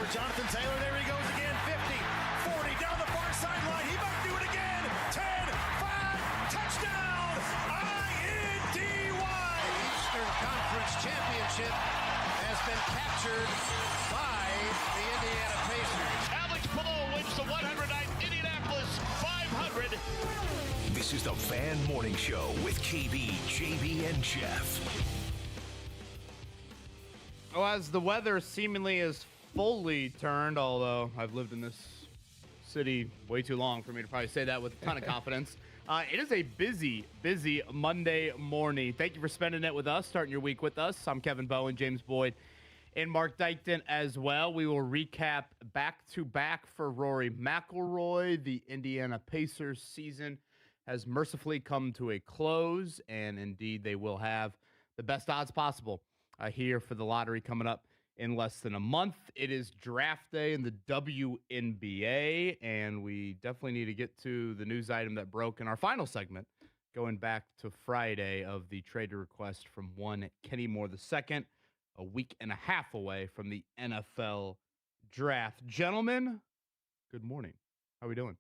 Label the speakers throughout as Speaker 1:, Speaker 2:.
Speaker 1: for Jonathan Taylor. There he goes again. 50, 40, down the far sideline. He might do it again. 10, 5, touchdown. I-N-D-Y.
Speaker 2: Eastern Conference Championship has been captured by the Indiana Pacers.
Speaker 3: Alex Pillow wins the 109th Indianapolis 500.
Speaker 4: This is the Fan Morning Show with KB, JB, and Jeff.
Speaker 5: Oh, as the weather seemingly is fully turned, although I've lived in this city way too long for me to probably say that with a ton of confidence. It is a busy Monday morning. Thank you for spending it with us, starting your week with us. I'm Kevin Bowen, James Boyd, and Mark Dykton as well. We will recap back-to-back for Rory McIlroy. The Indiana Pacers season has mercifully come to a close, and indeed they will have the best odds possible here for the lottery coming up in less than a month. It is draft day in the WNBA, and we definitely need to get to the news item that broke in our final segment, going back to Friday of the trade request from one Kenny Moore II, a week and a half away from the NFL draft. Gentlemen, good morning. How are we doing?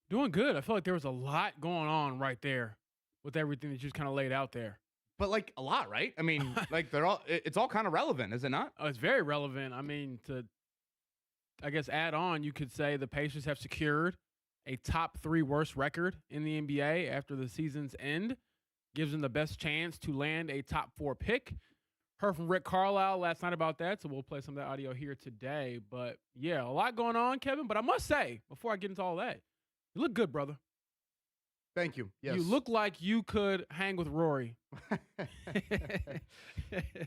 Speaker 6: Doing good. I feel like there was a lot going on right there with everything that you just kind of laid out there.
Speaker 5: But like a lot, right? I mean, like it's all kind of relevant, is it not?
Speaker 6: Oh, it's very relevant. I mean, I guess add on, you could say the Pacers have secured a top 3 worst record in the NBA after the season's end. Gives them the best chance to land a top 4 pick. Heard from Rick Carlisle last night about that, so we'll play some of that audio here today. But yeah, a lot going on, Kevin. But I must say, before I get into all that, you look good, brother.
Speaker 5: Thank you. Yes.
Speaker 6: You look like you could hang with Rory.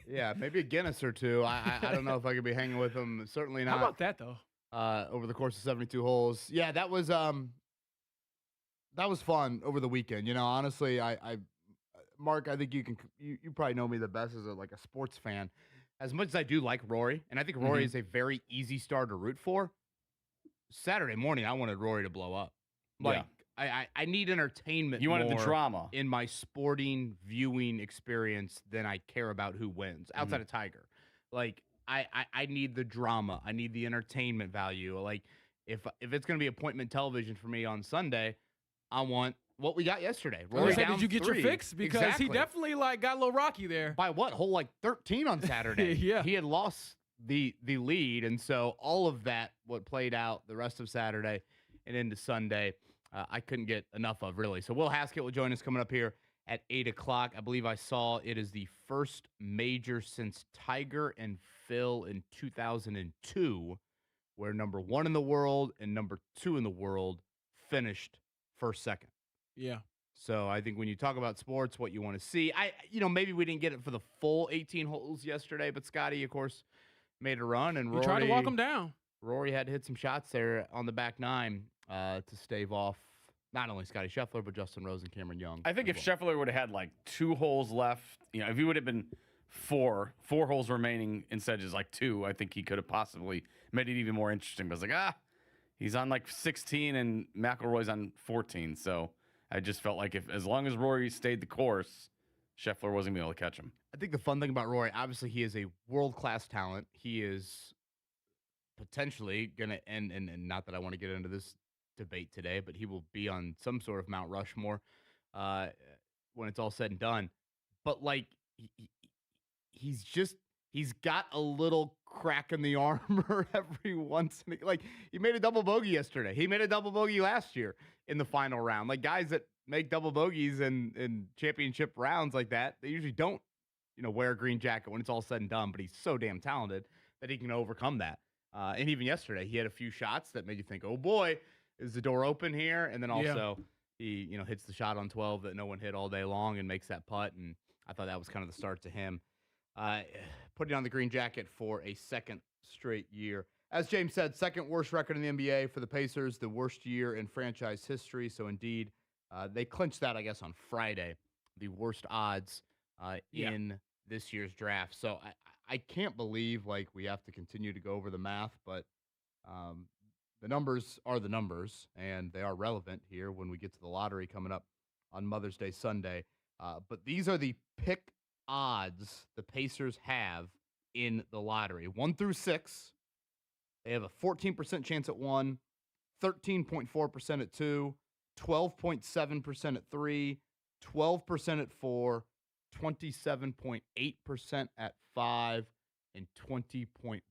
Speaker 5: Yeah, maybe a Guinness or two. I don't know if I could be hanging with him. Certainly not.
Speaker 6: How about that, though?
Speaker 5: Over the course of 72 holes. Yeah, that was fun over the weekend. You know, honestly, Mark, I think you probably know me the best as a sports fan. As much as I do like Rory, and I think Rory is a very easy star to root for, Saturday morning I wanted Rory to blow up. Like, I need entertainment.
Speaker 7: You wanted the
Speaker 5: more
Speaker 7: drama
Speaker 5: in my sporting viewing experience than I care about who wins outside of Tiger. Like, I need the drama. I need the entertainment value. Like, if it's going to be appointment television for me on Sunday, I want what we got yesterday. Rory down
Speaker 6: did you get
Speaker 5: 3.
Speaker 6: your fix? Because he definitely got a little rocky there.
Speaker 5: By what? Hole 13 on Saturday.
Speaker 6: Yeah.
Speaker 5: He had lost the lead, and so all of that, what played out the rest of Saturday and into Sunday, I couldn't get enough of, really. So Will Hask will join us coming up here at 8 o'clock. I believe I saw it is the first major since Tiger and Phil in 2002, where number 1 in the world and number 2 in the world finished first, second.
Speaker 6: Yeah.
Speaker 5: So I think when you talk about sports, what you want to see, maybe we didn't get it for the full 18 holes yesterday, but Scotty, of course, made a run, and Rory
Speaker 6: tried to walk him down.
Speaker 5: Rory had to hit some shots there on the back 9 to stave off not only Scotty Scheffler, but Justin Rose and Cameron Young.
Speaker 7: I think if Scheffler would have had 2 holes left, if he would have been 4 holes remaining instead of just 2, I think he could have possibly made it even more interesting. But it's he's on 16 and McIlroy's on 14. So I just felt like as long as Rory stayed the course, Scheffler wasn't going to be able to catch him.
Speaker 5: I think the fun thing about Rory, obviously he is a world-class talent. He is potentially going to end, and not that I want to get into this debate today, but he will be on some sort of Mount Rushmore when it's all said and done. But he's got a little crack in the armor every once in he made a double bogey yesterday. He made a double bogey last year in the final round. Guys that make double bogeys in championship rounds like that, they usually don't, wear a green jacket when it's all said and done, but he's so damn talented that he can overcome that. And even yesterday, he had a few shots that made you think, oh boy, is the door open here? And then also he, hits the shot on 12 that no one hit all day long and makes that putt. And I thought that was kind of the start to him putting on the green jacket for a second straight year. As James said, second worst record in the NBA for the Pacers, the worst year in franchise history. So indeed, they clinched that, I guess, on Friday, the worst odds in this year's draft. So I can't believe we have to continue to go over the math, but the numbers are the numbers, and they are relevant here when we get to the lottery coming up on Mother's Day Sunday. But these are the pick odds the Pacers have in the lottery. 1 through 6 They have a 14% chance at 1, 13.4% at 2, 12.7% at 3, 12% at 4, 27.8% at 5, and 20.1%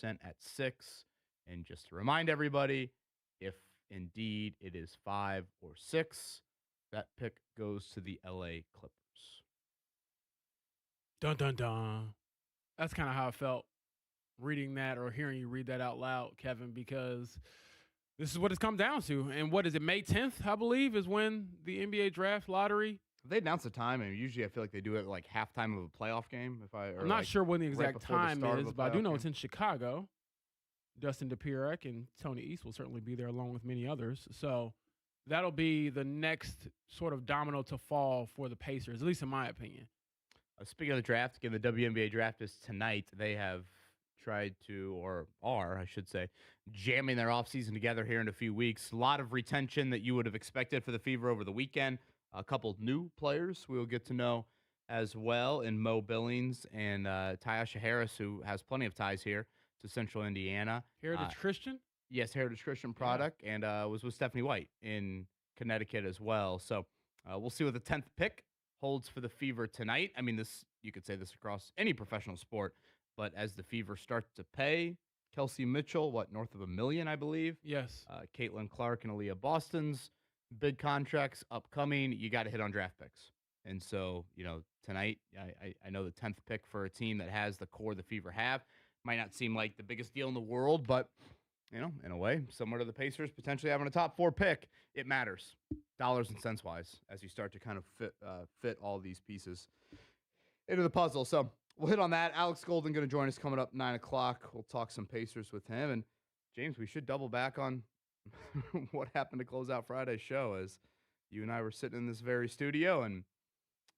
Speaker 5: at 6. And just to remind everybody, if indeed it is 5 or 6, that pick goes to the LA Clippers.
Speaker 6: Dun dun dun. That's kind of how I felt reading that or hearing you read that out loud, Kevin, because this is what it's come down to. And what is it, May 10th, I believe, is when the NBA draft lottery.
Speaker 5: They announce the time, and usually I feel like they do it like halftime of a playoff game.
Speaker 6: I'm not sure when the exact time is, but I do know it's in Chicago. Dustin DePierre and Tony East will certainly be there along with many others. So that'll be the next sort of domino to fall for the Pacers, at least in my opinion.
Speaker 5: Speaking of the draft, again, the WNBA draft is tonight. They have tried to, or are, I should say, jamming their offseason together here in a few weeks. A lot of retention that you would have expected for the Fever over the weekend. A couple new players we will get to know as well in Mo Billings and Tyasha Harris, who has plenty of ties here to Central Indiana.
Speaker 6: Heritage Christian?
Speaker 5: Yes, Heritage Christian product, and was with Stephanie White in Connecticut as well. So we'll see what the 10th pick holds for the Fever tonight. I mean, this, you could say this across any professional sport, but as the Fever start to pay, Kelsey Mitchell, north of $1 million, I believe?
Speaker 6: Yes.
Speaker 5: Caitlin Clark and Aaliyah Boston's big contracts upcoming. You got to hit on draft picks. And so, tonight, I know the 10th pick for a team that has the core the Fever have might not seem like the biggest deal in the world, but, in a way, similar to the Pacers potentially having a top 4 pick, it matters, dollars and cents wise, as you start to kind of fit all these pieces into the puzzle. So we'll hit on that. Alex Golden going to join us coming up 9 o'clock. We'll talk some Pacers with him. And James, we should double back on what happened to close out Friday's show, as you and I were sitting in this very studio, and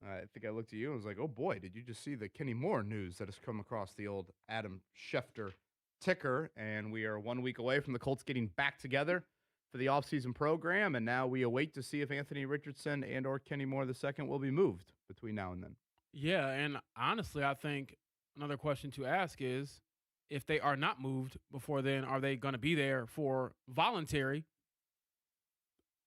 Speaker 5: I think I looked at you and was like, oh boy, did you just see the Kenny Moore news that has come across the old Adam Schefter ticker? And we are 1 week away from the Colts getting back together for the offseason program, and now we await to see if Anthony Richardson and or Kenny Moore II will be moved between now and then.
Speaker 6: Yeah, and honestly, I think another question to ask is, if they are not moved before then, are they going to be there for voluntary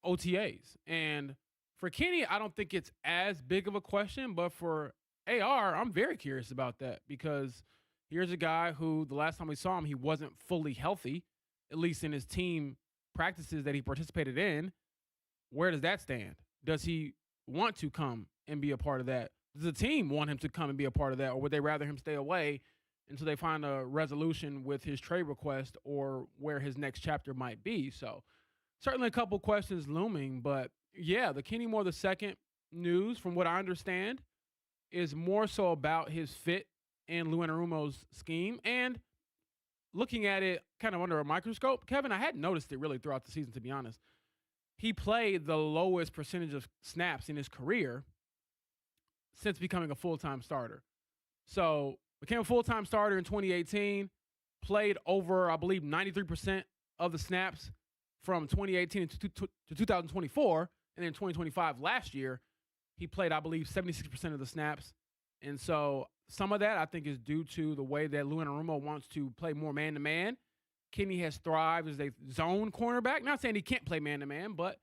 Speaker 6: OTAs? And for Kenny, I don't think it's as big of a question, but for AR, I'm very curious about that, because here's a guy who the last time we saw him, he wasn't fully healthy, at least in his team practices that he participated in. Where does that stand? Does he want to come and be a part of that? Does the team want him to come and be a part of that, or would they rather him stay away until they find a resolution with his trade request or where his next chapter might be? So certainly a couple questions looming, but yeah, the Kenny Moore II news, from what I understand, is more so about his fit in Lou Anarumo's scheme. And looking at it kind of under a microscope, Kevin, I hadn't noticed it really throughout the season, to be honest. He played the lowest percentage of snaps in his career since becoming a full-time starter. So became a full-time starter in 2018, played over, I believe, 93% of the snaps from 2018 to 2024, and then 2025 last year, he played, I believe, 76% of the snaps. And so some of that, I think, is due to the way that Lou Anarumo wants to play more man-to-man. Kenny has thrived as a zone cornerback. Not saying he can't play man-to-man, but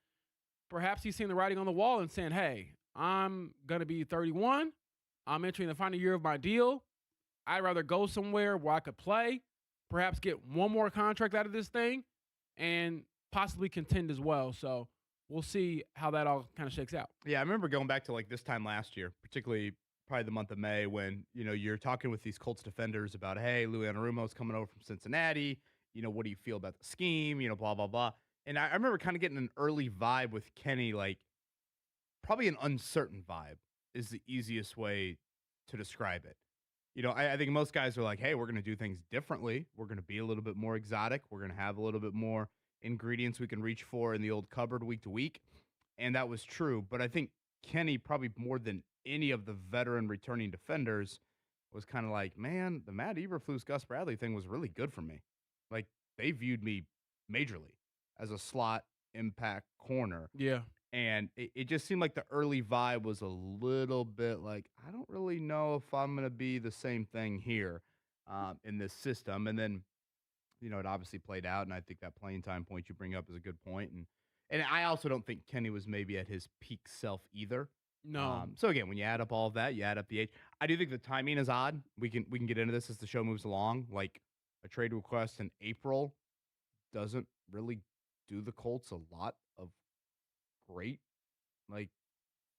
Speaker 6: perhaps he's seen the writing on the wall and saying, hey, I'm going to be 31. I'm entering the final year of my deal. I'd rather go somewhere where I could play, perhaps get one more contract out of this thing, and possibly contend as well. So we'll see how that all kind of shakes out.
Speaker 5: Yeah, I remember going back to like this time last year, particularly probably the month of May, when, you're talking with these Colts defenders about, hey, Lou Anarumo's coming over from Cincinnati. What do you feel about the scheme? Blah, blah, blah. And I remember kind of getting an early vibe with Kenny, like probably an uncertain vibe is the easiest way to describe it. I think most guys are like, hey, we're going to do things differently. We're going to be a little bit more exotic. We're going to have a little bit more ingredients we can reach for in the old cupboard week to week. And that was true. But I think Kenny, probably more than any of the veteran returning defenders, was kind of like, man, the Matt Eberflus, Gus Bradley thing was really good for me. Like, they viewed me majorly as a slot impact corner.
Speaker 6: Yeah.
Speaker 5: And it just seemed like the early vibe was a little bit like, I don't really know if I'm going to be the same thing here in this system. And then, it obviously played out, and I think that playing time point you bring up is a good point. And I also don't think Kenny was maybe at his peak self either.
Speaker 6: No.
Speaker 5: So again, when you add up all of that, you add up the age. I do think the timing is odd. We can get into this as the show moves along. Like a trade request in April doesn't really do the Colts a lot of great. Like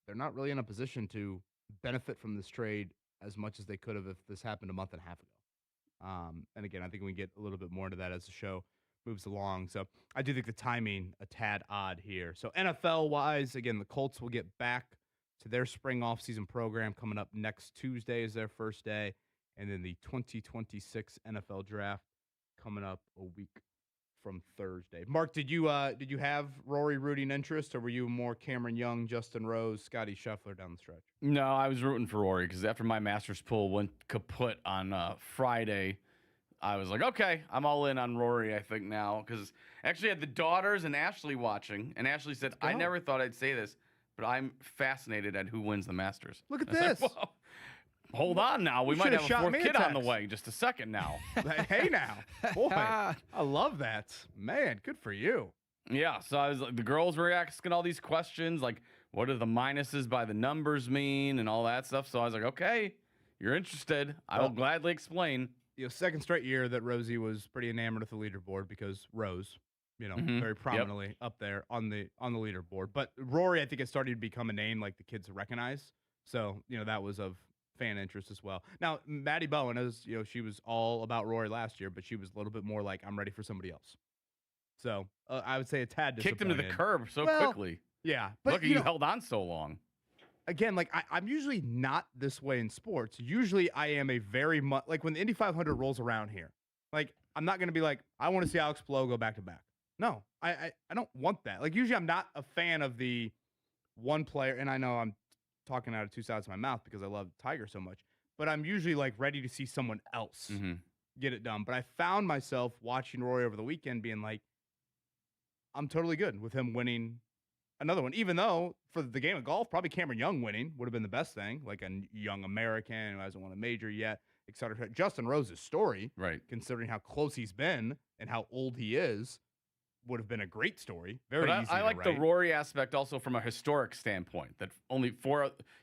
Speaker 5: they're not really in a position to benefit from this trade as much as they could have if this happened a month and a half ago. And again, I think we can get a little bit more into that as the show moves along. So I do think the timing a tad odd here. So NFL wise, again, the Colts will get back to their spring offseason program coming up next Tuesday is their first day. And then the 2026 NFL draft coming up a week from Thursday. Mark, did you have Rory rooting interest, or were you more Cameron Young, Justin Rose, Scotty Scheffler down the stretch?
Speaker 7: No, I was rooting for Rory because after my Masters pool went kaput on Friday, I was like, okay, I'm all in on Rory, I think, now. Because actually I had the daughters and Ashley watching, and Ashley said, I never thought I'd say this, but I'm fascinated at who wins the Masters.
Speaker 5: Look at
Speaker 7: I was like,
Speaker 5: this.
Speaker 7: well, hold on now. We might have a fourth kid on the way. Just a second now.
Speaker 5: Hey now. Boy, I love that. Man, good for you.
Speaker 7: Yeah, so I was like, the girls were asking all these questions, like, what do the minuses by the numbers mean and all that stuff. So I was like, okay, you're interested. I will gladly explain.
Speaker 5: Second straight year that Rosie was pretty enamored with the leaderboard because Rose, very prominently up there on the leaderboard. But Rory, I think, is starting to become a name like the kids recognize. So, that was of fan interest as well. Now, Maddie Bowen, as she was all about Rory last year, but she was a little bit more like, I'm ready for somebody else. So I would say a tad
Speaker 7: kicked him to the curb so quickly.
Speaker 5: Yeah, but
Speaker 7: look, you held on so long.
Speaker 5: Again, like I'm usually not this way in sports. Usually, I am a very much like when the Indy 500 rolls around here. Like I'm not going to be like, I want to see Alex Palou go back to back. No, I don't want that. Like usually, I'm not a fan of the one player, and I know I'm talking out of two sides of my mouth because I love Tiger so much. But I'm usually like ready to see someone else get it done. But I found myself watching Rory over the weekend, being like, I'm totally good with him winning another one, even though for the game of golf, probably Cameron Young winning would have been the best thing, like a young American who hasn't won a major yet, et cetera. Justin Rose's story,
Speaker 7: right,
Speaker 5: considering how close he's been and how old he is, would have been a great story. Very easy
Speaker 7: I like
Speaker 5: to
Speaker 7: the
Speaker 5: write.
Speaker 7: Rory aspect also from a historic standpoint, that only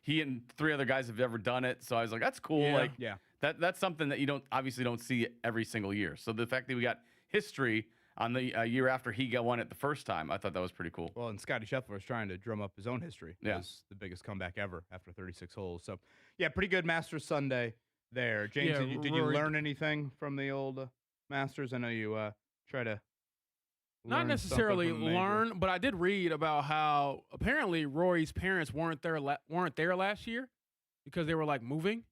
Speaker 7: he and three other guys have ever done it. So I was like, that's cool.
Speaker 5: Yeah.
Speaker 7: That's something that you obviously don't see every single year. So the fact that we got history on the year after he won it the first time, I thought that was pretty cool.
Speaker 5: Well, and Scotty Scheffler was trying to drum up his own history.
Speaker 7: Yeah.
Speaker 5: It was the biggest comeback ever after 36 holes. So, yeah, pretty good Masters Sunday there. James, did you learn anything from the old Masters? I know you try to
Speaker 6: not necessarily learn, but I did read about how apparently Rory's parents weren't there last year because they were like moving,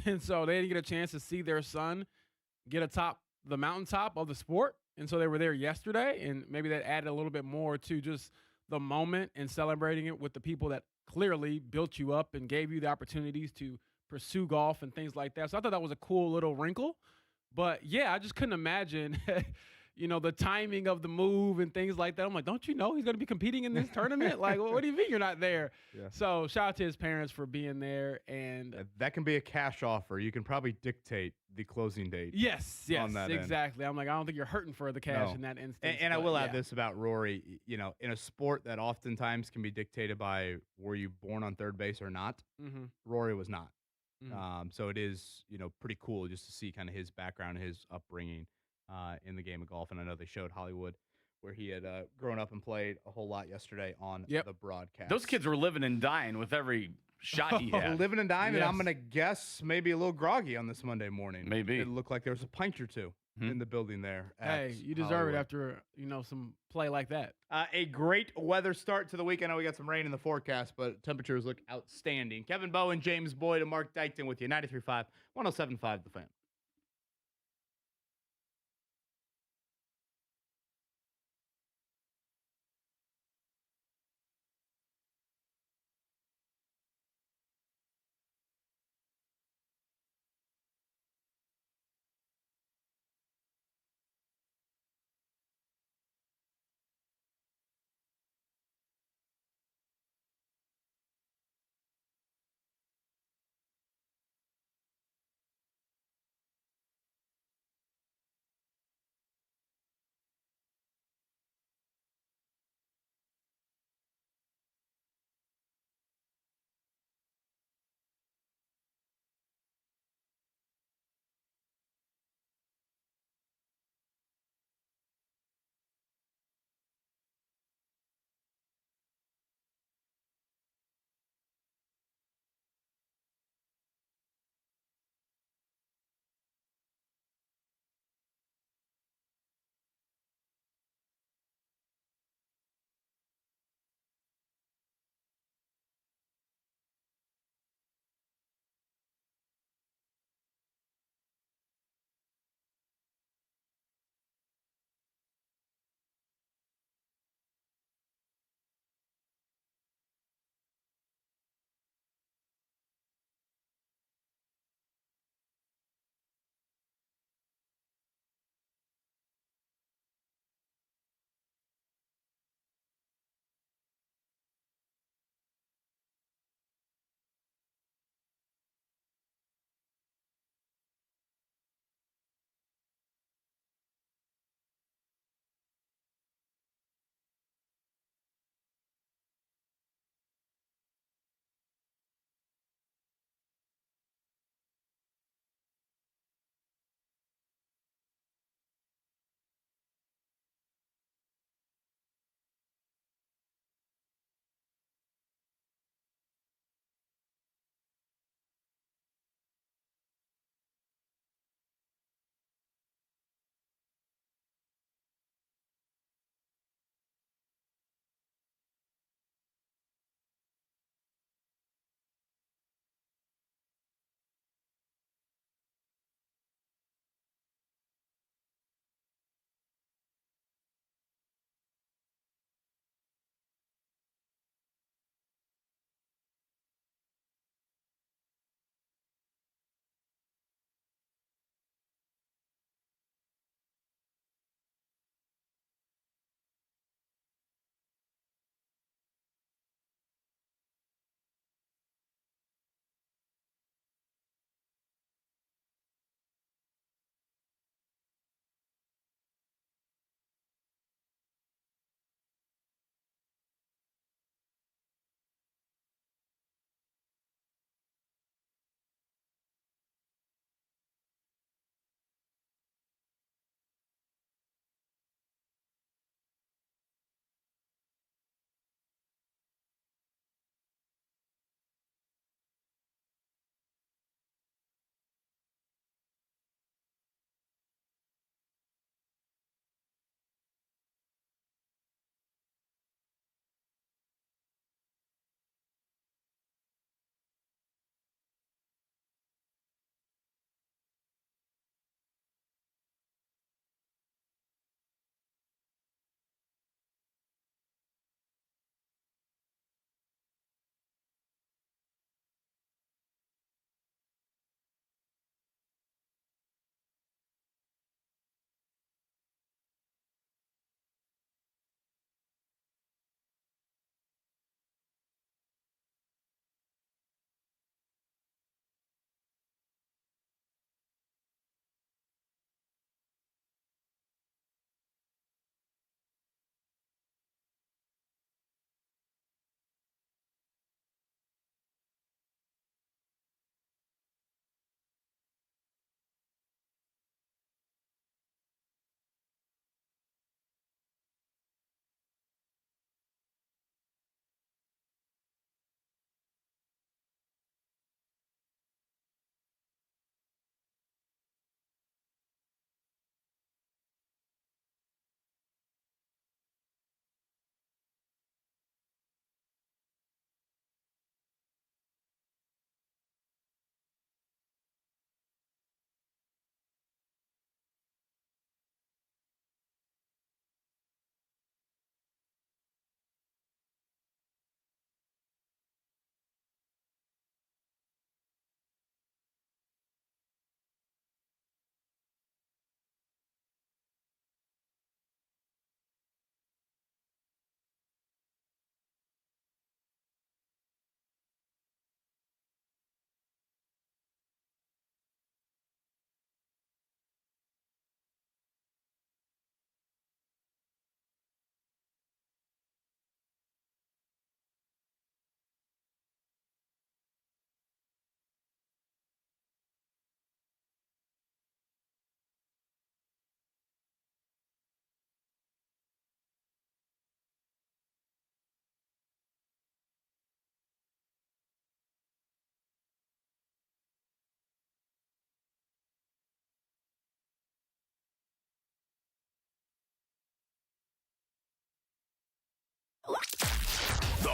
Speaker 6: and so they didn't get a chance to see their son get atop the mountaintop of the sport. And so they were there yesterday, and maybe that added a little bit more to just the moment and celebrating it with the people that clearly built you up and gave you the opportunities to pursue golf and things like that. So I thought that was a cool little wrinkle. But, yeah, I just couldn't imagine, the timing of the move and things like that. I'm like, don't you know he's going to be competing in this tournament? Like, what do you mean you're not there? Yeah. So shout out to his parents for being there. And
Speaker 5: that can be a cash offer. You can probably dictate the closing date.
Speaker 6: Yes,
Speaker 5: on that
Speaker 6: exactly.
Speaker 5: End.
Speaker 6: I'm like, I don't think you're hurting for the cash in that instance.
Speaker 5: And I will add this about Rory, in a sport that oftentimes can be dictated by were you born on third base or not, Rory was not. So it is, pretty cool just to see kind of his background, his upbringing in the game of golf. And I know they showed Hollywood where he had grown up and played a whole lot yesterday on the broadcast.
Speaker 7: Those kids were living and dying with every shot he had.
Speaker 5: Living and dying, and I'm going to guess maybe a little groggy on this Monday morning.
Speaker 7: Maybe.
Speaker 5: It looked like there was a pint or two in the building there.
Speaker 6: Hey, you deserve
Speaker 5: Hollywood.
Speaker 6: it after, some play like that.
Speaker 5: A great weather start to the week. I know we got some rain in the forecast, but temperatures look outstanding. Kevin Bowen, James Boyd, and Mark Dykton with you. 93.5, 107.5 The Fan.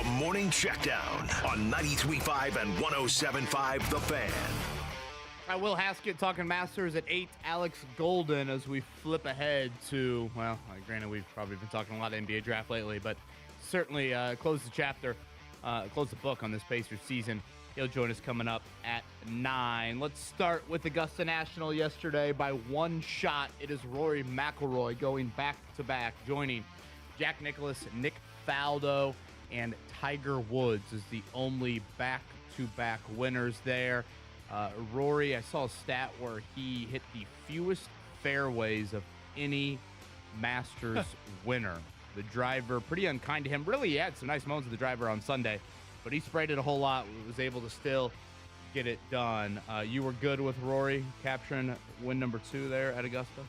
Speaker 4: The Morning Checkdown on 93.5 and 107.5 The Fan.
Speaker 5: Will Hask talking Masters at 8. Alex Golden as we flip ahead to, well, granted, we've probably been talking a lot of NBA draft lately, but certainly close the chapter, close the book on this Pacers season. He'll join us coming up at 9. Let's start with Augusta National yesterday by one shot. It is Rory McIlroy going back-to-back, joining Jack Nicklaus, Nick Faldo, and Tiger Woods as the only back-to-back winners there. Rory, I saw a stat where he hit the fewest fairways of any Masters winner. The driver, pretty unkind to him. Really, he had some nice moments with the driver on Sunday, but he sprayed it a whole lot, was able to still get it done. You were good with Rory capturing win number 2 there at Augusta?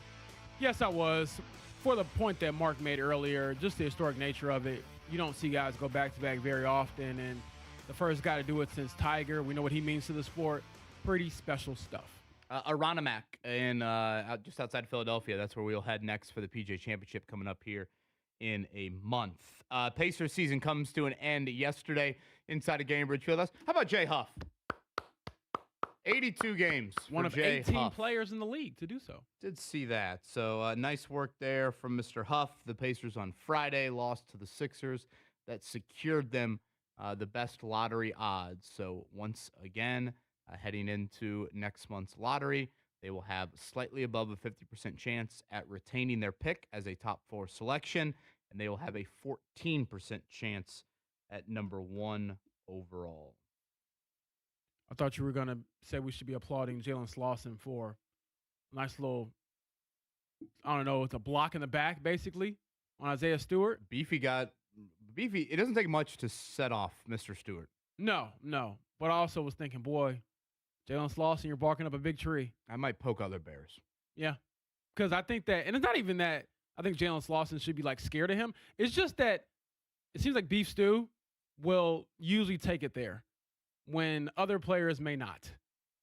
Speaker 6: Yes, I was. For the point that Mark made earlier, just the historic nature of it, you don't see guys go back-to-back very often, and the first guy to do it since Tiger, we know what he means to the sport. Pretty special stuff.
Speaker 5: Aronimak in just outside Philadelphia. That's where we'll head next for the PGA Championship coming up here in a month. Pacers season comes to an end yesterday inside of Gainbridge Fieldhouse. How about Jay Huff? 82 games.
Speaker 6: One of
Speaker 5: Jay
Speaker 6: 18
Speaker 5: Huff.
Speaker 6: players in the league to do so.
Speaker 5: Did see that. So nice work there from Mr. Huff. The Pacers on Friday lost to the Sixers. That secured them the best lottery odds. So once again, heading into next month's lottery, they will have slightly above a 50% chance at retaining their pick as a top 4 selection, and they will have a 14% chance at number 1 overall.
Speaker 6: I thought you were going to say we should be applauding Jalen Slauson for a nice little, I don't know, it's a block in the back, basically, on Isaiah Stewart.
Speaker 5: Beefy, it doesn't take much to set off Mr. Stewart.
Speaker 6: No. But I also was thinking, boy, Jalen Slauson, you're barking up a big tree.
Speaker 5: I might poke other bears.
Speaker 6: Yeah. Because I think that, and it's not even that I think Jalen Slauson should be, like, scared of him. It's just that it seems like Beef Stew will usually take it there when other players may not.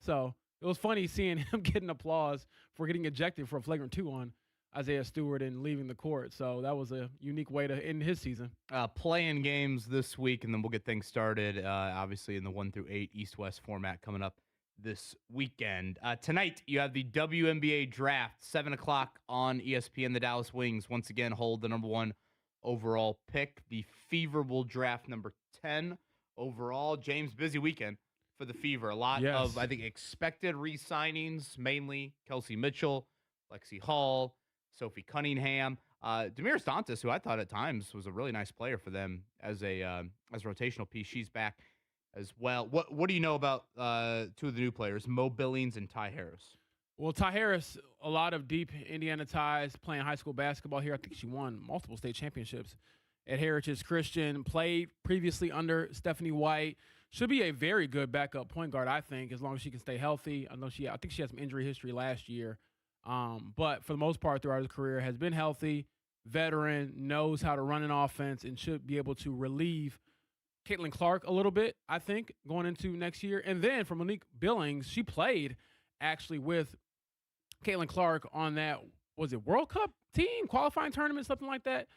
Speaker 6: So it was funny seeing him getting applause for getting ejected for a flagrant 2 on Isaiah Stewart and leaving the court. So that was a unique way to end his season.
Speaker 5: Playing games this week, and then we'll get things started, obviously, in the 1 through 8 East-West format coming up this weekend. Tonight, you have the WNBA draft, 7 o'clock on ESPN. The Dallas Wings once again hold the number 1 overall pick. The Fever will draft number 10 overall. James, busy weekend for the Fever. A lot of, I think, expected re-signings, mainly Kelsey Mitchell, Lexi Hall, Sophie Cunningham, Damiris Dantas, who I thought at times was a really nice player for them as a rotational piece. She's back as well. What do you know about 2 of the new players, Mo Billings and Ty Harris?
Speaker 6: Well, Ty Harris, a lot of deep Indiana ties, playing high school basketball here. I think she won multiple state championships at Heritage Christian, played previously under Stephanie White. Should be a very good backup point guard, I think, as long as she can stay healthy. I think she had some injury history last year. But for the most part throughout her career has been healthy, veteran, knows how to run an offense, and should be able to relieve Caitlin Clark a little bit, I think, going into next year. And then for Monique Billings, she played actually with Caitlin Clark on that, was it World Cup team, qualifying tournament, something like that,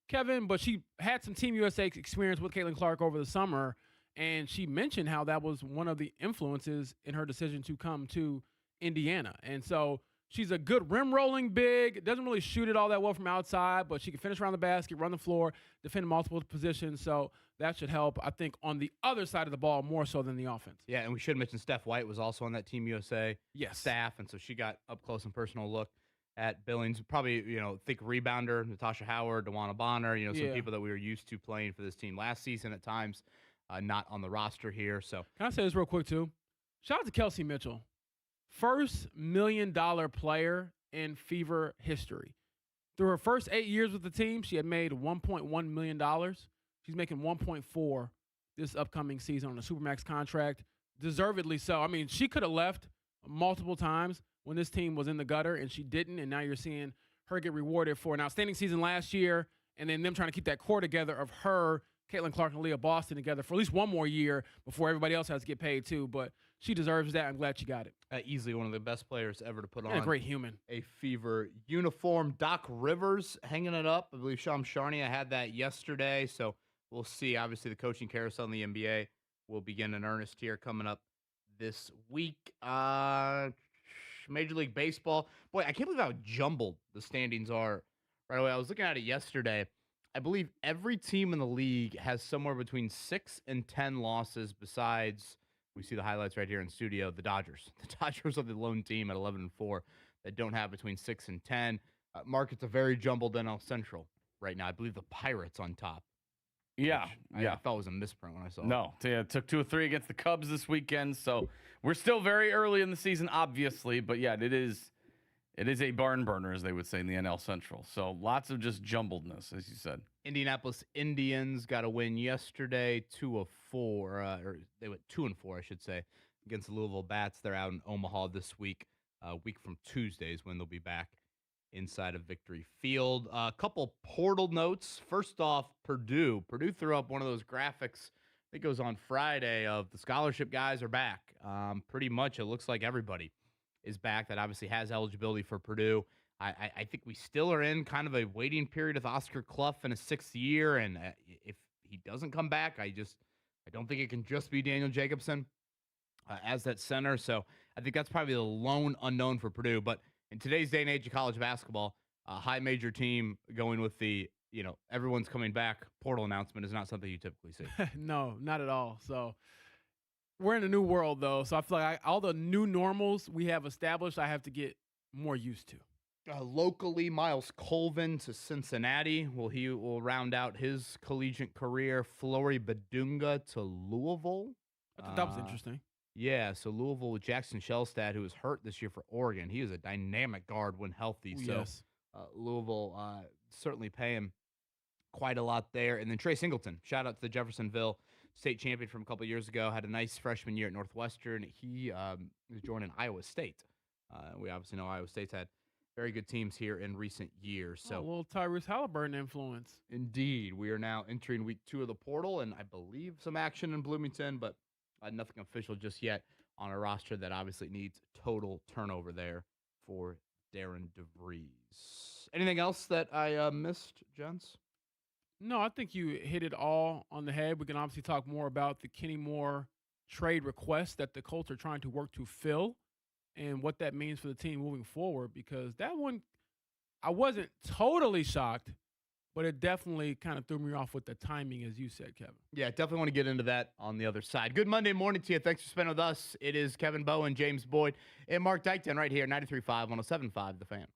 Speaker 6: Kevin? But she had some Team USA experience with Caitlin Clark over the summer, and she mentioned how that was one of the influences in her decision to come to Indiana. And so she's a good rim rolling big, doesn't really shoot it all that well from outside, but she can finish around the basket, run the floor, defend multiple positions. So that should help, I think, on the other side of the ball more so than the offense.
Speaker 5: Yeah, and we should mention Steph White was also on that Team USA staff, and so she got up close and personal look at Billings. Probably, think rebounder, Natasha Howard, DeWanna Bonner, some people that we were used to playing for this team last season at times, not on the roster here. So
Speaker 6: can I say this real quick, too? Shout out to Kelsey Mitchell. First $1 million player in Fever history. Through her first 8 years with the team, she had made $1.1 million. She's making $1.4 this upcoming season on a Supermax contract. Deservedly so. I mean, she could have left multiple times when this team was in the gutter, and she didn't, and now you're seeing her get rewarded for an outstanding season last year, and then them trying to keep that core together of her, Caitlin Clark, and Leah Boston together for at least one more year before everybody else has to get paid too. But she deserves that. I'm glad she got it.
Speaker 5: Easily one of the best players ever to put on
Speaker 6: a great human.
Speaker 5: A Fever uniform. Doc Rivers hanging it up. I believe Sham Charania had that yesterday. So we'll see. Obviously, the coaching carousel in the NBA will begin in earnest here coming up this week. Major League Baseball. Boy, I can't believe how jumbled the standings are right away. I was looking at it yesterday. I believe every team in the league has somewhere between 6 and 10 losses besides, we see the highlights right here in studio, the Dodgers. The Dodgers are the lone team at 11-4 that don't have between 6 and 10. Markets are very jumbled NL Central right now. I believe the Pirates on top.
Speaker 7: Yeah,
Speaker 5: I thought it was a misprint when I saw it.
Speaker 7: No, it took 2 or 3 against the Cubs this weekend, so we're still very early in the season, obviously. But yeah, it is a barn burner, as they would say in the NL Central. So lots of just jumbledness, as you said.
Speaker 5: Indianapolis Indians got a win yesterday, 2 of 4, or they went 2 and 4, I should say, against the Louisville Bats. They're out in Omaha this week. A week from Tuesdays when they'll be back inside of Victory Field. A couple portal notes. First off, Purdue. Purdue threw up one of those graphics, I think it was on Friday, of the scholarship guys are back. Pretty much it looks like everybody is back that obviously has eligibility for Purdue. I think we still are in kind of a waiting period with Oscar Clough in his 6th year, and if he doesn't come back, I don't think it can just be Daniel Jacobson as that center. So I think that's probably the lone unknown for Purdue. But in today's day and age of college basketball, a high major team going with the, everyone's coming back portal announcement is not something you typically see.
Speaker 6: No, not at all. So we're in a new world, though. So I feel like all the new normals we have established, I have to get more used to.
Speaker 5: Locally, Miles Colvin to Cincinnati. He will round out his collegiate career. Flory Badunga to Louisville.
Speaker 6: I thought that was interesting.
Speaker 5: Yeah, so Louisville with Jackson Shellstad, who was hurt this year for Oregon. He is a dynamic guard when healthy.
Speaker 6: Ooh,
Speaker 5: so
Speaker 6: yes.
Speaker 5: Louisville certainly pay him quite a lot there. And then Trey Singleton, shout out to the Jeffersonville state champion from a couple years ago, had a nice freshman year at Northwestern. He is joining Iowa State. We obviously know Iowa State's had very good teams here in recent years. So
Speaker 6: a little Tyrese Halliburton influence.
Speaker 5: Indeed. We are now entering week 2 of the portal, and I believe some action in Bloomington, but nothing official just yet on a roster that obviously needs total turnover there for Darren DeVries. Anything else that I missed, gents?
Speaker 6: No, I think you hit it all on the head. We can obviously talk more about the Kenny Moore trade request that the Colts are trying to work to fill and what that means for the team moving forward, because that one, I wasn't totally shocked, but it definitely kind of threw me off with the timing, as you said, Kevin.
Speaker 5: Yeah, definitely want to get into that on the other side. Good Monday morning to you. Thanks for spending with us. It is Kevin Bowen, James Boyd, and Mark Dykton right here, 93.5, 107.5, The Fan.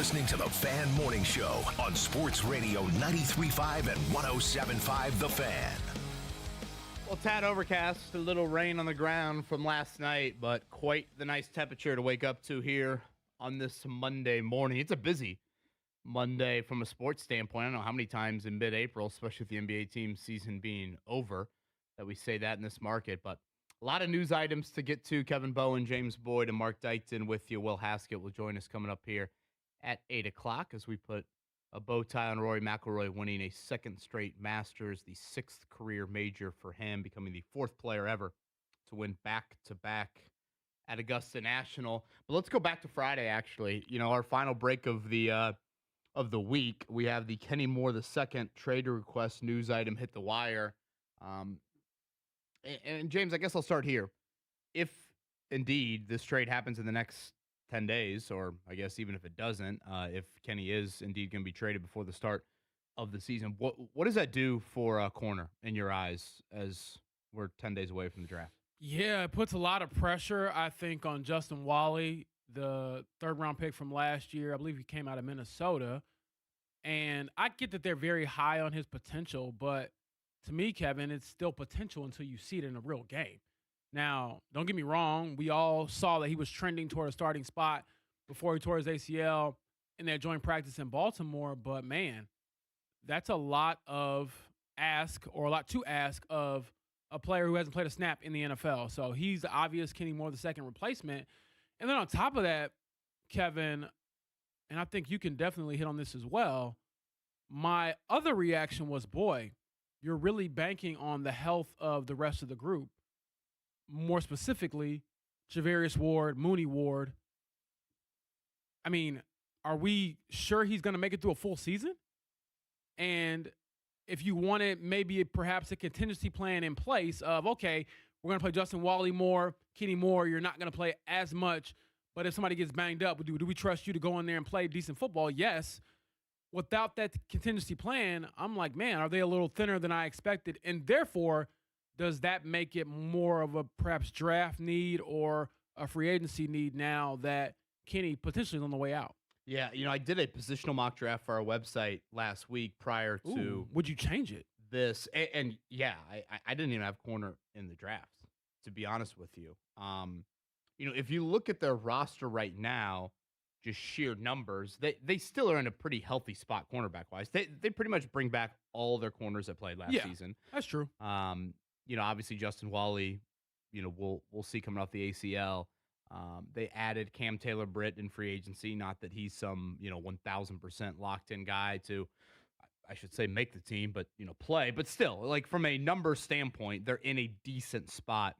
Speaker 4: listening to the Fan Morning Show on Sports Radio 93.5 and 107.5 The Fan.
Speaker 5: Well, tad overcast, a little rain on the ground from last night, but quite the nice temperature to wake up to here on this Monday morning. It's a busy Monday from a sports standpoint. I don't know how many times in mid-April, especially with the NBA team season being over, that we say that in this market, but a lot of news items to get to. Kevin Bowen, James Boyd, and Mark Dykton with you. Will Haskett will join us coming up here at 8 o'clock as we put a bow tie on Rory McIlroy winning a second straight Masters, the sixth career major for him, becoming the fourth player ever to win back-to-back at Augusta National. But let's go back to Friday, actually. You know, our final break of the week. We have the Kenny Moore II trade request news item hit the wire. And James, I guess I'll start here. If indeed this trade happens in the next 10 days, or I guess even if it doesn't, if Kenny is indeed going to be traded before the start of the season, what does that do for a corner in your eyes as we're 10 days away from the draft?
Speaker 6: Yeah, it puts a lot of pressure, I think, on Justin Wally, the third-round pick from last year. I believe he came out of Minnesota. And I get that they're very high on his potential, but to me, Kevin, it's still potential until you see it in a real game. Now, don't get me wrong. We all saw that he was trending toward a starting spot before he tore his ACL in that joint practice in Baltimore. But, man, that's a lot to ask of a player who hasn't played a snap in the NFL. So he's the obvious Kenny Moore II replacement. And then on top of that, Kevin, and I think you can definitely hit on this as well, my other reaction was, boy, you're really banking on the health of the rest of the group. More specifically, Javarius Ward, Mooney Ward. I mean, are we sure he's going to make it through a full season? And if you wanted maybe perhaps a contingency plan in place of, okay, we're going to play Justin Wally more, Kenny Moore, you're not going to play as much, but if somebody gets banged up, do we trust you to go in there and play decent football? Yes. Without that contingency plan, I'm like, man, are they a little thinner than I expected? And therefore, does that make it more of a perhaps draft need or a free agency need now that Kenny potentially is on the way out?
Speaker 5: Yeah, you know, I did a positional mock draft for our website last week prior to.
Speaker 6: Ooh, would you change it?
Speaker 5: This? And yeah, I didn't even have corner in the draft, to be honest with you. You know, if you look at their roster right now, just sheer numbers, they still are in a pretty healthy spot cornerback wise. They pretty much bring back all their corners that played last season.
Speaker 6: That's true.
Speaker 5: You know, obviously Justin Wally, you know, we'll see coming off the ACL. They added Cam Taylor-Britt in free agency. Not that he's some, you know, 1,000% locked in guy to, I should say, make the team, but, you know, play. But still, like from a number standpoint, they're in a decent spot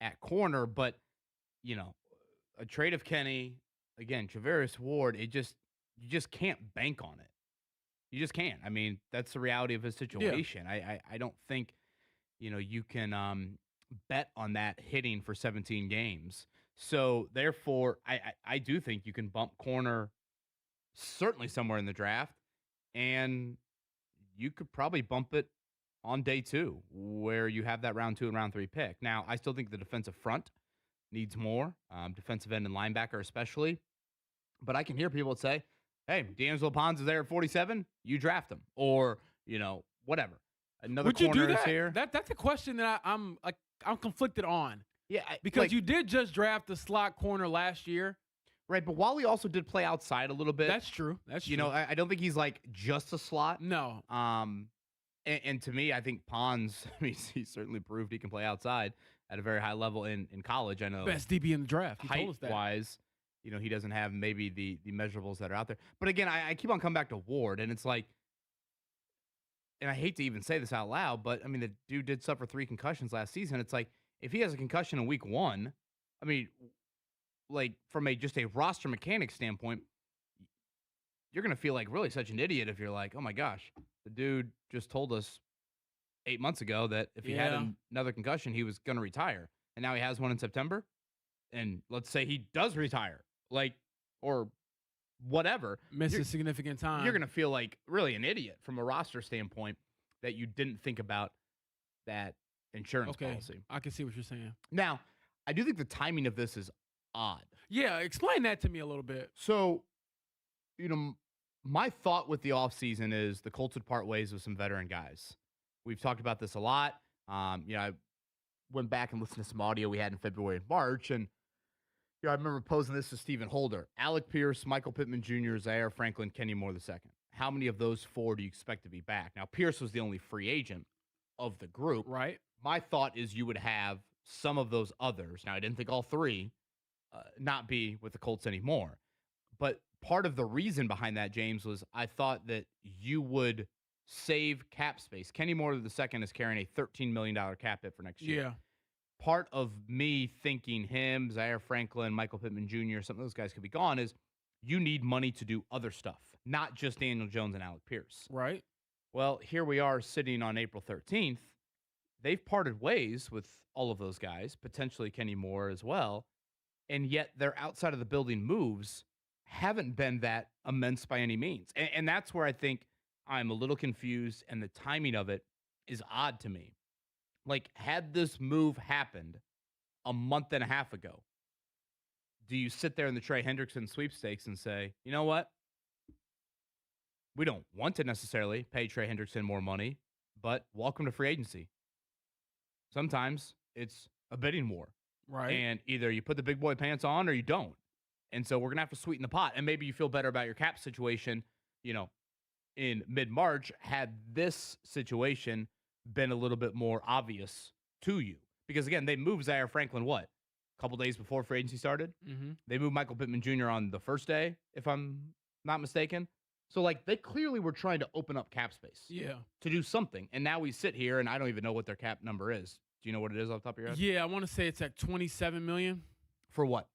Speaker 5: at corner. But, you know, a trade of Kenny, again, Javarius Ward, you just can't bank on it. You just can't. I mean, that's the reality of his situation. Yeah. I don't think, you know, you can bet on that hitting for 17 games. So, therefore, I do think you can bump corner certainly somewhere in the draft, and you could probably bump it on day 2 where you have that round 2 and round 3 pick. Now, I still think the defensive front needs more, defensive end and linebacker especially. But I can hear people say, hey, D'Angelo Ponz is there at 47, you draft him. Or, you know, whatever. Another
Speaker 6: Would you
Speaker 5: corner
Speaker 6: do that?
Speaker 5: is here.
Speaker 6: That's a question that I'm conflicted on.
Speaker 5: Yeah.
Speaker 6: Because you did just draft the slot corner last year.
Speaker 5: Right, but Wally also did play outside a little bit.
Speaker 6: That's true.
Speaker 5: You know, I don't think he's like just a slot.
Speaker 6: No.
Speaker 5: And to me, I think Ponz, I mean, he certainly proved he can play outside at a very high level in college. I know.
Speaker 6: Best DB in the draft. He told us that.
Speaker 5: Height-wise, you know, he doesn't have maybe the measurables that are out there. But again, I keep on coming back to Ward, and it's like, and I hate to even say this out loud, but I mean, the dude did suffer 3 concussions last season. It's like, if he has a concussion in week 1, I mean, like from just a roster mechanic standpoint, you're going to feel like really such an idiot if you're like, oh my gosh, the dude just told us 8 months ago that if he had another concussion, he was going to retire. And now he has one in September. And let's say he does retire, like, or whatever.
Speaker 6: Misses significant time.
Speaker 5: You're going to feel like really an idiot from a roster standpoint that you didn't think about that insurance policy.
Speaker 6: I can see what you're saying.
Speaker 5: Now, I do think the timing of this is odd.
Speaker 6: Yeah, explain that to me a little bit.
Speaker 5: So, my thought with the offseason is the Colts would part ways with some veteran guys. We've talked about this a lot. I went back and listened to some audio we had in February and March, and I remember posing this to Stephen Holder. Alec Pierce, Michael Pittman Jr., Zaire Franklin, Kenny Moore II. How many of those four do you expect to be back? Now, Pierce was the only free agent of the group.
Speaker 6: Right.
Speaker 5: My thought is you would have some of those others. Now, I didn't think all three not be with the Colts anymore. But part of the reason behind that, James, was I thought that you would save cap space. Kenny Moore II is carrying a $13 million cap hit for next year.
Speaker 6: Yeah.
Speaker 5: Part of me thinking him, Zaire Franklin, Michael Pittman Jr., some of those guys could be gone is you need money to do other stuff, not just Daniel Jones and Alec Pierce.
Speaker 6: Right.
Speaker 5: Well, here we are sitting on April 13th. They've parted ways with all of those guys, potentially Kenny Moore as well, and yet their outside of the building moves haven't been that immense by any means. And that's where I think I'm a little confused, and the timing of it is odd to me. Like, had this move happened a month and a half ago, do you sit there in the Trey Hendrickson sweepstakes and say, you know what? We don't want to necessarily pay Trey Hendrickson more money, but welcome to free agency. Sometimes it's a bidding war.
Speaker 6: Right.
Speaker 5: And either you put the big boy pants on or you don't. And so we're going to have to sweeten the pot. And maybe you feel better about your cap situation, in mid-March had this situation been a little bit more obvious to you. Because, again, they moved Zaire Franklin, what, a couple days before free agency started?
Speaker 6: Mm-hmm.
Speaker 5: They moved Michael Pittman Jr. on the first day, if I'm not mistaken. So, they clearly were trying to open up cap space.
Speaker 6: Yeah.
Speaker 5: To do something. And now we sit here, and I don't even know what their cap number is. Do you know what it is off the top of your head?
Speaker 6: Yeah, I want to say it's at $27 million.
Speaker 5: For what?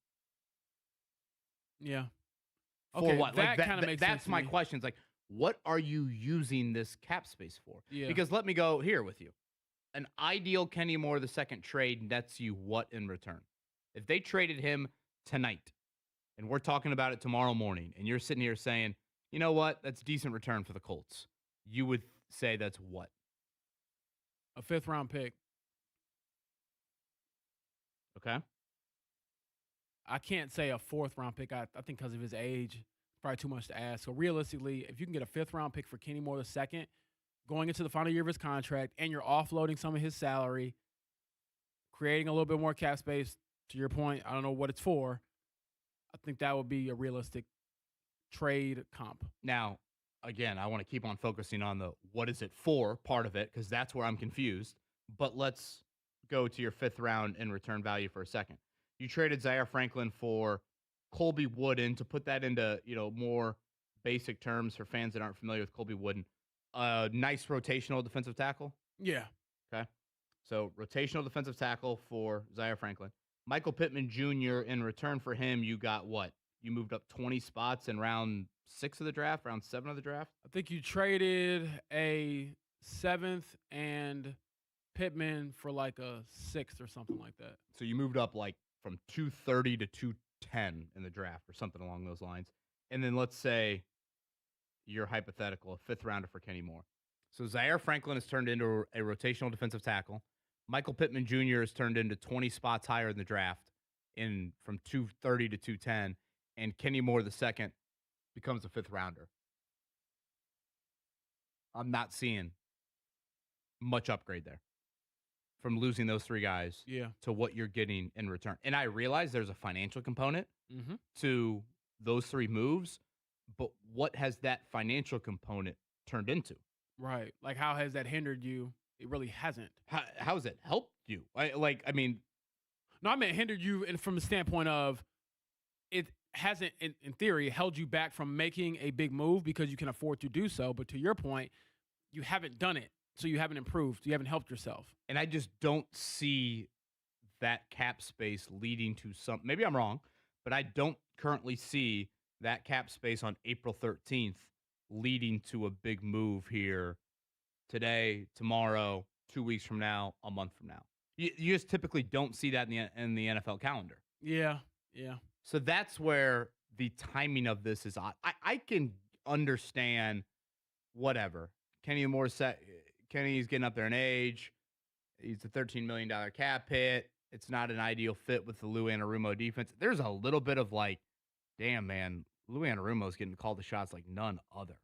Speaker 6: Yeah.
Speaker 5: For
Speaker 6: okay,
Speaker 5: what?
Speaker 6: That kind of makes sense.
Speaker 5: That's my question. It's what are you using this cap space for?
Speaker 6: Yeah.
Speaker 5: Because let me go here with you. An ideal Kenny Moore II trade nets you what in return? If they traded him tonight, and we're talking about it tomorrow morning, and you're sitting here saying, you know what, that's decent return for the Colts, you would say that's what?
Speaker 6: A 5th-round pick.
Speaker 5: Okay.
Speaker 6: I can't say a 4th-round pick. I think because of his age, it's probably too much to ask. So realistically, if you can get a 5th-round pick for Kenny Moore II, going into the final year of his contract, and you're offloading some of his salary, creating a little bit more cap space, to your point, I don't know what it's for. I think that would be a realistic trade comp.
Speaker 5: Now, again, I want to keep on focusing on the what is it for part of it, because that's where I'm confused. But let's go to your 5th round in return value for a second. You traded Zaire Franklin for Colby Wooden. To put that into more basic terms for fans that aren't familiar with Colby Wooden, nice rotational defensive tackle.
Speaker 6: Yeah.
Speaker 5: Okay. So rotational defensive tackle for Zaire Franklin. Michael Pittman Jr. in return for him, you got what? You moved up 20 spots in round 6 of the draft, round 7 of the draft?
Speaker 6: I think you traded a 7th and Pittman for a 6th or something like that.
Speaker 5: So you moved up from 230 to 210 in the draft or something along those lines. And then let's say you're hypothetical, a 5th rounder for Kenny Moore. So Zaire Franklin has turned into a rotational defensive tackle. Michael Pittman Jr. has turned into 20 spots higher in the draft from 230 to 210. And Kenny Moore II becomes a 5th rounder. I'm not seeing much upgrade there from losing those 3 guys to what you're getting in return. And I realize there's a financial component to those 3 moves, but what has that financial component turned into?
Speaker 6: Right. How has that hindered you? It really hasn't.
Speaker 5: How has it helped you?
Speaker 6: No, I meant hindered you from the standpoint of it hasn't, in theory, held you back from making a big move because you can afford to do so. But to your point, you haven't done it. So you haven't improved. You haven't helped yourself.
Speaker 5: And I just don't see that cap space leading to some. Maybe I'm wrong, but I don't currently see that cap space on April 13th leading to a big move here today, tomorrow, 2 weeks from now, a month from now. You just typically don't see that in the NFL calendar.
Speaker 6: Yeah.
Speaker 5: So that's where the timing of this is odd. I can understand whatever. Kenny's getting up there in age. He's a $13 million cap hit. It's not an ideal fit with the Lou Anarumo defense. There's a little bit of damn, man, Lou Anarumo's getting called the shots like none other.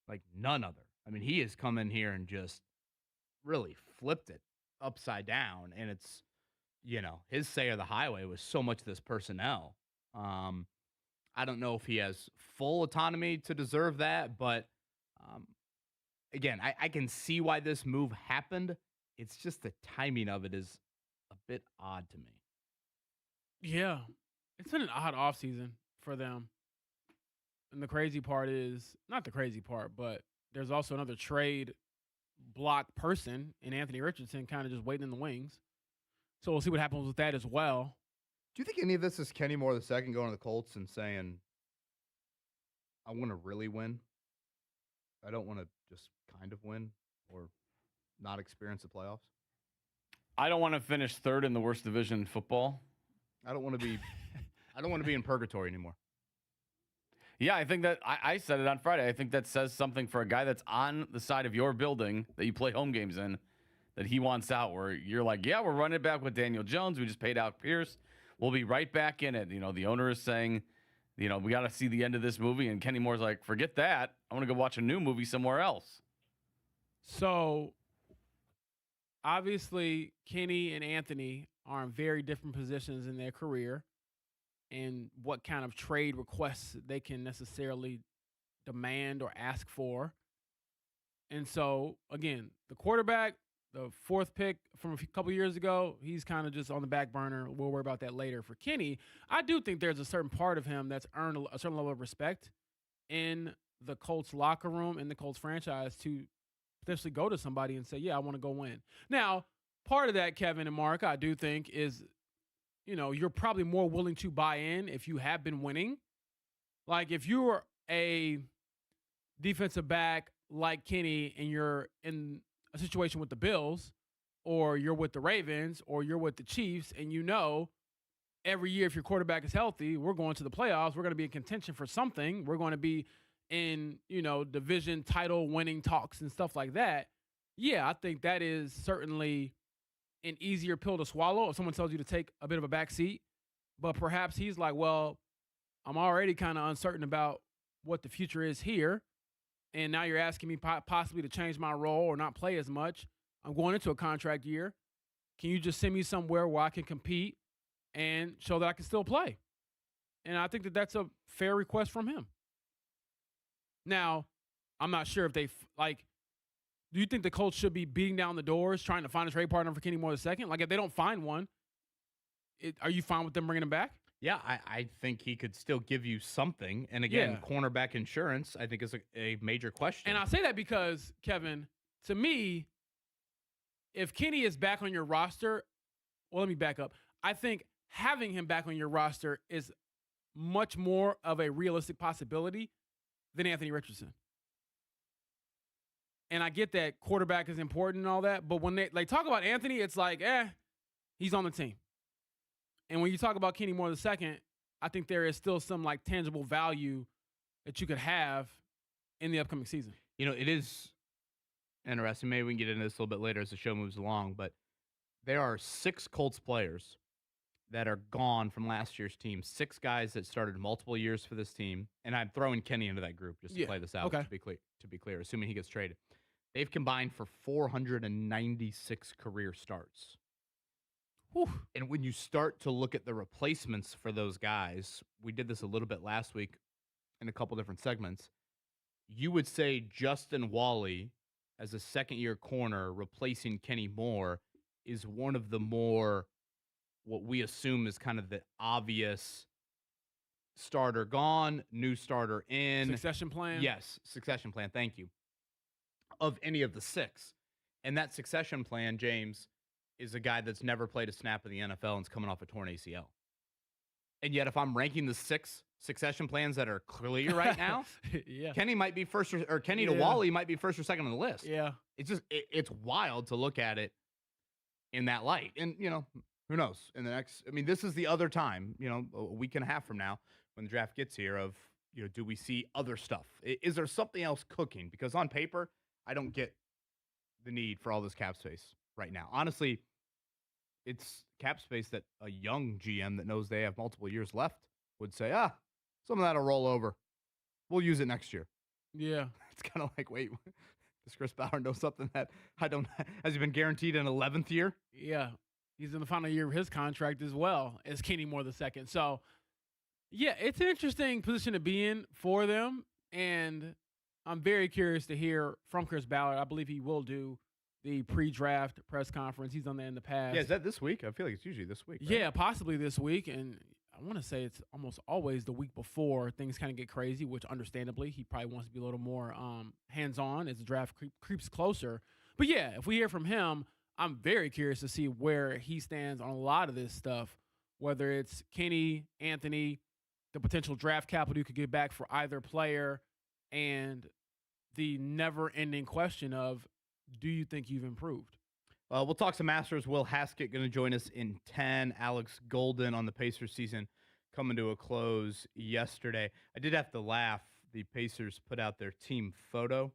Speaker 5: Like none other. I mean, he has come in here and just really flipped it upside down. And it's, his say of the highway was so much of this personnel. I don't know if he has full autonomy to deserve that, but again, I can see why this move happened. It's just the timing of it is a bit odd to me.
Speaker 6: Yeah. It's been an odd offseason for them. And the crazy part is, not the crazy part, but there's also another trade block person in Anthony Richardson kind of just waiting in the wings. So we'll see what happens with that as well.
Speaker 5: Do you think any of this is Kenny Moore II going to the Colts and saying, I want to really win? I don't want to just kind of win or not experience the playoffs?
Speaker 7: I don't want to finish third in the worst division in football.
Speaker 5: I don't want to be I don't want to be in purgatory anymore.
Speaker 7: Yeah, I think that I said it on Friday. I think that says something for a guy that's on the side of your building that you play home games in, that he wants out, where you're like, yeah, we're running back with Daniel Jones. We just paid out Pierce. We'll be right back in it. The owner is saying, we got to see the end of this movie. And Kenny Moore's like, forget that. I want to go watch a new movie somewhere else.
Speaker 6: So obviously, Kenny and Anthony are in very different positions in their career and what kind of trade requests they can necessarily demand or ask for. And so, again, the quarterback, the fourth pick from a couple years ago, he's kind of just on the back burner. We'll worry about that later. For Kenny, I do think there's a certain part of him that's earned a certain level of respect in the Colts locker room, in the Colts franchise, to potentially go to somebody and say, yeah, I want to go win. Now, part of that, Kevin and Mark, I do think is, you're probably more willing to buy in if you have been winning. Like if you're a defensive back like Kenny and you're in a situation with the Bills, or you're with the Ravens, or you're with the Chiefs, and every year if your quarterback is healthy, we're going to the playoffs, we're going to be in contention for something, we're going to be in, division title winning talks and stuff like that. Yeah, I think that is certainly an easier pill to swallow if someone tells you to take a bit of a back seat. But perhaps he's like, well, I'm already kind of uncertain about what the future is here. And now you're asking me possibly to change my role or not play as much. I'm going into a contract year. Can you just send me somewhere where I can compete and show that I can still play? And I think that that's a fair request from him. Now, I'm not sure if do you think the Colts should be beating down the doors trying to find a trade partner for Kenny Moore II? Like, if they don't find one, are you fine with them bringing him back?
Speaker 5: Yeah, I think he could still give you something. And again, cornerback insurance, I think, is a major question.
Speaker 6: And I say that because, Kevin, to me, if Kenny is back on your roster, well, let me back up. I think having him back on your roster is much more of a realistic possibility than Anthony Richardson. And I get that quarterback is important and all that, but when they talk about Anthony, it's like, he's on the team. And when you talk about Kenny Moore II, I think there is still some tangible value that you could have in the upcoming season.
Speaker 5: It is interesting. Maybe we can get into this a little bit later as the show moves along, but there are 6 Colts players that are gone from last year's team. 6 guys that started multiple years for this team, and I'm throwing Kenny into that group just to play this out.
Speaker 6: Okay.
Speaker 5: To be clear, assuming he gets traded. They've combined for 496 career starts. Whew. And when you start to look at the replacements for those guys, we did this a little bit last week in a couple different segments. You would say Justin Wally as a second-year corner replacing Kenny Moore is one of the more, what we assume is kind of the obvious starter gone, new starter in.
Speaker 6: Succession plan?
Speaker 5: Yes, succession plan. Thank you. Of any of the 6. And that succession plan, James, is a guy that's never played a snap in the NFL and is coming off a torn ACL. And yet, if I'm ranking the 6 succession plans that are clear right now,
Speaker 6: yeah,
Speaker 5: Kenny might be first, or Kenny to Wally might be first or second on the list.
Speaker 6: Yeah.
Speaker 5: It's just, it's wild to look at it in that light. And, who knows? In the next, this is the other time, a week and a half from now when the draft gets here of, do we see other stuff? Is there something else cooking? Because on paper, I don't get the need for all this cap space right now. Honestly, it's cap space that a young GM that knows they have multiple years left would say, some of that'll roll over. We'll use it next year.
Speaker 6: Yeah.
Speaker 5: It's kind of like, wait, does Chris Ballard know something that I don't? Has he been guaranteed an 11th year?
Speaker 6: Yeah. He's in the final year of his contract as well as Kenny Moore II. So, yeah, it's an interesting position to be in for them. And I'm very curious to hear from Chris Ballard. I believe he will do the pre-draft press conference. He's done that in the past.
Speaker 5: Yeah, is that this week? I feel like it's usually this week. Right?
Speaker 6: Yeah, possibly this week. And I want to say it's almost always the week before things kind of get crazy, which understandably he probably wants to be a little more hands-on as the draft creeps closer. But yeah, if we hear from him, I'm very curious to see where he stands on a lot of this stuff, whether it's Kenny, Anthony, the potential draft capital you could get back for either player, and the never-ending question of, do you think you've improved?
Speaker 5: We'll talk some Masters. Will Hask going to join us in 10. Alex Golden on the Pacers season coming to a close yesterday. I did have to laugh. The Pacers put out their team photo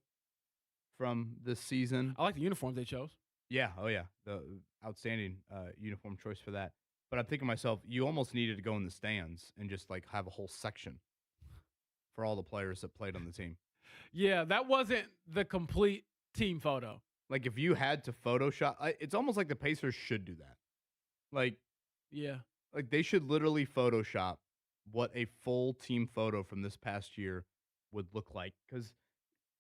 Speaker 5: from this season.
Speaker 6: I like the uniforms they chose.
Speaker 5: Yeah. Oh, yeah. The outstanding uniform choice for that. But I'm thinking to myself, you almost needed to go in the stands and just like have a whole section for all the players that played on the team.
Speaker 6: Yeah, that wasn't the complete team photo.
Speaker 5: Like if you had to Photoshop, it's almost like the Pacers should do that. Like,
Speaker 6: yeah,
Speaker 5: like they should literally Photoshop what a full team photo from this past year would look like. Because,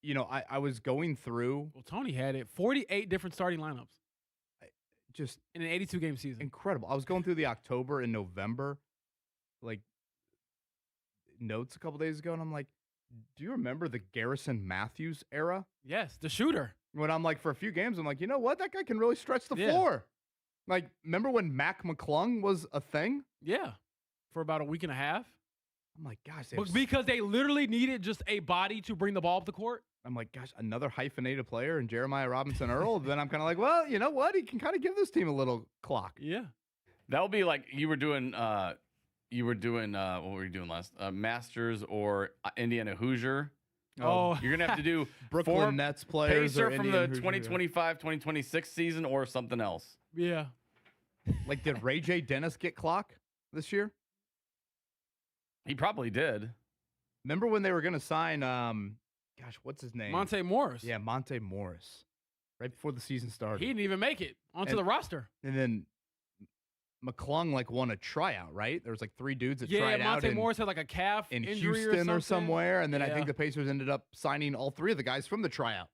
Speaker 5: you know, I was going through.
Speaker 6: Well, Tony had it. 48 different starting lineups.
Speaker 5: Just
Speaker 6: in an 82-game season.
Speaker 5: Incredible. I was going through the October and November, like, notes a couple days ago, and I'm like, do you remember the Garrison Matthews era?
Speaker 6: Yes, the shooter.
Speaker 5: When I'm like, for a few games, I'm like, you know what? That guy can really stretch the floor. Like, remember when Mac McClung was a thing?
Speaker 6: Yeah, for about a week and a half.
Speaker 5: I'm like, gosh.
Speaker 6: Because they literally needed just a body to bring the ball up the court.
Speaker 5: I'm like, gosh, another hyphenated player in Jeremiah Robinson Earl. Then I'm kind of like, well, you know what? He can kind of give this team a little clock.
Speaker 6: Yeah.
Speaker 7: That would be like you were doing what were you doing last? Masters or Indiana Hoosier.
Speaker 6: Oh,
Speaker 7: you're going to have to do
Speaker 5: Brooklyn Nets players
Speaker 7: Pacer
Speaker 5: or
Speaker 7: from
Speaker 5: Indiana
Speaker 7: the 2025-2026 season or something else.
Speaker 6: Yeah.
Speaker 5: Like, did Ray J. Dennis get clock this year?
Speaker 7: He probably did.
Speaker 5: Remember when they were going to sign, gosh, what's his name?
Speaker 6: Monte Morris.
Speaker 5: Yeah, Monte Morris. Right before the season started.
Speaker 6: He didn't even make it onto the roster.
Speaker 5: And then McClung like won a tryout, right? There was like 3 dudes that tried out.
Speaker 6: Monte Morris had like a calf
Speaker 5: in
Speaker 6: injury
Speaker 5: Houston or somewhere. And then I
Speaker 6: Yeah.
Speaker 5: think the Pacers ended up signing all 3 of the guys from the tryout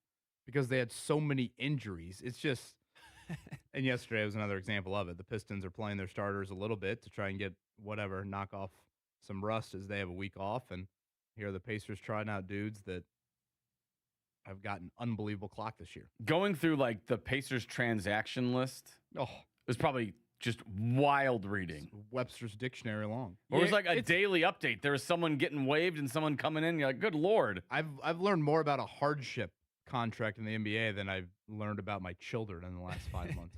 Speaker 5: because they had so many injuries. It's just, and yesterday was another example of it. The Pistons are playing their starters a little bit to try and get whatever, knock off some rust as they have a week off. And here are the Pacers trying out dudes that have gotten unbelievable clock this year.
Speaker 7: Going through like the Pacers transaction list, it was probably just wild reading.
Speaker 5: It's Webster's dictionary long.
Speaker 7: It was like a daily update. There was someone getting waived and someone coming in. You're like, good Lord.
Speaker 5: I've learned more about a hardship contract in the NBA than I've learned about my children in the last 5 months.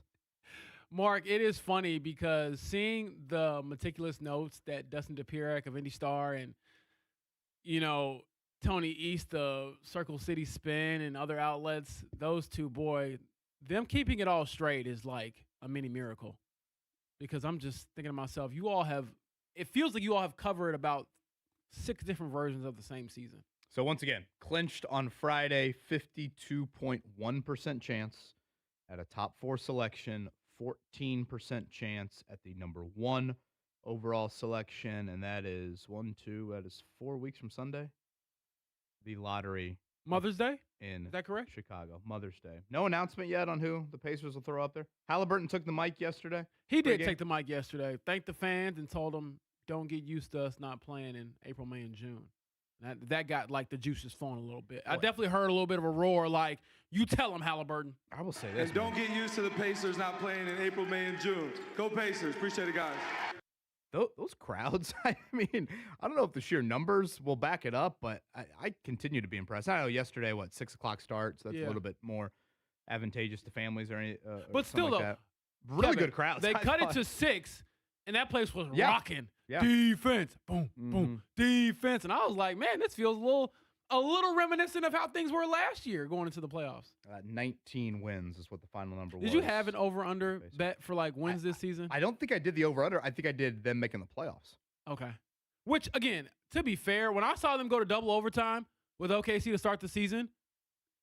Speaker 6: Mark, it is funny because seeing the meticulous notes that Dustin DePierre of Indy Star and, you know, Tony East of Circle City Spin and other outlets, those two, boy, them keeping it all straight is like a mini miracle. Because I'm just thinking to myself, it feels like you all have covered about 6 different versions of the same season.
Speaker 5: So once again, clinched on Friday, 52.1% chance at a top 4 selection, 14% chance at the number 1 overall selection, and that is 4 weeks from Sunday. The lottery.
Speaker 6: Mother's Day?
Speaker 5: Is
Speaker 6: that correct?
Speaker 5: Chicago. Mother's Day. No announcement yet on who the Pacers will throw up there. Halliburton took the mic yesterday.
Speaker 6: He did take the mic yesterday. Thanked the fans and told them, don't get used to us not playing in April, May, and June. That got like the juices flowing a little bit. I definitely heard a little bit of a roar like, you tell them, Halliburton.
Speaker 5: I will say this.
Speaker 8: And don't get used to the Pacers not playing in April, May, and June. Go Pacers. Appreciate it, guys.
Speaker 5: Those crowds, I mean, I don't know if the sheer numbers will back it up, but I continue to be impressed. I know yesterday, 6 o'clock starts. That's a little bit more advantageous to families or any.
Speaker 6: But still,
Speaker 5: like
Speaker 6: though,
Speaker 5: that. Really
Speaker 6: Kevin,
Speaker 5: good crowds.
Speaker 6: They cut it to 6, and that place was rocking.
Speaker 5: Yeah.
Speaker 6: Defense, boom, boom, defense, and I was like, man, this feels a little reminiscent of how things were last year going into the playoffs.
Speaker 5: 19 wins is what the final number was.
Speaker 6: Did you have an over/under bet for like wins this season?
Speaker 5: I don't think I did the over/under. I think I did them making the playoffs.
Speaker 6: Okay. Which, again, to be fair, when I saw them go to double overtime with OKC to start the season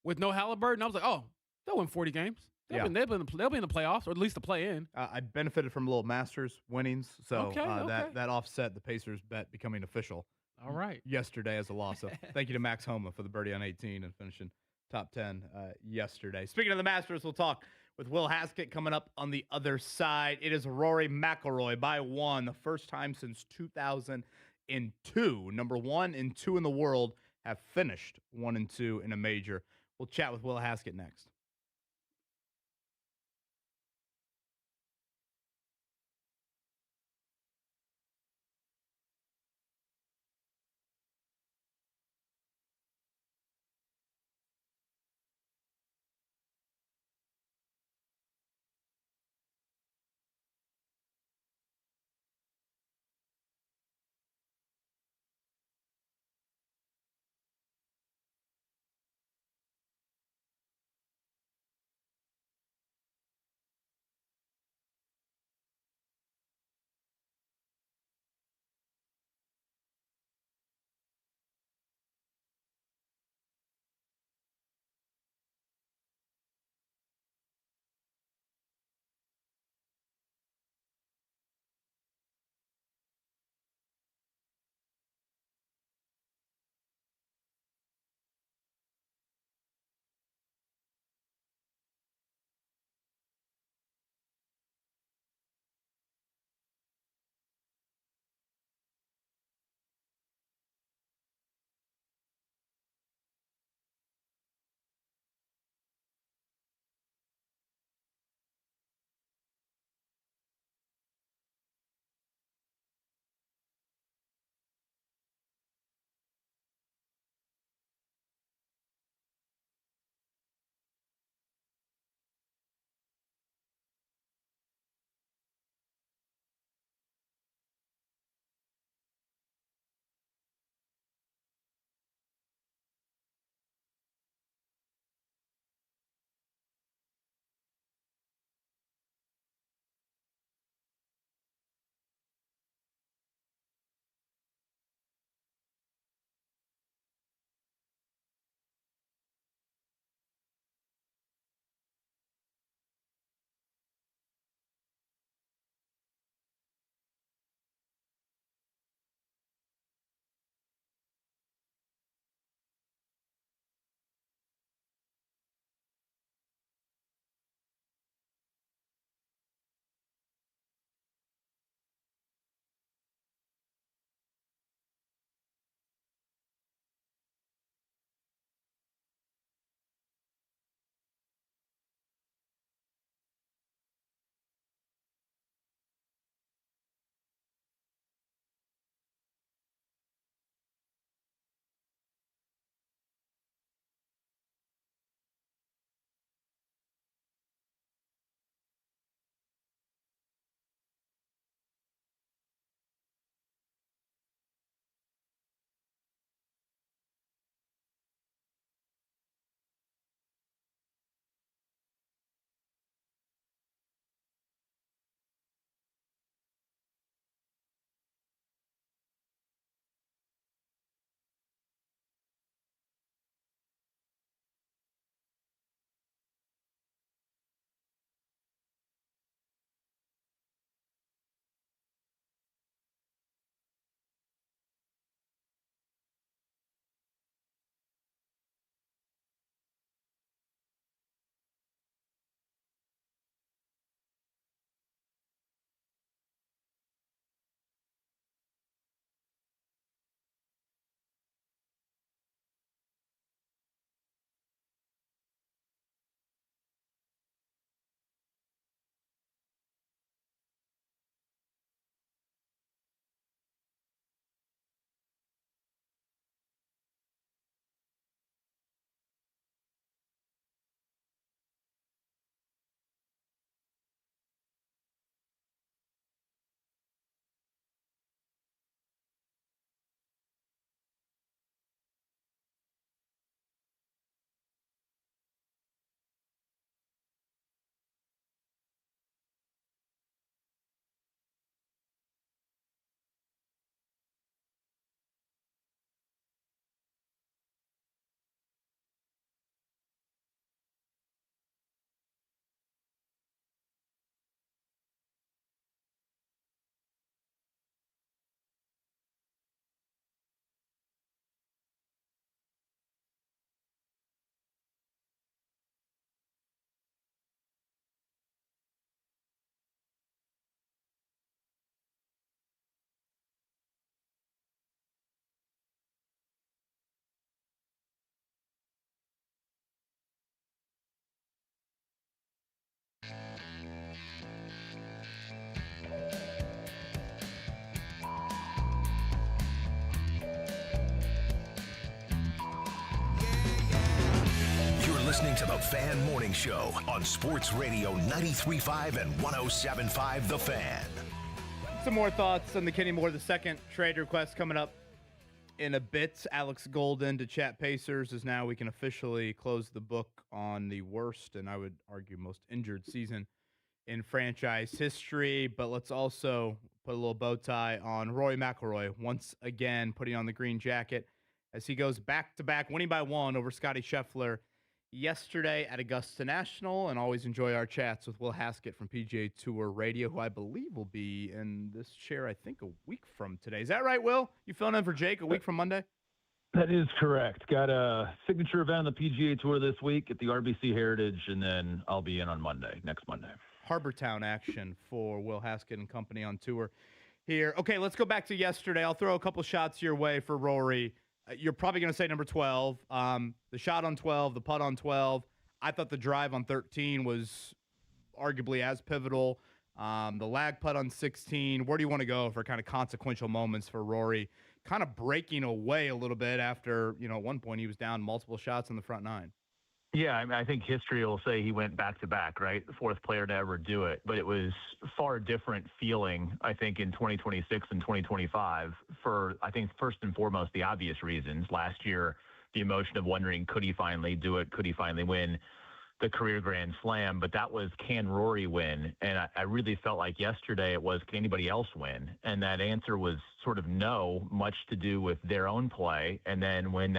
Speaker 6: with no Halliburton, I was like, oh, they'll win 40 games. They'll be in the playoffs, or at least the play-in.
Speaker 5: I benefited from a little Masters winnings, so
Speaker 6: Okay.
Speaker 5: that offset the Pacers bet becoming official.
Speaker 6: All right.
Speaker 5: Yesterday as a loss. So thank you to Max Homa for the birdie on 18 and finishing top 10 yesterday. Speaking of the Masters, we'll talk with Will Haskett coming up on the other side. It is Rory McIlroy by 1, the first time since 2002. Number 1 and 2 in the world have finished 1 and 2 in a major. We'll chat with Will Haskett next.
Speaker 4: listening to the Fan Morning Show on Sports Radio 93.5 and 107.5 The Fan.
Speaker 5: Some more thoughts on the Kenny Moore II trade request coming up in a bit. Alex Golden to chat Pacers as now we can officially close the book on the worst and I would argue most injured season in franchise history. But let's also put a little bow tie on Rory McIlroy once again putting on the green jacket as he goes back-to-back, winning by one over Scottie Scheffler yesterday at Augusta National. And always enjoy our chats with Will Hask from PGA Tour Radio, who I believe will be in this chair, I think, a week from today. Is that right, Will? You filling in for Jake a week from Monday?
Speaker 9: That is correct. Got a signature event on the PGA Tour this week at the RBC Heritage, and then I'll be in on next Monday.
Speaker 5: Harbor Town action for Will Hask and company on tour here. Okay, let's go back to yesterday. I'll throw a couple shots your way for Rory. You're probably going to say number 12. The shot on 12, the putt on 12. I thought the drive on 13 was arguably as pivotal. The lag putt on 16. Where do you want to go for kind of consequential moments for Rory? Kind of breaking away a little bit after, at one point he was down multiple shots in the front nine.
Speaker 9: Yeah, I think history will say he went back-to-back, right? The fourth player to ever do it. But it was far different feeling, I think, in 2026 and 2025 for, I think, first and foremost, the obvious reasons. Last year, the emotion of wondering, could he finally do it? Could he finally win the career Grand Slam? But that was, can Rory win? And I really felt like yesterday it was, can anybody else win? And that answer was sort of no, much to do with their own play. And then when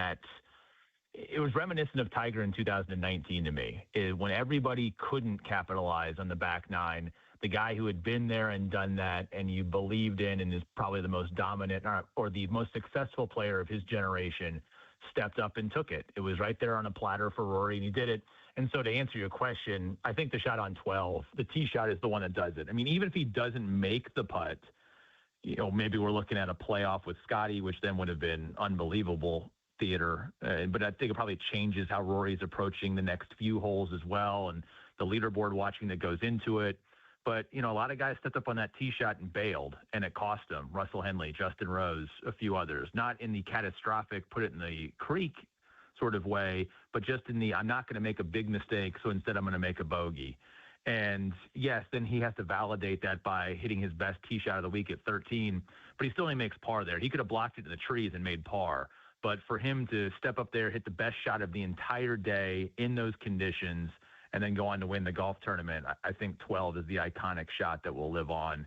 Speaker 9: it was reminiscent of Tiger in 2019 to me. When everybody couldn't capitalize on the back nine, the guy who had been there and done that and you believed in and is probably the most dominant or the most successful player of his generation stepped up and took it. It was right there on a platter for Rory, and he did it. And so to answer your question, I think the shot on 12, the tee shot is the one that does it. I mean, even if he doesn't make the putt, maybe we're looking at a playoff with Scottie, which then would have been unbelievable theater, but I think it probably changes how Rory's approaching the next few holes as well, and the leaderboard watching that goes into it. But a lot of guys stepped up on that tee shot and bailed, and it cost them. Russell Henley, Justin Rose, a few others, not in the catastrophic put it in the creek sort of way, but just in the I'm not going to make a big mistake, so instead I'm going to make a bogey. And yes, then he has to validate that by hitting his best tee shot of the week at 13, but he still only makes par there. He could have blocked it in the trees and made par. But for him to step up there, hit the best shot of the entire day in those conditions, and then go on to win the golf tournament, I think 12 is the iconic shot that will live on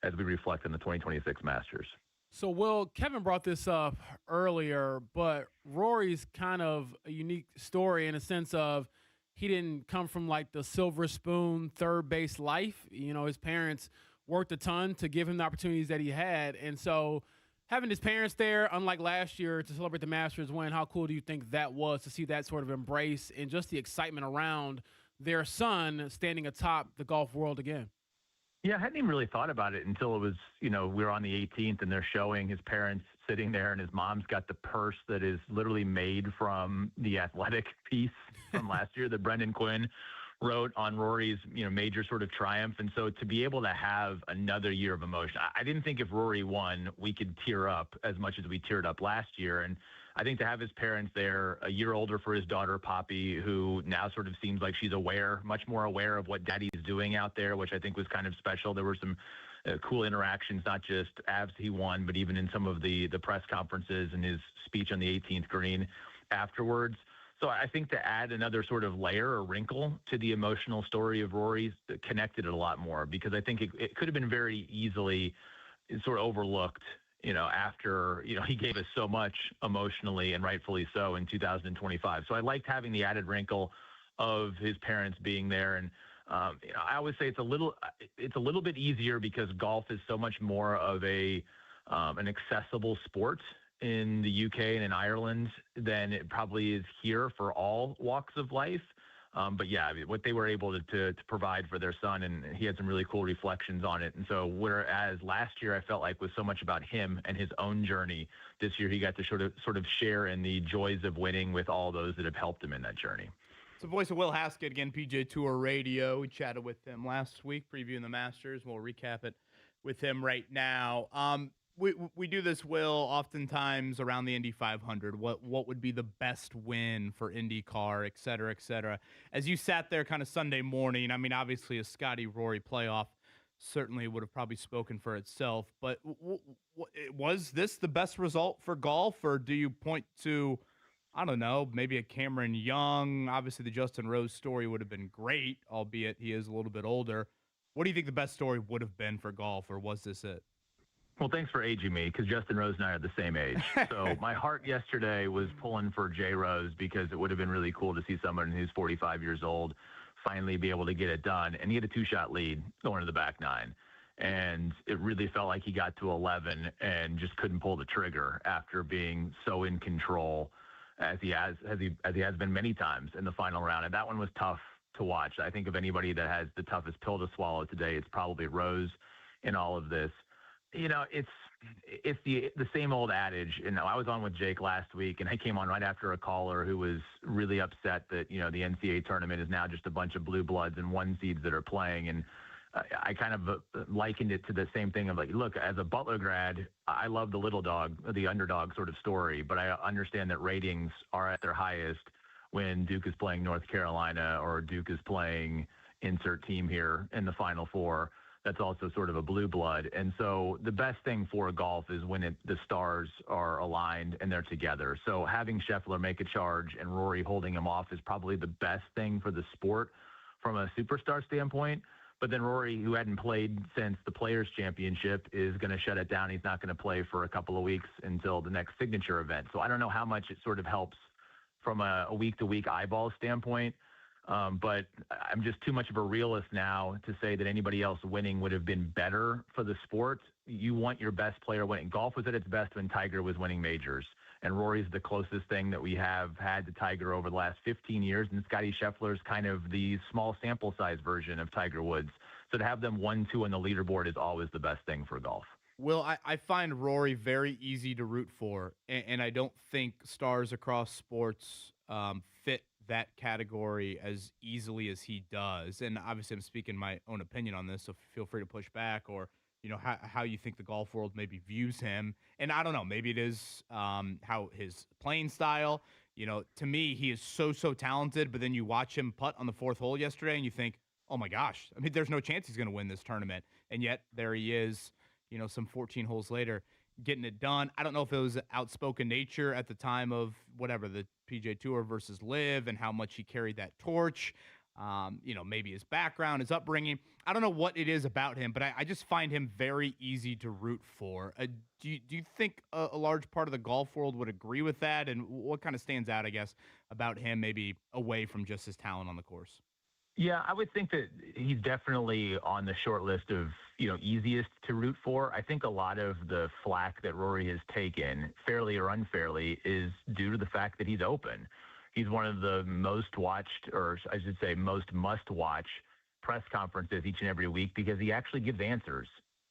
Speaker 9: as we reflect on the 2026 Masters.
Speaker 6: So, Will, Kevin brought this up earlier, but Rory's kind of a unique story in a sense of he didn't come from like the silver spoon third base life. His parents worked a ton to give him the opportunities that he had. And so having his parents there, unlike last year, to celebrate the Masters win, how cool do you think that was to see that sort of embrace and just the excitement around their son standing atop the golf world again?
Speaker 9: Yeah, I hadn't even really thought about it until it was, we were on the 18th and they're showing his parents sitting there and his mom's got the purse that is literally made from the athletic piece from last year that Brendan Quinn wrote on Rory's, major sort of triumph. And so to be able to have another year of emotion, I didn't think if Rory won, we could tear up as much as we teared up last year. And I think to have his parents there, a year older for his daughter, Poppy, who now sort of seems like she's much more aware of what daddy's doing out there, which I think was kind of special. There were some cool interactions, not just after he won, but even in some of the press conferences and his speech on the 18th green afterwards. So I think to add another sort of layer or wrinkle to the emotional story of Rory's connected it a lot more, because I think it could have been very easily sort of overlooked, after, he gave us so much emotionally and rightfully so in 2025. So I liked having the added wrinkle of his parents being there. And, I always say it's a little bit easier because golf is so much more of an accessible sport in the UK and in Ireland than it probably is here for all walks of life. But yeah, what they were able to provide for their son, and he had some really cool reflections on it. And so whereas last year I felt like was so much about him and his own journey, this year he got to sort of share in the joys of winning with all those that have helped him in that journey.
Speaker 5: So voice of Will Hask, again, PGA Tour Radio. We chatted with him last week, previewing the Masters. We'll recap it with him right now. We do this, Will, oftentimes around the Indy 500. What would be the best win for IndyCar, et cetera, et cetera. As you sat there kind of Sunday morning, I mean, obviously a Scotty Rory playoff certainly would have probably spoken for itself. But was this the best result for golf, or do you point to, I don't know, maybe a Cameron Young? Obviously, the Justin Rose story would have been great, albeit he is a little bit older. What do you think the best story would have been for golf, or was this it?
Speaker 9: Well, thanks for aging me, because Justin Rose and I are the same age. So my heart yesterday was pulling for Jay Rose, because it would have been really cool to see someone who's 45 years old finally be able to get it done. And he had a 2-shot lead going to the back nine. And it really felt like he got to 11 and just couldn't pull the trigger after being so in control as he has been many times in the final round. And that one was tough to watch. I think if anybody that has the toughest pill to swallow today, it's probably Rose in all of this. You know, it's the same old adage. You know, I was on with Jake last week, and I came on right after a caller who was really upset that, you know, the NCAA tournament is now just a bunch of blue bloods and one seeds that are playing. And I kind of likened it to the same thing of like, look, as a Butler grad, I love the little dog, the underdog sort of story, but I understand that ratings are at their highest when Duke is playing North Carolina or Duke is playing insert team here in the Final Four. That's also sort of a blue blood. And so the best thing for golf is when the stars are aligned and they're together. So having Scheffler make a charge and Rory holding him off is probably the best thing for the sport from a superstar standpoint. But then Rory, who hadn't played since the Players' Championship, is going to shut it down. He's not going to play for a couple of weeks until the next signature event. So I don't know how much it sort of helps from a week-to-week eyeball standpoint. But I'm just too much of a realist now to say that anybody else winning would have been better for the sport. You want your best player winning. Golf was at its best when Tiger was winning majors. And Rory's the closest thing that we have had to Tiger over the last 15 years. And Scotty Scheffler's kind of the small sample size version of Tiger Woods. So to have them 1-2 on the leaderboard is always the best thing for golf.
Speaker 5: Will, I find Rory very easy to root for. And I don't think stars across sports fit that category as easily as he does. And obviously I'm speaking my own opinion on this, so feel free to push back, or, you know, how you think the golf world maybe views him. And I don't know, maybe it is how his playing style, you know, to me, he is so talented, but then you watch him putt on the 4th hole yesterday and you think, oh my gosh, I mean, there's no chance he's going to win this tournament. And yet there he is, you know, some 14 holes later, getting it done. I don't know if it was outspoken nature at the time of whatever, the PGA Tour versus Live, and how much he carried that torch. You know, maybe his background, his upbringing. I don't know what it is about him, but I just find him very easy to root for. Do you think a large part of the golf world would agree with that? And what kind of stands out, I guess, about him maybe away from just his talent on the course?
Speaker 9: Yeah, I would think that he's definitely on the short list of, you know, easiest to root for. I think a lot of the flack that Rory has taken, fairly or unfairly, is due to the fact that he's open. He's one of the most watched, or I should say most must-watch press conferences each and every week, because he actually gives answers.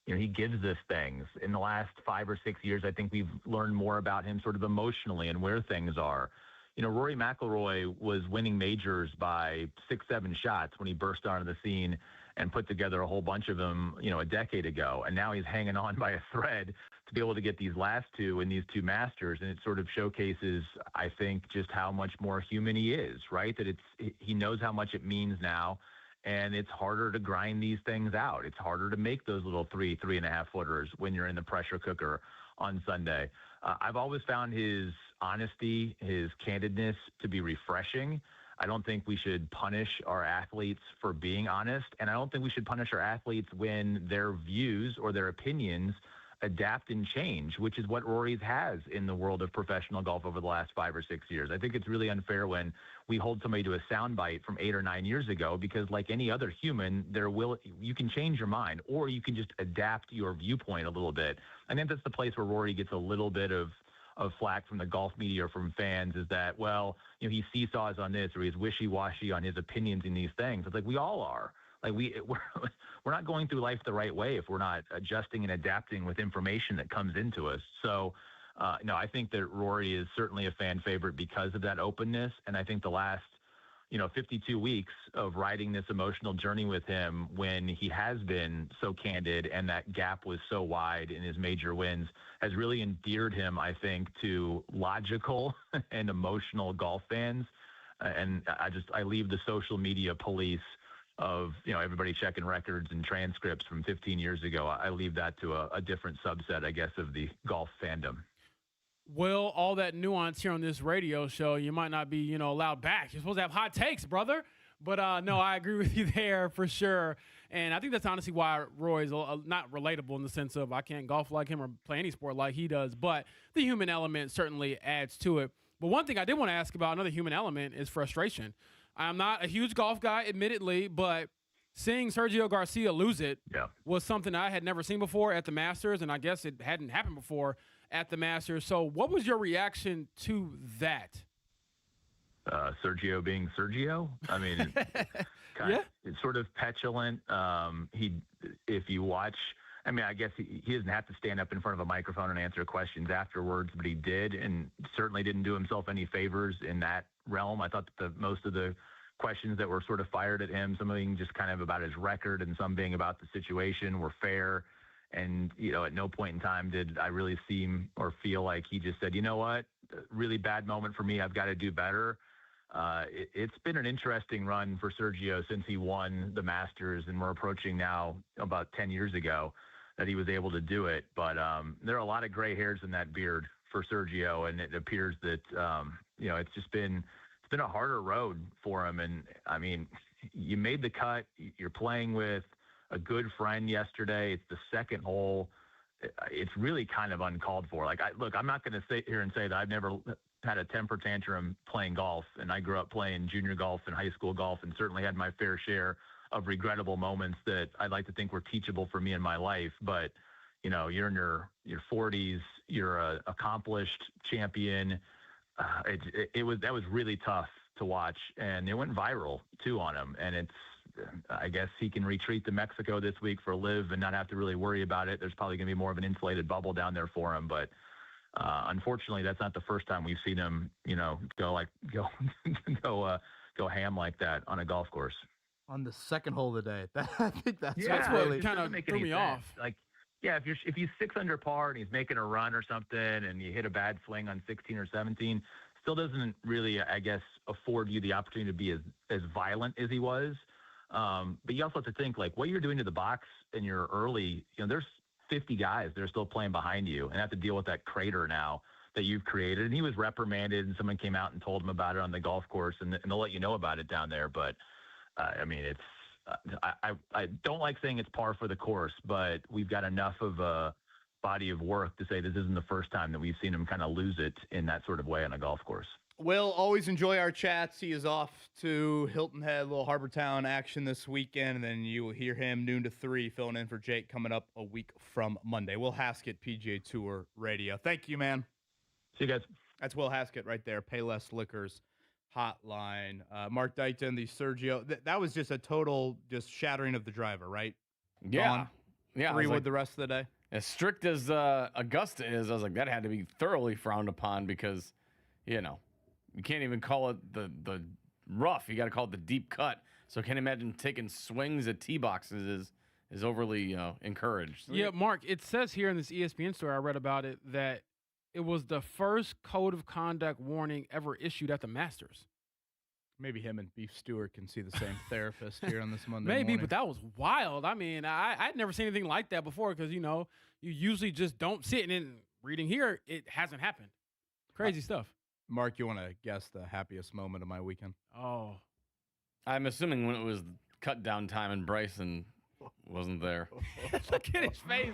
Speaker 9: You know, he gives us things. In the last 5 or 6 years, I think we've learned more about him sort of emotionally and where things are. You know, Rory McIlroy was winning majors by 6-7 shots when he burst onto the scene and put together a whole bunch of them, you know, a decade ago. And now he's hanging on by a thread to be able to get these last two in these two Masters. And it sort of showcases, I think, just how much more human he is, right? That he knows how much it means now. And it's harder to grind these things out. It's harder to make those little 3.5 footers when you're in the pressure cooker on Sunday. I've always found his honesty, his candidness to be refreshing. I don't think we should punish our athletes for being honest. And I don't think we should punish our athletes when their views or their opinions adapt and change, which is what Rory has in the world of professional golf over the last 5 or 6 years. I think it's really unfair when we hold somebody to a soundbite from 8 or 9 years ago, because like any other human, you can change your mind, or you can just adapt your viewpoint a little bit. I think that's the place where Rory gets a little bit of flack from the golf media or from fans, is that, well, you know, he seesaws on this, or he's wishy-washy on his opinions in these things. It's like we all are. Like we're not going through life the right way if we're not adjusting and adapting with information that comes into us. So, no, I think that Rory is certainly a fan favorite because of that openness. And I think the last 52 weeks of riding this emotional journey with him when he has been so candid and that gap was so wide in his major wins has really endeared him, I think, to logical and emotional golf fans. And I leave the social media police of, everybody checking records and transcripts from 15 years ago. I leave that to a different subset, I guess, of the golf fandom.
Speaker 6: Well, all that nuance here on this radio show, you might not be, allowed back. You're supposed to have hot takes, brother. But no, I agree with you there for sure. And I think that's honestly why Roy's not relatable in the sense of I can't golf like him or play any sport like he does. But the human element certainly adds to it. But one thing I did want to ask about, another human element, is frustration. I'm not a huge golf guy, admittedly, but seeing Sergio Garcia lose it was something I had never seen before at the Masters, and I guess it hadn't happened before at the Masters. So what was your reaction to that?
Speaker 9: Sergio being Sergio. I mean, it's sort of petulant. If you watch, I mean, I guess he doesn't have to stand up in front of a microphone and answer questions afterwards, but he did, and certainly didn't do himself any favors in that realm. I thought that most of the questions that were sort of fired at him, some of them just kind of about his record and some being about the situation, were fair. And, at no point in time did I really seem or feel like he just said, you know what, really bad moment for me, I've got to do better. It's been an interesting run for Sergio since he won the Masters, and we're approaching now about 10 years ago that he was able to do it. But there are a lot of gray hairs in that beard for Sergio, and it appears that, it's been a harder road for him. And I mean, you made the cut, you're playing with a good friend yesterday. It's the second hole. It's really kind of uncalled for. I'm not going to sit here and say that I've never had a temper tantrum playing golf, and I grew up playing junior golf and high school golf, and certainly had my fair share of regrettable moments that I'd like to think were teachable for me in my life. But you're in your 40s, you're an accomplished champion. That was really tough to watch, and it went viral too on him. And I guess he can retreat to Mexico this week for LIV and not have to really worry about it. There's probably going to be more of an insulated bubble down there for him, but unfortunately, that's not the first time we've seen him, go ham like that on a golf course.
Speaker 5: On the second hole of the day, I think that's
Speaker 6: what
Speaker 5: really
Speaker 6: kind of threw me off.
Speaker 9: If he's 6 under par and he's making a run or something, and you hit a bad swing on 16 or 17, still doesn't really, I guess, afford you the opportunity to be as violent as he was. But you also have to think, what you're doing to the box in your early, there's 50 guys that are still playing behind you and have to deal with that crater now that you've created. And he was reprimanded, and someone came out and told him about it on the golf course, and they'll let you know about it down there. But I mean, it's I don't like saying it's par for the course, but we've got enough of a body of work to say this isn't the first time that we've seen him kind of lose it in that sort of way on a golf course.
Speaker 5: Will, always enjoy our chats. He is off to Hilton Head, a little Harbor Town action this weekend, and then you will hear him noon to 3 filling in for Jake coming up a week from Monday. Will Haskett, PGA Tour Radio. Thank you, man.
Speaker 9: See you guys.
Speaker 5: That's Will Haskett right there, Payless Liquors hotline. Mark Dighton, the Sergio. That was just a total shattering of the driver, right?
Speaker 7: Yeah.
Speaker 5: Gone.
Speaker 7: Yeah.
Speaker 5: 3 wood the rest of the day.
Speaker 7: As strict as Augusta is, I was like, that had to be thoroughly frowned upon because, you can't even call it the rough. You got to call it the deep cut. So I can't imagine taking swings at tee boxes is overly encouraged.
Speaker 6: Yeah, Mark, it says here in this ESPN story I read about it that it was the first code of conduct warning ever issued at the Masters.
Speaker 5: Maybe him and Beef Stewart can see the same therapist here on this Monday
Speaker 6: Maybe,
Speaker 5: morning.
Speaker 6: but that was wild. I mean, I'd never seen anything like that before because, you usually just don't see it. And in reading here, it hasn't happened. Crazy stuff.
Speaker 5: Mark, you want to guess the happiest moment of my weekend?
Speaker 6: Oh.
Speaker 7: I'm assuming when it was cut down time and Bryson wasn't there.
Speaker 6: Look at his face.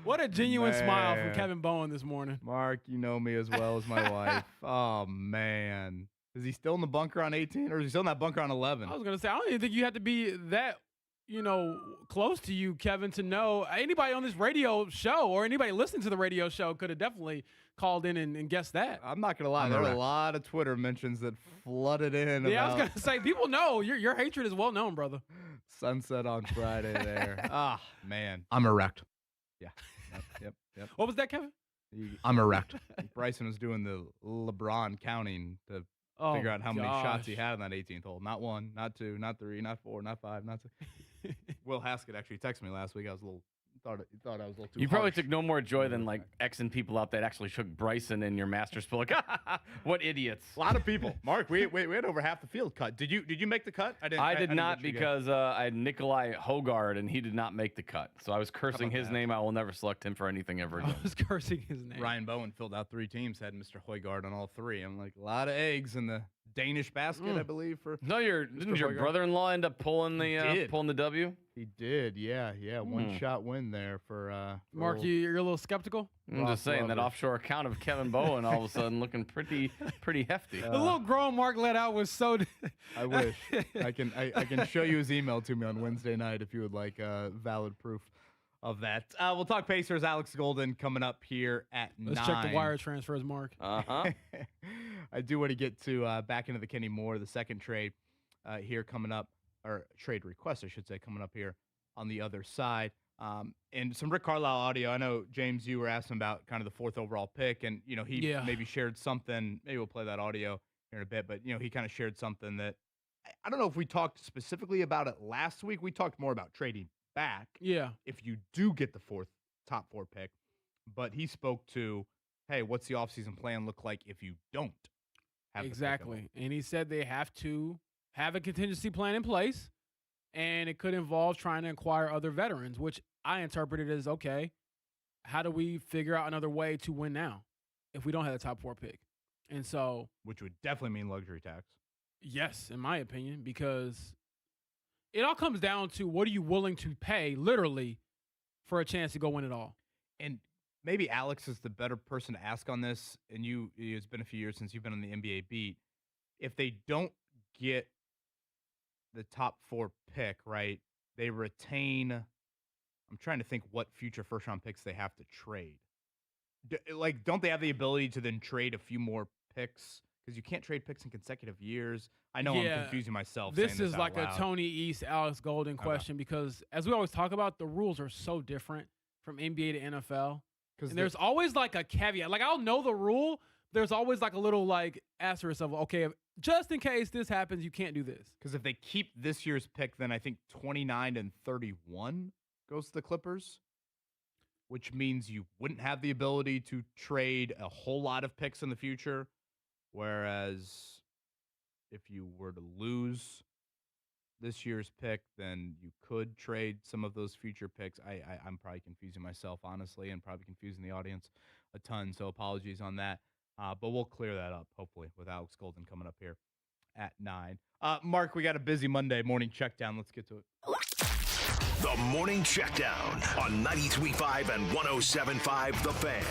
Speaker 6: What a genuine smile from Kevin Bowen this morning.
Speaker 5: Mark, you know me as well as my wife. Oh, man. Is he still in the bunker on 18 or is he still in that bunker on 11?
Speaker 6: I was going to say, I don't even think you have to be that, close to you, Kevin, to know. Anybody on this radio show or anybody listening to the radio show could have definitely called in and guessed that.
Speaker 5: I'm not going to lie. There were a lot of Twitter mentions that flooded in.
Speaker 6: Yeah, I was going to say, people know. Your hatred is well known, brother.
Speaker 5: Sunset on Friday there. Man. I'm erect. Yeah. Yep.
Speaker 6: What was that, Kevin?
Speaker 5: I'm erect. Bryson was doing the LeBron counting to
Speaker 6: Oh,
Speaker 5: Figure out how many shots he
Speaker 6: gosh.
Speaker 5: had on that 18th hole. Not 1, not 2, not 3, not 4, not 5, not 6. Will Hask actually texted me last week. I was a little thought I was a little too.
Speaker 7: You probably
Speaker 5: harsh.
Speaker 7: took no more joy than like Xing people out that actually took Bryson in your Masters pool. Like, what idiots!
Speaker 5: A lot of people. Mark, we had over half the field cut. Did you make the cut?
Speaker 7: I did
Speaker 5: didn't
Speaker 7: not
Speaker 5: let you go.
Speaker 7: because I had Nikolai Hogard and he did not make the cut. So I was cursing his
Speaker 5: that?
Speaker 7: name. I will never select him for anything ever
Speaker 6: I
Speaker 7: again.
Speaker 6: was cursing his name.
Speaker 5: Ryan Bowen filled out 3 teams, had Mr. Højgaard on all 3. I'm like, a lot of eggs in the Danish basket, I believe.
Speaker 7: No, didn't your
Speaker 5: Højgaard.
Speaker 7: brother-in-law end up pulling the W?
Speaker 5: He did, yeah. 1 shot win there for
Speaker 6: Mark,
Speaker 5: old-
Speaker 6: you're a little skeptical.
Speaker 7: I'm just saying that offshore account of Kevin Bowen all of a sudden looking pretty hefty.
Speaker 6: The little grown Mark let out was so.
Speaker 5: I wish I can show you his email to me on Wednesday night if you would like valid proof of that. We'll talk Pacers. Alex Golden coming up here at 9.
Speaker 6: Let's check the wire transfers, Mark.
Speaker 5: I do want to get to back into the Kenny Moore, the second trade here coming up, or trade request, I should say, coming up here on the other side. And some Rick Carlisle audio. I know, James, you were asking about kind of the 4th overall pick, and, he maybe shared something. Maybe we'll play that audio here in a bit, but, he kind of shared something that I don't know if we talked specifically about it last week. We talked more about trading back.
Speaker 6: Yeah.
Speaker 5: If you do get the top 4 pick, but he spoke to, hey, what's the offseason plan look like if you don't have
Speaker 6: Exactly. And he said they have to have a contingency plan in place, and it could involve trying to acquire other veterans, which I interpreted as, okay, how do we figure out another way to win now if we don't have the top 4 pick? And so,
Speaker 5: which would definitely mean luxury tax.
Speaker 6: Yes, in my opinion, because it all comes down to what are you willing to pay, literally, for a chance to go win it all.
Speaker 5: And maybe Alex is the better person to ask on this, and it's been a few years since you've been on the NBA beat. If they don't get the top 4 pick, right, they retain, I'm trying to think what future first-round picks they have to trade. Don't they have the ability to then trade a few more picks? Because you can't trade picks in consecutive years. I know I'm confusing myself.
Speaker 6: This
Speaker 5: saying
Speaker 6: is
Speaker 5: out
Speaker 6: like
Speaker 5: loud.
Speaker 6: a Tony East, Alex Golden question because, as we always talk about, the rules are so different from NBA to NFL. And there's always like a caveat. Like, I'll know the rule. There's always like a little like asterisk of, okay, just in case this happens, you can't do this.
Speaker 5: Because if they keep this year's pick, then I think 29 and 31 goes to the Clippers, which means you wouldn't have the ability to trade a whole lot of picks in the future. Whereas if you were to lose this year's pick, then you could trade some of those future picks. I'm probably confusing myself, honestly, and probably confusing the audience a ton. So apologies on that. But we'll clear that up, hopefully, with Alex Golden coming up here at 9. Mark, we got a busy Monday morning check down. Let's get to it.
Speaker 4: The Morning Checkdown on 93.5 and 107.5 The Fan.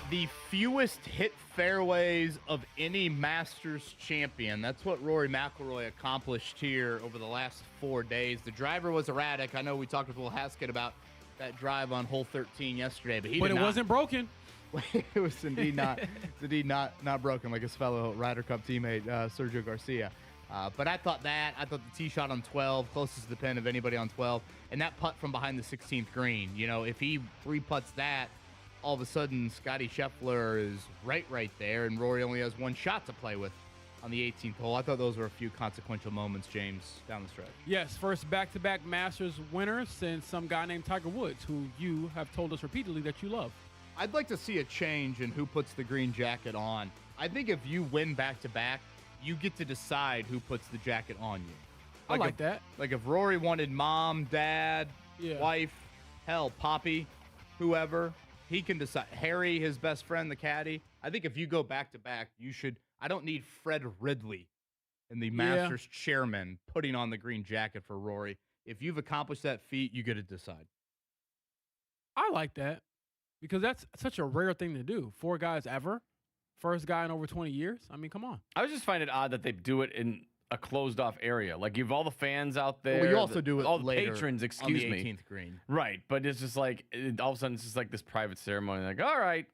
Speaker 5: The fewest hit fairways of any Masters champion. That's what Rory McIlroy accomplished here over the last 4 days. The driver was erratic. I know we talked with Will Hask about that drive on hole 13 yesterday, but
Speaker 6: it wasn't broken.
Speaker 5: It was indeed not. It's indeed not broken like his fellow Ryder Cup teammate Sergio Garcia. But I thought the tee shot on 12, closest to the pin of anybody on 12, and that putt from behind the 16th green. If he 3-putts that, all of a sudden Scotty Scheffler is right there, and Rory only has 1 shot to play with on the 18th hole. I thought those were a few consequential moments, James, down the stretch.
Speaker 6: Yes, first back-to-back Masters winner since some guy named Tiger Woods, who you have told us repeatedly that you love.
Speaker 5: I'd like to see a change in who puts the green jacket on. I think if you win back-to-back, you get to decide who puts the jacket on you.
Speaker 6: I like that.
Speaker 5: Like if Rory wanted mom, dad, wife, hell, Poppy, whoever, he can decide. Harry, his best friend, the caddy. I think if you go back-to-back, you should. I don't need Fred Ridley and the Masters chairman putting on the green jacket for Rory. If you've accomplished that feat, you get to decide.
Speaker 6: I like that because that's such a rare thing to do. 4 guys ever. First guy in over 20 years. I mean, come on.
Speaker 7: I just find it odd that they do it in a closed-off area. Like, you have all the fans out there.
Speaker 5: Well, you also do it
Speaker 7: all the
Speaker 5: later
Speaker 7: patrons,
Speaker 5: on the 18th green.
Speaker 7: Right, but it's just like, all of a sudden, it's just like this private ceremony. Like, all right.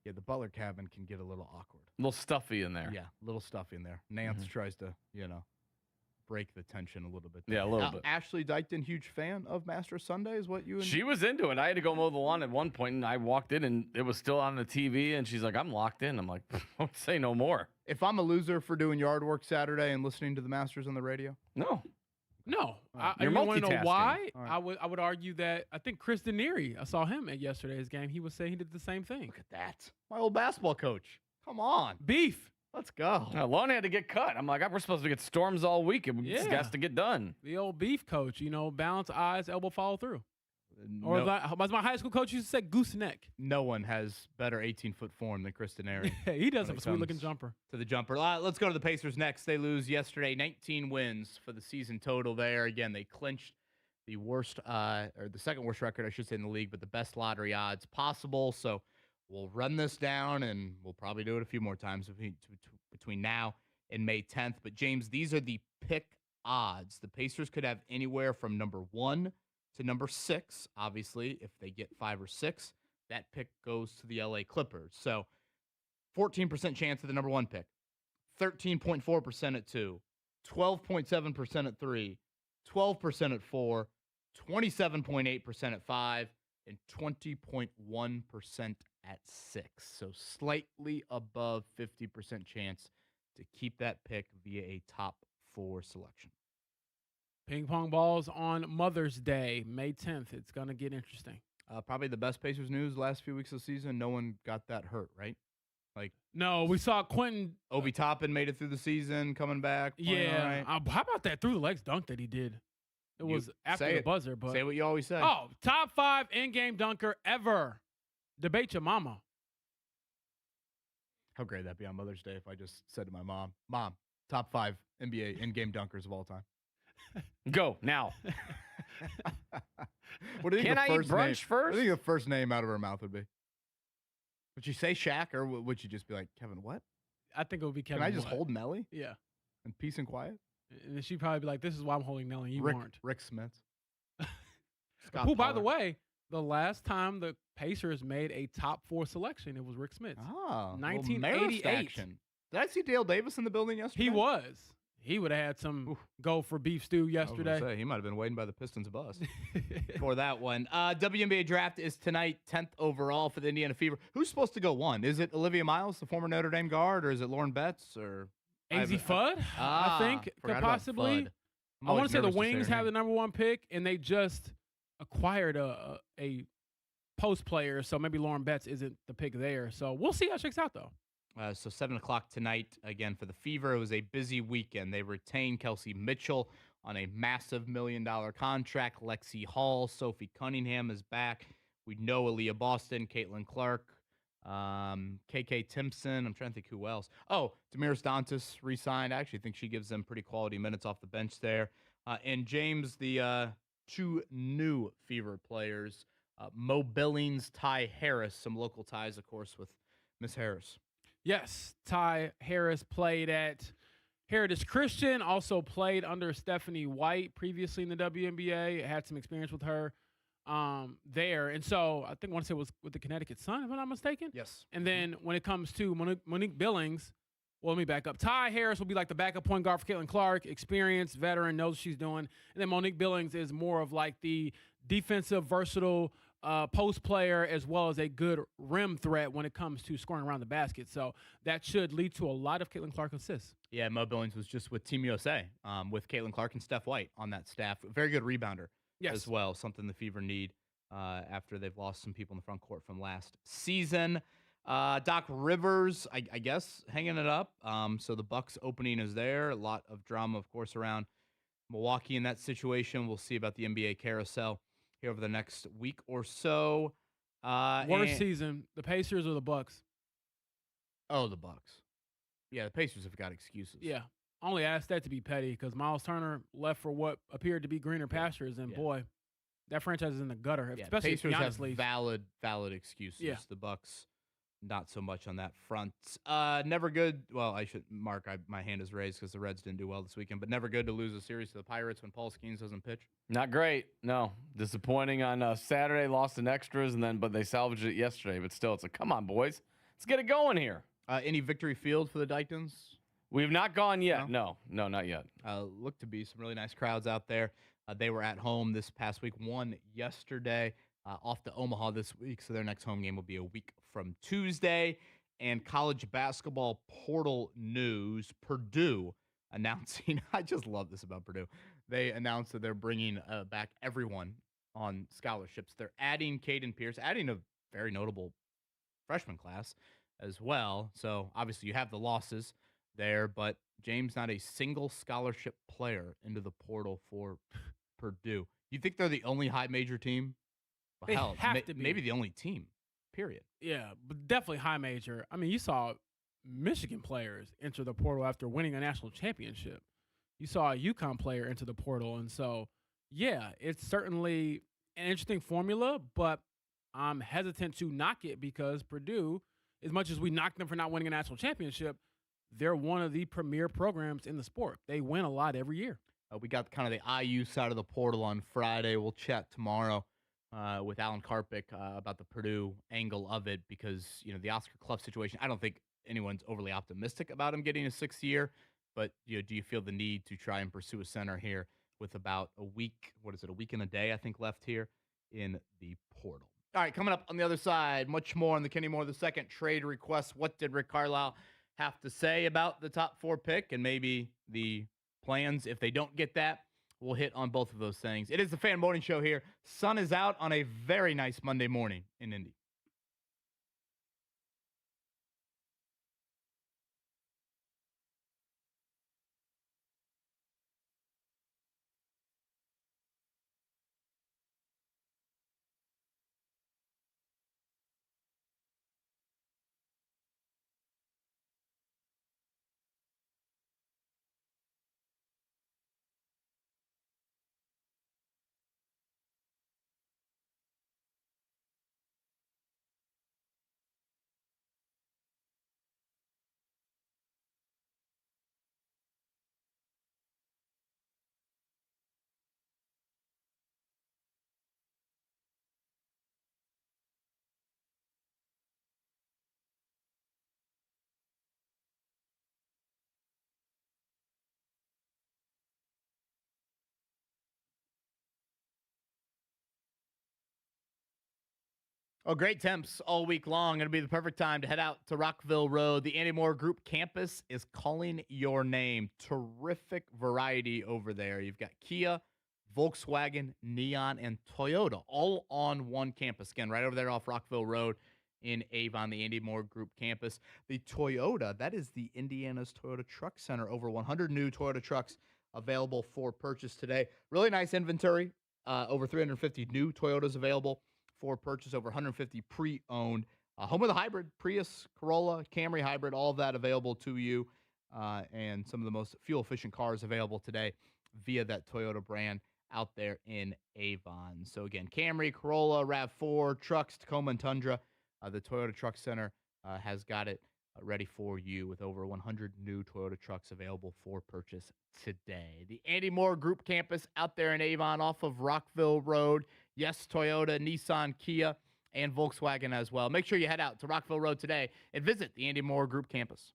Speaker 5: Yeah, the Butler cabin can get a little awkward.
Speaker 7: A little stuffy in there.
Speaker 5: Yeah, a little stuffy in there. Nance tries to, break the tension a little bit.
Speaker 7: Yeah, a little bit.
Speaker 5: Ashley Dykton, huge fan of Masters Sunday, is what you and
Speaker 7: She was into it. I had to go mow the lawn at one point, and I walked in, and it was still on the TV, and she's like, I'm locked in. I'm like, don't say no more.
Speaker 5: If I'm a loser for doing yard work Saturday and listening to the Masters on the radio?
Speaker 7: No.
Speaker 6: You want to know why?
Speaker 5: Right.
Speaker 6: I would argue that I think Chris Dennery, I saw him at yesterday's game. He was saying he did the same thing.
Speaker 5: Look at that. My old basketball coach. Come on.
Speaker 6: Beef.
Speaker 5: Let's go.
Speaker 7: Lonnie had to get cut. I'm like, we're supposed to get storms all week. It has to get done.
Speaker 6: The old beef coach, balance eyes, elbow follow through.
Speaker 5: No,
Speaker 6: Or as my high school coach used to say, gooseneck.
Speaker 5: no one has better 18-foot form than Chris Dennery.
Speaker 6: He does
Speaker 5: when
Speaker 6: have
Speaker 5: it
Speaker 6: a sweet-looking
Speaker 5: comes
Speaker 6: jumper.
Speaker 5: To the jumper. Let's go to the Pacers next. They lose yesterday, 19 wins for the season total there. Again, they clinched the worst, or the second worst record, I should say, in the league, but the best lottery odds possible. So we'll run this down, and we'll probably do it a few more times between now and May 10th. But, James, these are the pick odds. The Pacers could have anywhere from number 1 to number 6. Obviously, if they get 5 or 6, that pick goes to the LA Clippers. So 14% chance of the number 1 pick, 13.4% at 2, 12.7% at 3, 12% at 4, 27.8% at 5, and 20.1% at 6. So slightly above 50% chance to keep that pick via a top 4 selection.
Speaker 6: Ping pong balls on Mother's Day, May 10th. It's going to get interesting.
Speaker 5: Probably the best Pacers news last few weeks of the season. No one got that hurt, right?
Speaker 6: No, we saw Quentin.
Speaker 5: Obi Toppin made it through the season, coming back.
Speaker 6: Yeah. How about that through the legs dunk that he did? It was after the buzzer. But
Speaker 5: say what you always say.
Speaker 6: Oh, top 5 in-game dunker ever. Debate your mama.
Speaker 5: How great that'd be on Mother's Day if I just said to my Mom, top 5 NBA in-game dunkers of all time.
Speaker 7: Go now.
Speaker 5: What do you think
Speaker 7: Can I eat brunch first?
Speaker 5: What do you think the first name out of her mouth would be? Would you say Shaq, or would you just be like, Kevin, what?
Speaker 6: I think it would be Kevin.
Speaker 5: Can I just hold Nelly?
Speaker 6: Yeah.
Speaker 5: In peace and quiet?
Speaker 6: And then she'd probably be like, this is why I'm holding Nelly. You weren't.
Speaker 5: Rick Smith.
Speaker 6: Who, by the way, the last time the Pacers made a top 4 selection, it was Rick Smith.
Speaker 5: Oh,
Speaker 6: 1988.
Speaker 5: Did I see Dale Davis in the building yesterday?
Speaker 6: He was. He would have had some go for beef stew yesterday.
Speaker 5: I was gonna say, he might have been waiting by the Pistons bus for that one. WNBA draft is tonight, 10th overall for the Indiana Fever. Who's supposed to go 1? Is it Olivia Miles, the former Notre Dame guard, or is it Lauren Betts, or
Speaker 6: AZ Fudd? I think could possibly. I want to say the Wings have the number 1 pick, and they just acquired a post player, so maybe Lauren Betts isn't the pick there. So we'll see how it shakes out, though.
Speaker 5: So 7 o'clock tonight, again, for the Fever. It was a busy weekend. They retained Kelsey Mitchell on a massive $1 million contract. Lexi Hall, Sophie Cunningham is back. We know Aaliyah Boston, Caitlin Clark, KK Timpson. I'm trying to think who else. Oh, Damiris Dantas re-signed. I actually think she gives them pretty quality minutes off the bench there. And James, the 2 new Fever players, Mo Billings, Ty Harris, some local ties, of course, with Miss Harris.
Speaker 6: Yes, Ty Harris played at Heritage Christian, also played under Stephanie White previously in the WNBA, had some experience with her there. And so I want to say it was with the Connecticut Sun, if I'm not mistaken.
Speaker 5: Yes.
Speaker 6: And then when it comes to Monique Billings, well, let me back up. Ty Harris will be like the backup point guard for Caitlin Clark, experienced, veteran, knows what she's doing. And then Monique Billings is more of like the defensive, versatile post player, as well as a good rim threat when it comes to scoring around the basket. So that should lead to a lot of Caitlin Clark assists.
Speaker 5: Yeah, Mo Billings was just with Team USA with Caitlin Clark and Steph White on that staff. Very good rebounder as well, something the Fever need after they've lost some people in the front court from last season. Doc Rivers, I guess, hanging it up. So the Bucks opening is there. A lot of drama, of course, around Milwaukee in that situation. We'll see about the NBA carousel here over the next week or so.
Speaker 6: Worst season, the Pacers or the Bucks?
Speaker 5: Oh, the Bucks. Yeah, the Pacers have got excuses.
Speaker 6: Yeah. I only asked that to be petty because Miles Turner left for what appeared to be greener pastures, and boy, that franchise is in the gutter.
Speaker 5: Yeah,
Speaker 6: especially
Speaker 5: Pacers
Speaker 6: if
Speaker 5: have
Speaker 6: leaves.
Speaker 5: valid excuses.
Speaker 6: Yeah.
Speaker 5: The Bucks, not so much on that front. Never good. Well, I should mark. My hand is raised because the Reds didn't do well this weekend. But never good to lose a series to the Pirates when Paul Skeens doesn't pitch.
Speaker 7: Not great. No, disappointing on Saturday. Lost in extras, but they salvaged it yesterday. But still, it's like, come on, boys, let's get it going here.
Speaker 5: Any victory field for the Dykens?
Speaker 7: We've not gone yet. No, not yet.
Speaker 5: Look to be some really nice crowds out there. They were at home this past week. Won yesterday. Off to Omaha this week, so their next home game will be a week from Tuesday. and college basketball portal news. Purdue announcing, I just love this about Purdue. They announced that they're bringing back everyone on scholarships. They're adding Caden Pierce, adding a very notable freshman class as well. So obviously you have the losses there, but James, not a single scholarship player into the portal for Purdue. You think they're the only high major team? Well,
Speaker 6: They
Speaker 5: hell,
Speaker 6: have to be.
Speaker 5: maybe the only team, period.
Speaker 6: Yeah, but definitely high major. I mean, you saw Michigan players enter the portal after winning a national championship. You saw a UConn player enter the portal. And so, yeah, it's certainly an interesting formula, but I'm hesitant to knock it because Purdue, as much as we knock them for not winning a national championship, they're one of the premier programs in the sport. They win a lot every year.
Speaker 5: We got kind of the IU side of the portal on Friday. We'll chat tomorrow with Alan Karpick about the Purdue angle of it because, the Oscar Clough situation, I don't think anyone's overly optimistic about him getting a 6th year. But, do you feel the need to try and pursue a center here with about a week, a week and a day, I think, left here in the portal? All right, coming up on the other side, much more on the Kenny Moore II trade request. What did Rick Carlisle have to say about the top 4 pick and maybe the plans if they don't get that? We'll hit on both of those things. It is the Fan Morning Show here. Sun is out on a very nice Monday morning in Indy. Oh, great temps all week long. It'll be the perfect time to head out to Rockville Road. The Andy Moore Group campus is calling your name. Terrific variety over there. You've got Kia, Volkswagen, Neon, and Toyota all on one campus. Again, right over there off Rockville Road in Avon, the Andy Moore Group campus. The Toyota, that is the Indiana's Toyota Truck Center. Over 100 new Toyota trucks available for purchase today. Really nice inventory. Over 350 new Toyotas available for purchase, over 150 pre-owned. Home of the hybrid, Prius, Corolla, Camry hybrid, all of that available to you. And some of the most fuel-efficient cars available today via that Toyota brand out there in Avon. So again, Camry, Corolla, RAV4, trucks, Tacoma and Tundra. The Toyota Truck Center has got it ready for you with over 100 new Toyota trucks available for purchase today. The Andy Moore Group campus out there in Avon off of Rockville Road. Yes, Toyota, Nissan, Kia, and Volkswagen as well. Make sure you head out to Rockville Road today and visit the Andy Moore Group campus.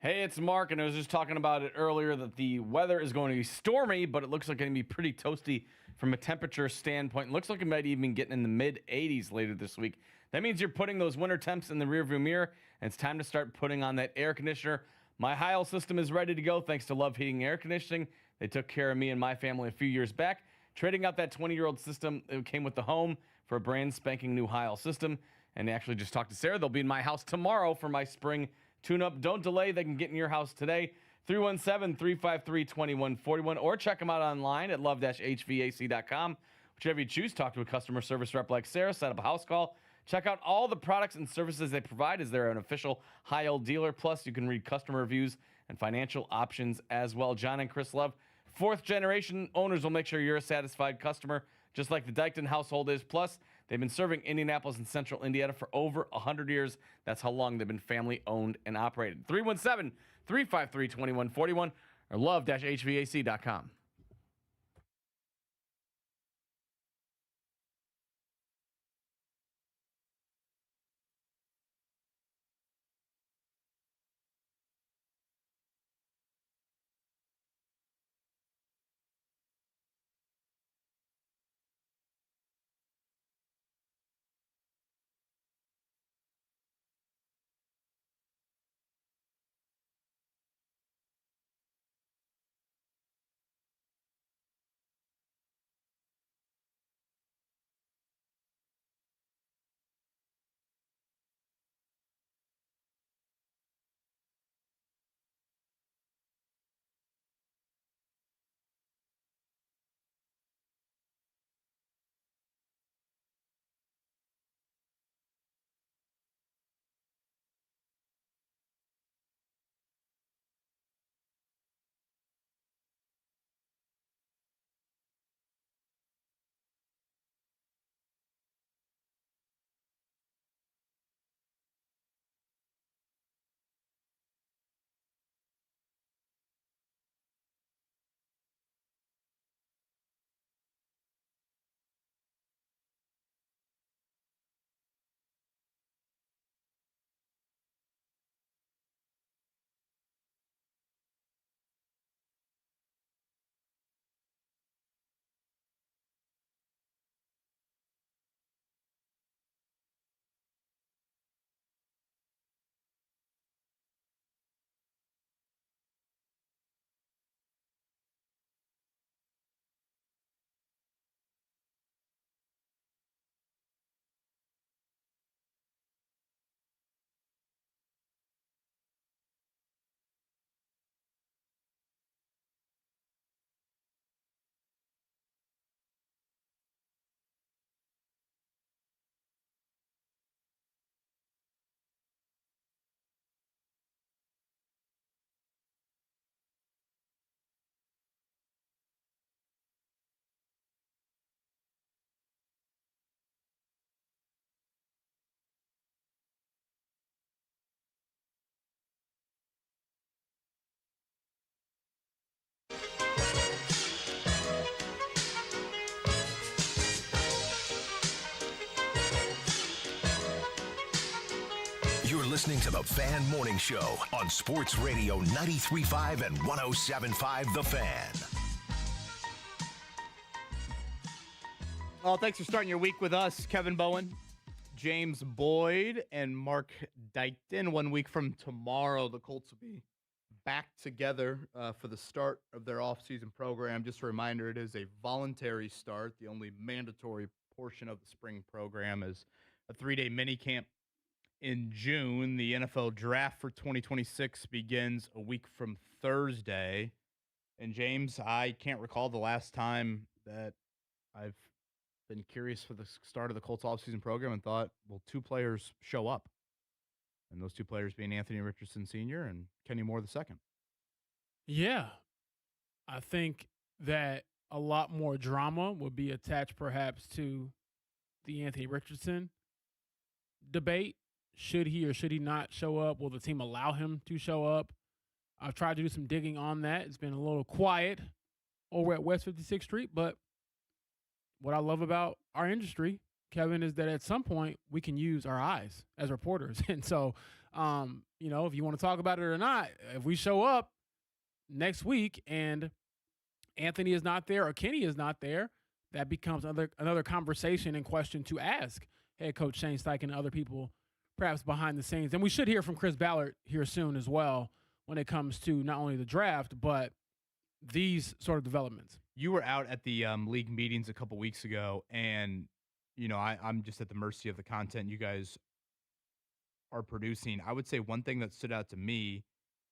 Speaker 7: Hey, it's Mark, and I was just talking about it earlier that the weather is going to be stormy, but it looks like it's going to be pretty toasty from a temperature standpoint. It looks like it might even get in the mid-80s later this week. That means you're putting those winter temps in the rearview mirror, and it's time to start putting on that air conditioner. My Heil system is ready to go thanks to Love Heating and Air Conditioning. They took care of me and my family a few years back, trading out that 20-year-old system that came with the home for a brand spanking new Heil system. and actually just talk to Sarah. They'll be in my house tomorrow for my spring tune-up. Don't delay. They can get in your house today. 317-353-2141, or check them out online at love-hvac.com. Whichever you choose, talk to a customer service rep like Sarah, set up a house call. Check out all the products and services they provide, as they're an official high-yield dealer. Plus, you can read customer reviews and financial options as well. John and Chris Love, fourth-generation owners, will make sure you're a satisfied customer, just like the Dykton household is. Plus, they've been serving Indianapolis and Central Indiana for over 100 years. That's how long they've been family-owned and operated. 317-353-2141 or love-hvac.com.
Speaker 4: You're listening to the Fan Morning Show on Sports Radio 93.5 and 107.5 The Fan.
Speaker 5: Well, thanks for starting your week with us, Kevin Bowen, James Boyd, and Mark Dykton. 1 week from tomorrow, the Colts will be back together for the start of their offseason program. Just a reminder, it is a voluntary start. The only mandatory portion of the spring program is a 3-day mini camp in June. The NFL draft for 2026 begins a week from Thursday. And James, I can't recall the last time that I've been curious for the start of the Colts offseason program and thought, will two players show up? And those two players being Anthony Richardson Sr. and Kenny Moore II.
Speaker 6: Yeah. I think that a lot more drama would be attached perhaps to the Anthony Richardson debate. Should he or should he not show up? Will the team allow him to show up? I've tried to do some digging on that. It's been a little quiet over at West 56th Street, but what I love about our industry, Kevin, is that at some point we can use our eyes as reporters. And so, if you want to talk about it or not, if we show up next week and Anthony is not there or Kenny is not there, that becomes another conversation and question to ask head coach Shane Steichen and other people perhaps behind the scenes. And we should hear from Chris Ballard here soon as well when it comes to not only the draft, but these sort of developments.
Speaker 5: You were out at the league meetings a couple weeks ago, and, I'm just at the mercy of the content you guys are producing, I would say one thing that stood out to me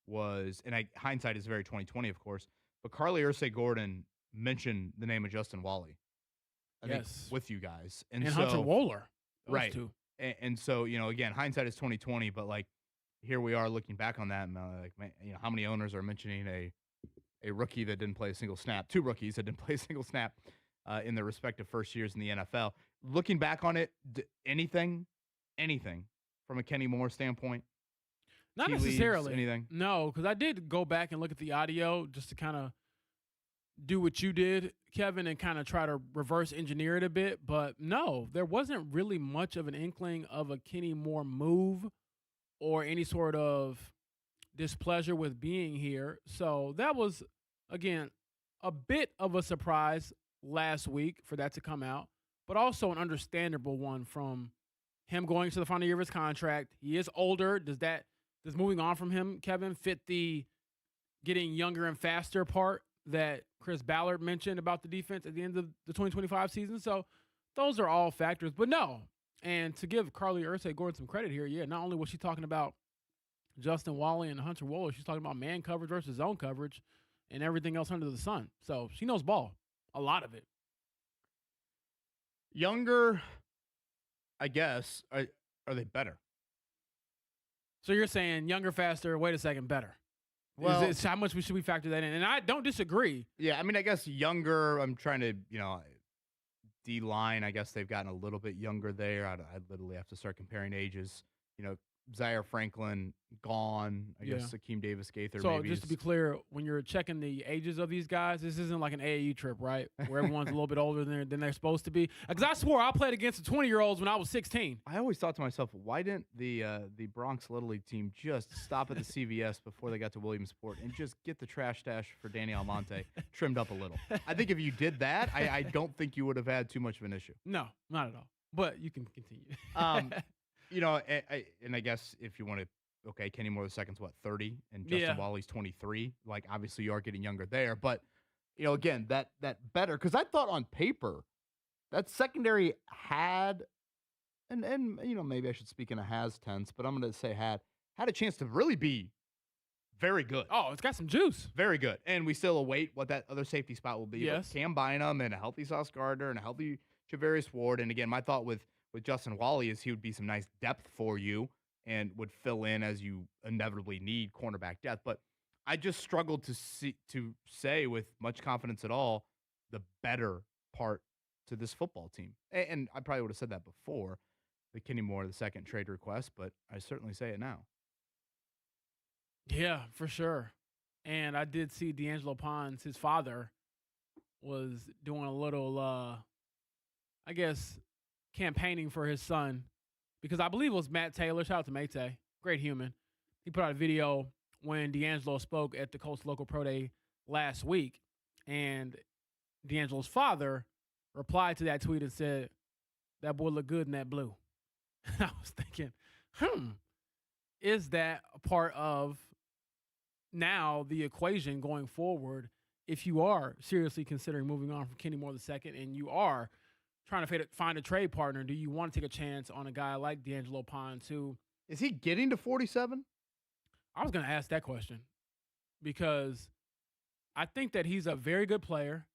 Speaker 5: was, and hindsight is very 2020, of course, but Carly Ursay-Gordon mentioned the name of Justin Wally. I think with you guys. And so,
Speaker 6: Hunter Wohler.
Speaker 5: Right.
Speaker 6: Two.
Speaker 5: And so, again, hindsight is 2020, but like here we are looking back on that and like, man, how many owners are mentioning a rookie that didn't play a single snap, 2 rookies that didn't play a single snap in their respective first years in the NFL. Looking back on it, anything from a Kenny Moore standpoint?
Speaker 6: Not
Speaker 5: Tea leaves,
Speaker 6: necessarily.
Speaker 5: anything?
Speaker 6: No, because I did go back and look at the audio just to kind of do what you did, Kevin, and kind of try to reverse engineer it a bit. But no, there wasn't really much of an inkling of a Kenny Moore move or any sort of displeasure with being here. So that was, again, a bit of a surprise last week for that to come out, but also an understandable one from him going to the final year of his contract. He is older. Does moving on from him, Kevin, fit the getting younger and faster part that Chris Ballard mentioned about the defense at the end of the 2025 season? So those are all factors. But no, and to give Carly Ursay-Gordon some credit here, not only was she talking about Justin Wally and Hunter Wohler, she's talking about man coverage versus zone coverage and everything else under the sun. So she knows ball, a lot of it.
Speaker 5: Younger, I guess. Are they better?
Speaker 6: So you're saying younger, faster, wait a second, better.
Speaker 5: Well,
Speaker 6: how much should we factor that in? And I don't disagree.
Speaker 5: Yeah, I mean, I guess younger, I'm trying to, D-line, I guess they've gotten a little bit younger there. I literally have to start comparing ages. Zaire Franklin, gone. I guess Akeem Davis-Gaither.
Speaker 6: So
Speaker 5: maybe
Speaker 6: just to be clear, when you're checking the ages of these guys, this isn't like an AAU trip, right? Where everyone's a little bit older than they're supposed to be. Because I swore I played against the 20-year-olds when I was 16.
Speaker 5: I always thought to myself, why didn't the Bronx Little League team just stop at the CVS before they got to Williamsport and just get the trash stash for Danny Almonte trimmed up a little? I think if you did that, I don't think you would have had too much of an issue.
Speaker 6: No, not at all. But you can continue.
Speaker 5: And I guess if you want to, okay, Kenny Moore II's what, 30, and Justin Wally's 23. Like, obviously, you are getting younger there. But, again, that better, because I thought on paper that secondary had, and maybe I should speak in a has tense, but I'm going to say had a chance to really be very good.
Speaker 6: Oh, it's got some juice.
Speaker 5: Very good. And we still await what that other safety spot will be.
Speaker 6: Yes.
Speaker 5: But Cam Bynum and a healthy Sauce Gardner and a healthy Javarius Ward. And again, my thought with Justin Wally is he would be some nice depth for you and would fill in as you inevitably need cornerback depth. But I just struggled to say with much confidence at all the better part to this football team. And I probably would have said that before the Kenny Moore II trade request, but I certainly say it now.
Speaker 6: Yeah, for sure. And I did see D'Angelo Pons, his father, was doing a little, I guess, campaigning for his son, because I believe it was Matt Taylor. Shout out to Mate, great human. He put out a video when D'Angelo spoke at the Colts Local Pro Day last week, and D'Angelo's father replied to that tweet and said, "That boy look good in that blue." I was thinking, is that a part of now the equation going forward if you are seriously considering moving on from Kenny Moore II and you are trying to find a trade partner? Do you want to take a chance on a guy like D'Angelo Pons, who
Speaker 5: is he getting to 47?
Speaker 6: I was going to ask that question because I think that he's a very good player.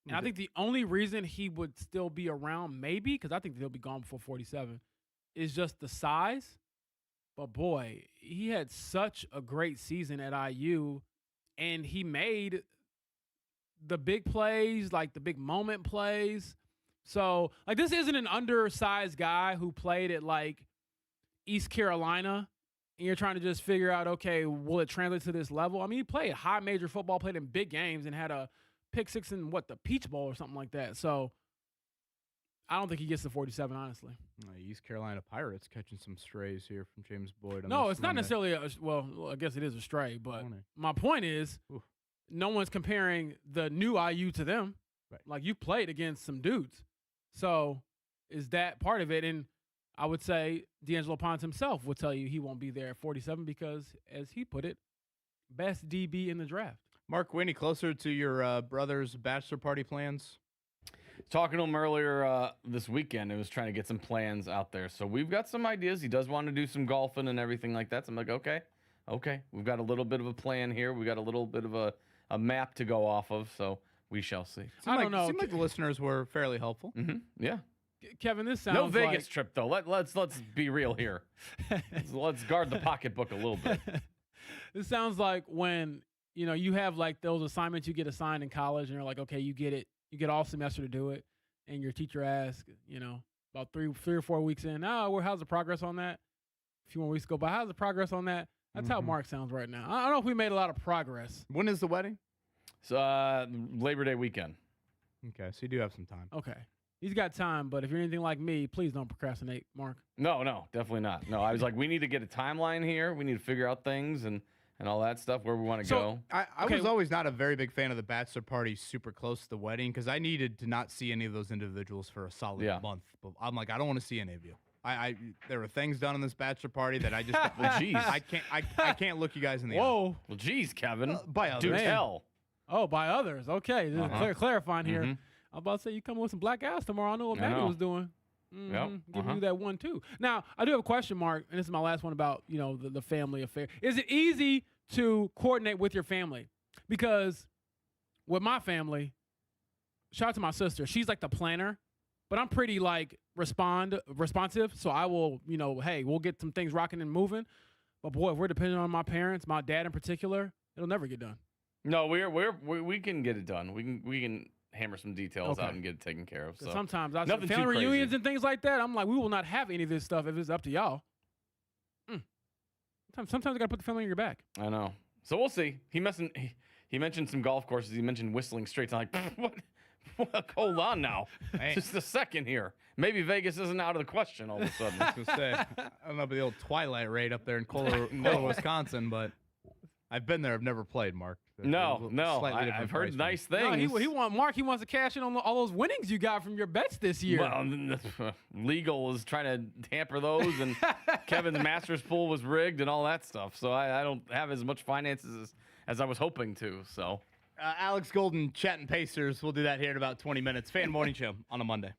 Speaker 6: And I think the only reason he would still be around, maybe, because I think he'll be gone before 47, is just the size. But boy, he had such a great season at IU, and he made the big plays, like the big moment plays. So, like, this isn't an undersized guy who played at, like, East Carolina, and you're trying to just figure out, okay, will it translate to this level? I mean, he played high major football, played in big games, and had a pick six in, the Peach Bowl or something like that. So, I don't think he gets to 47, honestly.
Speaker 5: East Carolina Pirates catching some strays here from James Boyd.
Speaker 6: No, it's not necessarily well, I guess it is a stray, but my point is no one's comparing the new IU to them.
Speaker 5: Right.
Speaker 6: Like, you played against some dudes. So is that part of it? And I would say D'Angelo Pons himself would tell you he won't be there at 47 because, as he put it, best DB in the draft.
Speaker 5: Mark, any closer to your brother's bachelor party plans?
Speaker 7: talking to him earlier this weekend. I was trying to get some plans out there. So we've got some ideas. He does want to do some golfing and everything like that. So I'm like, okay. We've got a little bit of a plan here. We got a little bit of a map to go off of. So we shall see.
Speaker 6: I don't know.
Speaker 5: Seemed like the listeners were fairly helpful.
Speaker 7: Mm-hmm. Yeah.
Speaker 6: Kevin, this sounds
Speaker 7: no Vegas
Speaker 6: like...
Speaker 7: trip though. Let's be real here. let's guard the pocketbook a little bit.
Speaker 6: This sounds like when you have like those assignments you get assigned in college, and you're like, okay, you get it. You get all semester to do it, and your teacher asks, about three or 4 weeks in, how's the progress on that? A few more weeks go by, how's the progress on that? That's how Mark sounds right now. I don't know if we made a lot of progress.
Speaker 5: When is the wedding?
Speaker 7: So Labor Day weekend.
Speaker 5: Okay, so you do have some time.
Speaker 6: Okay. He's got time, but if you're anything like me, please don't procrastinate, Mark.
Speaker 7: No, definitely not. No, I was like, we need to get a timeline here. We need to figure out things and all that stuff, where we want to go.
Speaker 5: I was always not a very big fan of the bachelor party super close to the wedding because I needed to not see any of those individuals for a solid month. But I'm like, I don't want to see any of you. There were things done in this bachelor party that I just
Speaker 7: well, geez.
Speaker 5: I can't look you guys in the eye.
Speaker 6: Whoa.
Speaker 7: Well, geez, Kevin.
Speaker 5: By others.
Speaker 7: Do tell.
Speaker 6: Oh, by others. Okay. Just clarifying here. I'm about to say you coming with some black ass tomorrow. I know what Maggie was doing. Giving you that one too. Now, I do have a question, Mark, and this is my last one about, the family affair. Is it easy to coordinate with your family? Because with my family, shout out to my sister. She's like the planner, but I'm pretty like responsive. So I will, hey, we'll get some things rocking and moving. But boy, if we're dependent on my parents, my dad in particular, it'll never get done.
Speaker 7: No, we can get it done. We can hammer some details out and get it taken care of. So
Speaker 6: sometimes
Speaker 7: nothing
Speaker 6: family
Speaker 7: too
Speaker 6: reunions
Speaker 7: crazy.
Speaker 6: and things like that, I'm like, we will not have any of this stuff if it's up to y'all. Sometimes you gotta put the family on your back.
Speaker 7: I know. So we'll see. He mentioned some golf courses. He mentioned Whistling Straits. I'm like, what? Hold on now. Just a second here. Maybe Vegas isn't out of the question all of a sudden.
Speaker 5: I was gonna say, I don't know about the old Twilight raid up there in Kohler, Wisconsin, but I've been there. I've never played, Mark.
Speaker 7: No. I've heard nice things.
Speaker 6: No, he wants to cash in on all those winnings you got from your bets this year.
Speaker 7: Well, legal is trying to hamper those, and Kevin's Masters pool was rigged and all that stuff. So I don't have as much finances as I was hoping to. So
Speaker 5: Alex Golden, chatting Pacers. We'll do that here in about 20 minutes. Fan Morning Show on a Monday.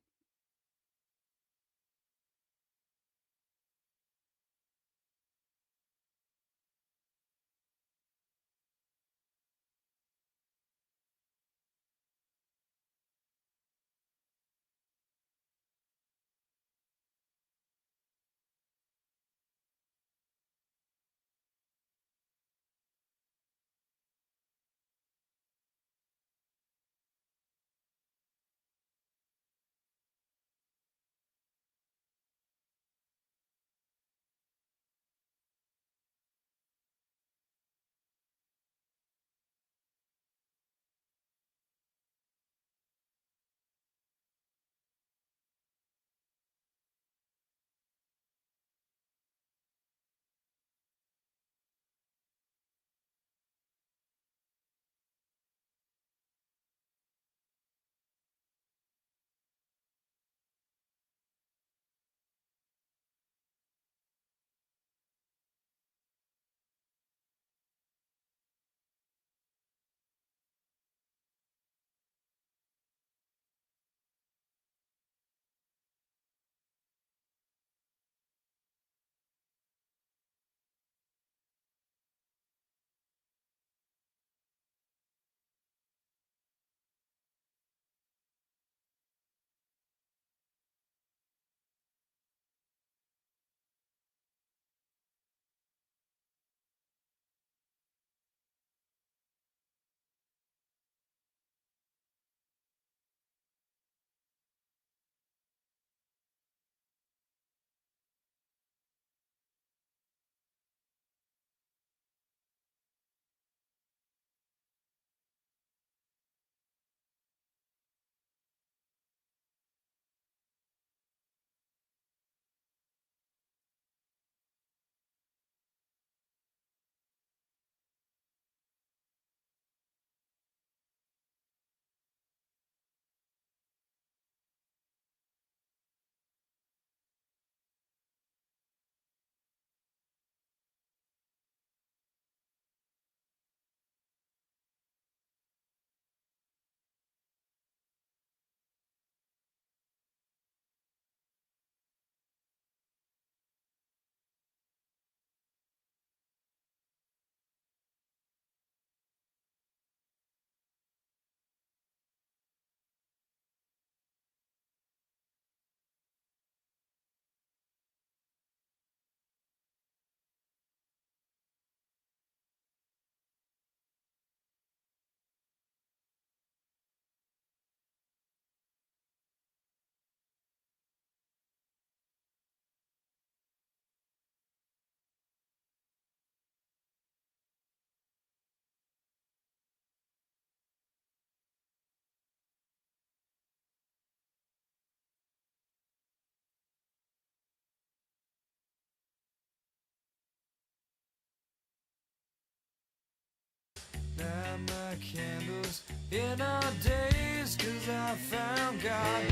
Speaker 10: Light my candles in our days, 'cause I found God.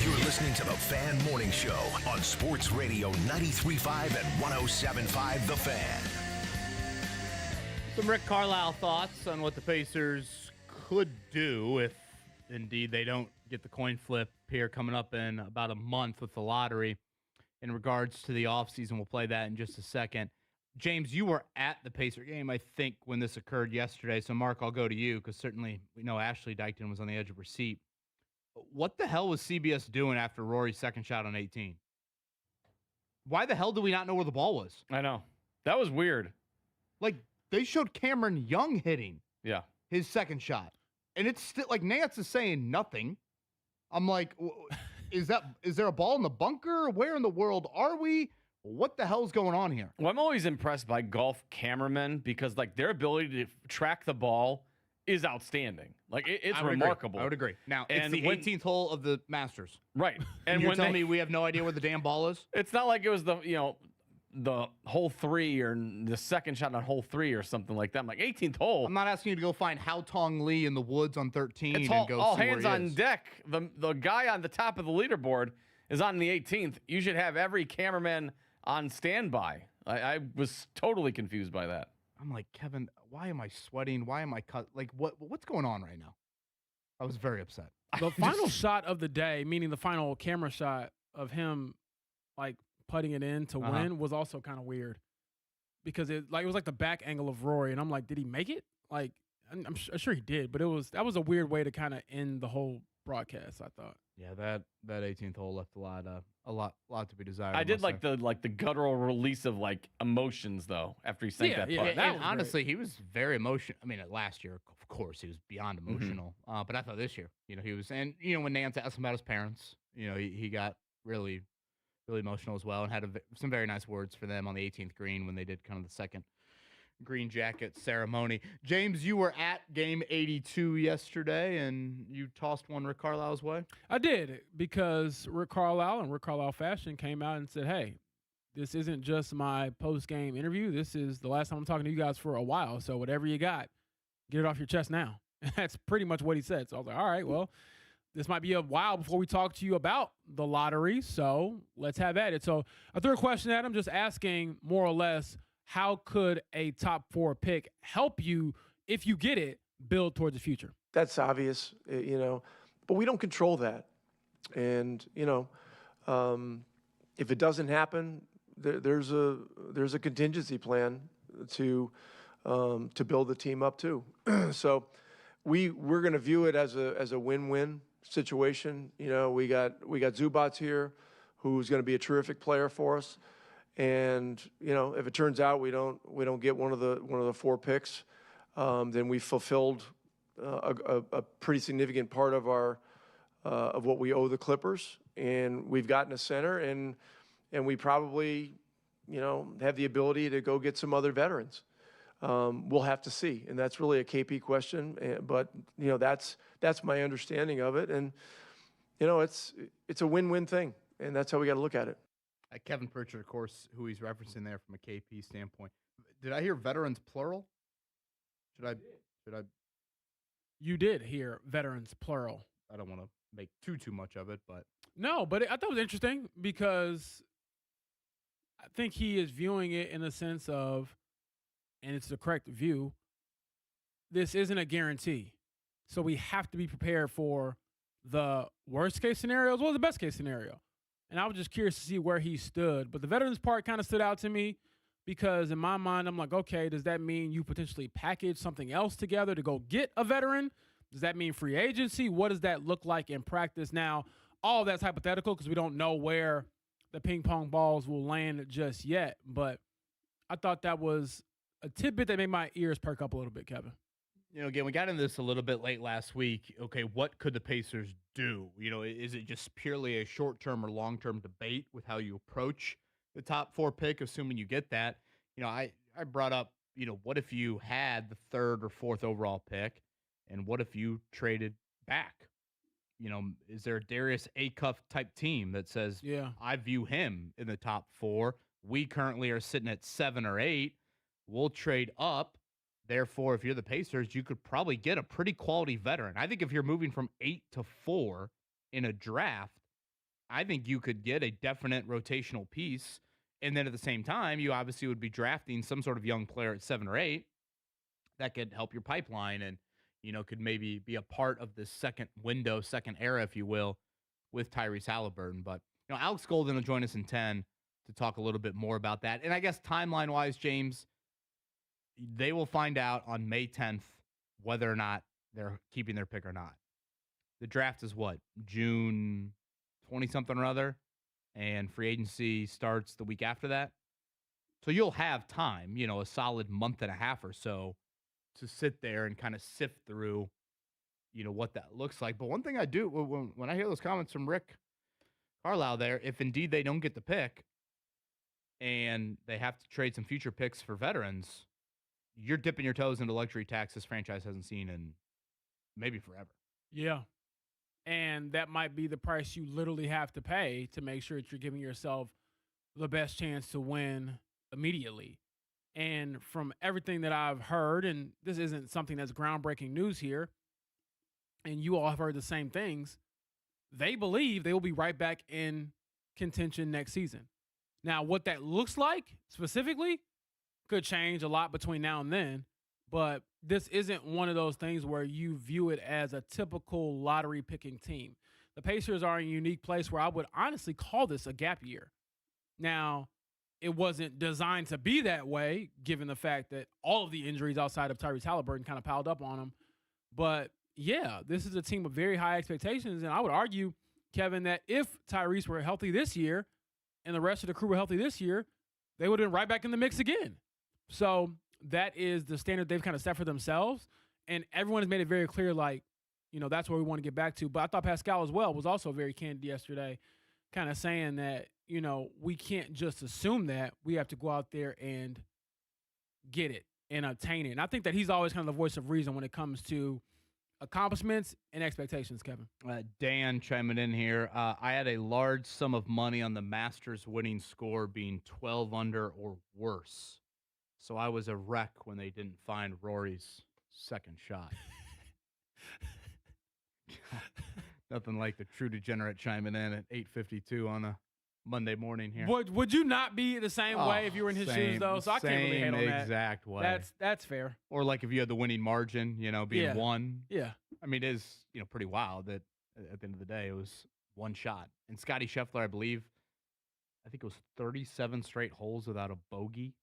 Speaker 4: You're listening to the Fan Morning Show on Sports Radio 93.5 and 107.5 The Fan.
Speaker 5: Some Rick Carlisle thoughts on what the Pacers could do if indeed they don't get the coin flip here coming up in about a month with the lottery. In regards to the offseason, we'll play that in just a second. James, you were at the Pacer game, I think, when this occurred yesterday. So, Mark, I'll go to you because certainly we know Ashley Dykton was on the edge of her seat. What the hell was CBS doing after Rory's second shot on 18? Why the hell do we not know where the ball was?
Speaker 7: I know. That was weird.
Speaker 5: Like, they showed Cameron Young hitting his second shot. And it's still, like, Nance is saying nothing. I'm like, is there a ball in the bunker? Where in the world are we? What the hell's going on here?
Speaker 7: Well, I'm always impressed by golf cameramen because, like, their ability to track the ball is outstanding. Like, it's remarkable.
Speaker 5: I would agree. Now, it's the 18th hole of the Masters.
Speaker 7: Right.
Speaker 5: And you're telling me we have no idea where the damn ball is?
Speaker 7: It's not like it was the hole 3 or the second shot on hole 3 or something like that. I'm like, 18th hole.
Speaker 5: I'm not asking you to go find Hao Tong Lee in the woods on 13
Speaker 7: It's
Speaker 5: and go
Speaker 7: all
Speaker 5: see
Speaker 7: hands
Speaker 5: where he
Speaker 7: on
Speaker 5: is.
Speaker 7: deck. The guy on the top of the leaderboard is on the 18th. You should have every cameraman on standby. I was totally confused by that.
Speaker 5: I'm like, Kevin, why am I sweating? Why am I cut? Like, what's going on right now? I was very upset.
Speaker 6: The final shot of the day, meaning the final camera shot of him, like, putting it in to win, was also kind of weird because it was like the back angle of Rory, and I'm like, did he make it? Like, I'm sure he did, but that was a weird way to kind of end the whole broadcast, I thought.
Speaker 5: Yeah, that 18th hole left a lot to be desired.
Speaker 7: I did like the guttural release of like emotions though after he sank that putt.
Speaker 5: And honestly, he was very emotional. I mean, last year, of course, he was beyond emotional. But I thought this year, he was, and when Nance asked him about his parents, he got really, really emotional as well, and had some very nice words for them on the 18th green when they did kind of the second green jacket ceremony. James, you were at game 82 yesterday, and you tossed one Rick Carlisle's way?
Speaker 6: I did, because Rick Carlisle and Rick Carlisle Fashion came out and said, hey, this isn't just my post-game interview. This is the last time I'm talking to you guys for a while, so whatever you got, get it off your chest now. And that's pretty much what he said. So I was like, all right, well, this might be a while before we talk to you about the lottery, so let's have at it. So I threw a question at him, just asking more or less, how could a top 4 pick help you, if you get it, build towards the future?
Speaker 11: That's obvious, but we don't control that. And, if it doesn't happen, there's a contingency plan to build the team up too. So we're going to view it as a win-win situation. We got Zubats here, who's going to be a terrific player for us. And if it turns out we don't get one of the 4 picks, then we fulfilled a pretty significant part of of what we owe the Clippers, and we've gotten a center, and we probably have the ability to go get some other veterans. We'll have to see, and that's really a KP question. But that's my understanding of it, and it's a win-win thing, and that's how we got to look at it.
Speaker 5: Kevin Pritchard, of course, who he's referencing there from a KP standpoint. Did I hear veterans plural? Should I?
Speaker 6: You did hear veterans plural.
Speaker 5: I don't want to make too much of it, but
Speaker 6: no. But I thought it was interesting because I think he is viewing it in a sense of, and it's the correct view, this isn't a guarantee. So we have to be prepared for the worst case scenario as well as the best case scenario. And I was just curious to see where he stood. But the veterans part kind of stood out to me because in my mind, I'm like, okay, does that mean you potentially package something else together to go get a veteran? Does that mean free agency? What does that look like in practice? Now, all of that's hypothetical because we don't know where the ping pong balls will land just yet. But I thought that was a tidbit that made my ears perk up a little bit, Kevin.
Speaker 5: Again, we got into this a little bit late last week. Okay, what could the Pacers do? Is it just purely a short-term or long-term debate with how you approach the top 4 pick, assuming you get that? I brought up, what if you had the 3rd or 4th overall pick, and what if you traded back? is there a Darius Acuff type team that says, I view him in the top 4. We currently are sitting at 7 or 8. We'll trade up. Therefore, if you're the Pacers, you could probably get a pretty quality veteran. I think if you're moving from 8 to 4 in a draft, I think you could get a definite rotational piece. And then at the same time, you obviously would be drafting some sort of young player at 7 or 8 that could help your pipeline and, could maybe be a part of this second window, second era, if you will, with Tyrese Halliburton. But, Alex Golden will join us in 10 to talk a little bit more about that. And I guess timeline-wise, James, they will find out on May 10th whether or not they're keeping their pick or not. The draft is what? June 20-something or other? And free agency starts the week after that. So you'll have time, a solid month and a half or so to sit there and kind of sift through, what that looks like. But one thing I do, when I hear those comments from Rick Carlisle there, if indeed they don't get the pick and they have to trade some future picks for veterans, you're dipping your toes into luxury tax this franchise hasn't seen in maybe forever.
Speaker 6: Yeah. And that might be the price you literally have to pay to make sure that you're giving yourself the best chance to win immediately. And from everything that I've heard, and this isn't something that's groundbreaking news here, and you all have heard the same things, they believe they will be right back in contention next season. Now, what that looks like specifically could change a lot between now and then, but this isn't one of those things where you view it as a typical lottery picking team. The Pacers are in a unique place where I would honestly call this a gap year. Now, it wasn't designed to be that way, given the fact that all of the injuries outside of Tyrese Halliburton kind of piled up on him. But yeah, this is a team with very high expectations. And I would argue, Kevin, that if Tyrese were healthy this year and the rest of the crew were healthy this year, they would have been right back in the mix again. So that is the standard they've kind of set for themselves. And everyone has made it very clear, that's where we want to get back to. But I thought Pascal as well was also very candid yesterday, kind of saying that, we can't just assume that. We have to go out there and get it and obtain it. And I think that he's always kind of the voice of reason when it comes to accomplishments and expectations, Kevin.
Speaker 5: Dan chiming in here. I had a large sum of money on the Masters winning score being 12 under or worse. So I was a wreck when they didn't find Rory's second shot. Nothing like the true degenerate chiming in at 8:52 on a Monday morning here.
Speaker 6: Would you not be the same way if you were in his shoes, though? So I can't really hate on that.
Speaker 5: Exact way.
Speaker 6: That's fair.
Speaker 5: Or like if you had the winning margin, being one.
Speaker 6: Yeah.
Speaker 5: I mean, it is, pretty wild that at the end of the day, it was one shot. And Scottie Scheffler, I think it was 37 straight holes without a bogey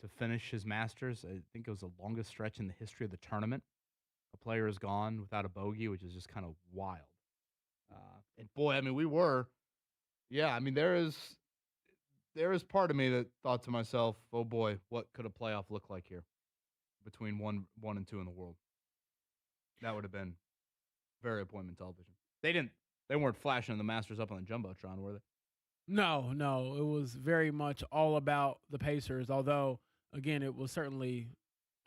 Speaker 5: to finish his Masters. I think it was the longest stretch in the history of the tournament. A player has gone without a bogey, which is just kind of wild. And boy, I mean, there is part of me that thought to myself, oh boy, what could a playoff look like here between one and 2 in the world? That would have been very appointment television. They weren't flashing the Masters up on the Jumbotron, were they?
Speaker 6: No, it was very much all about the Pacers, although, again, it was certainly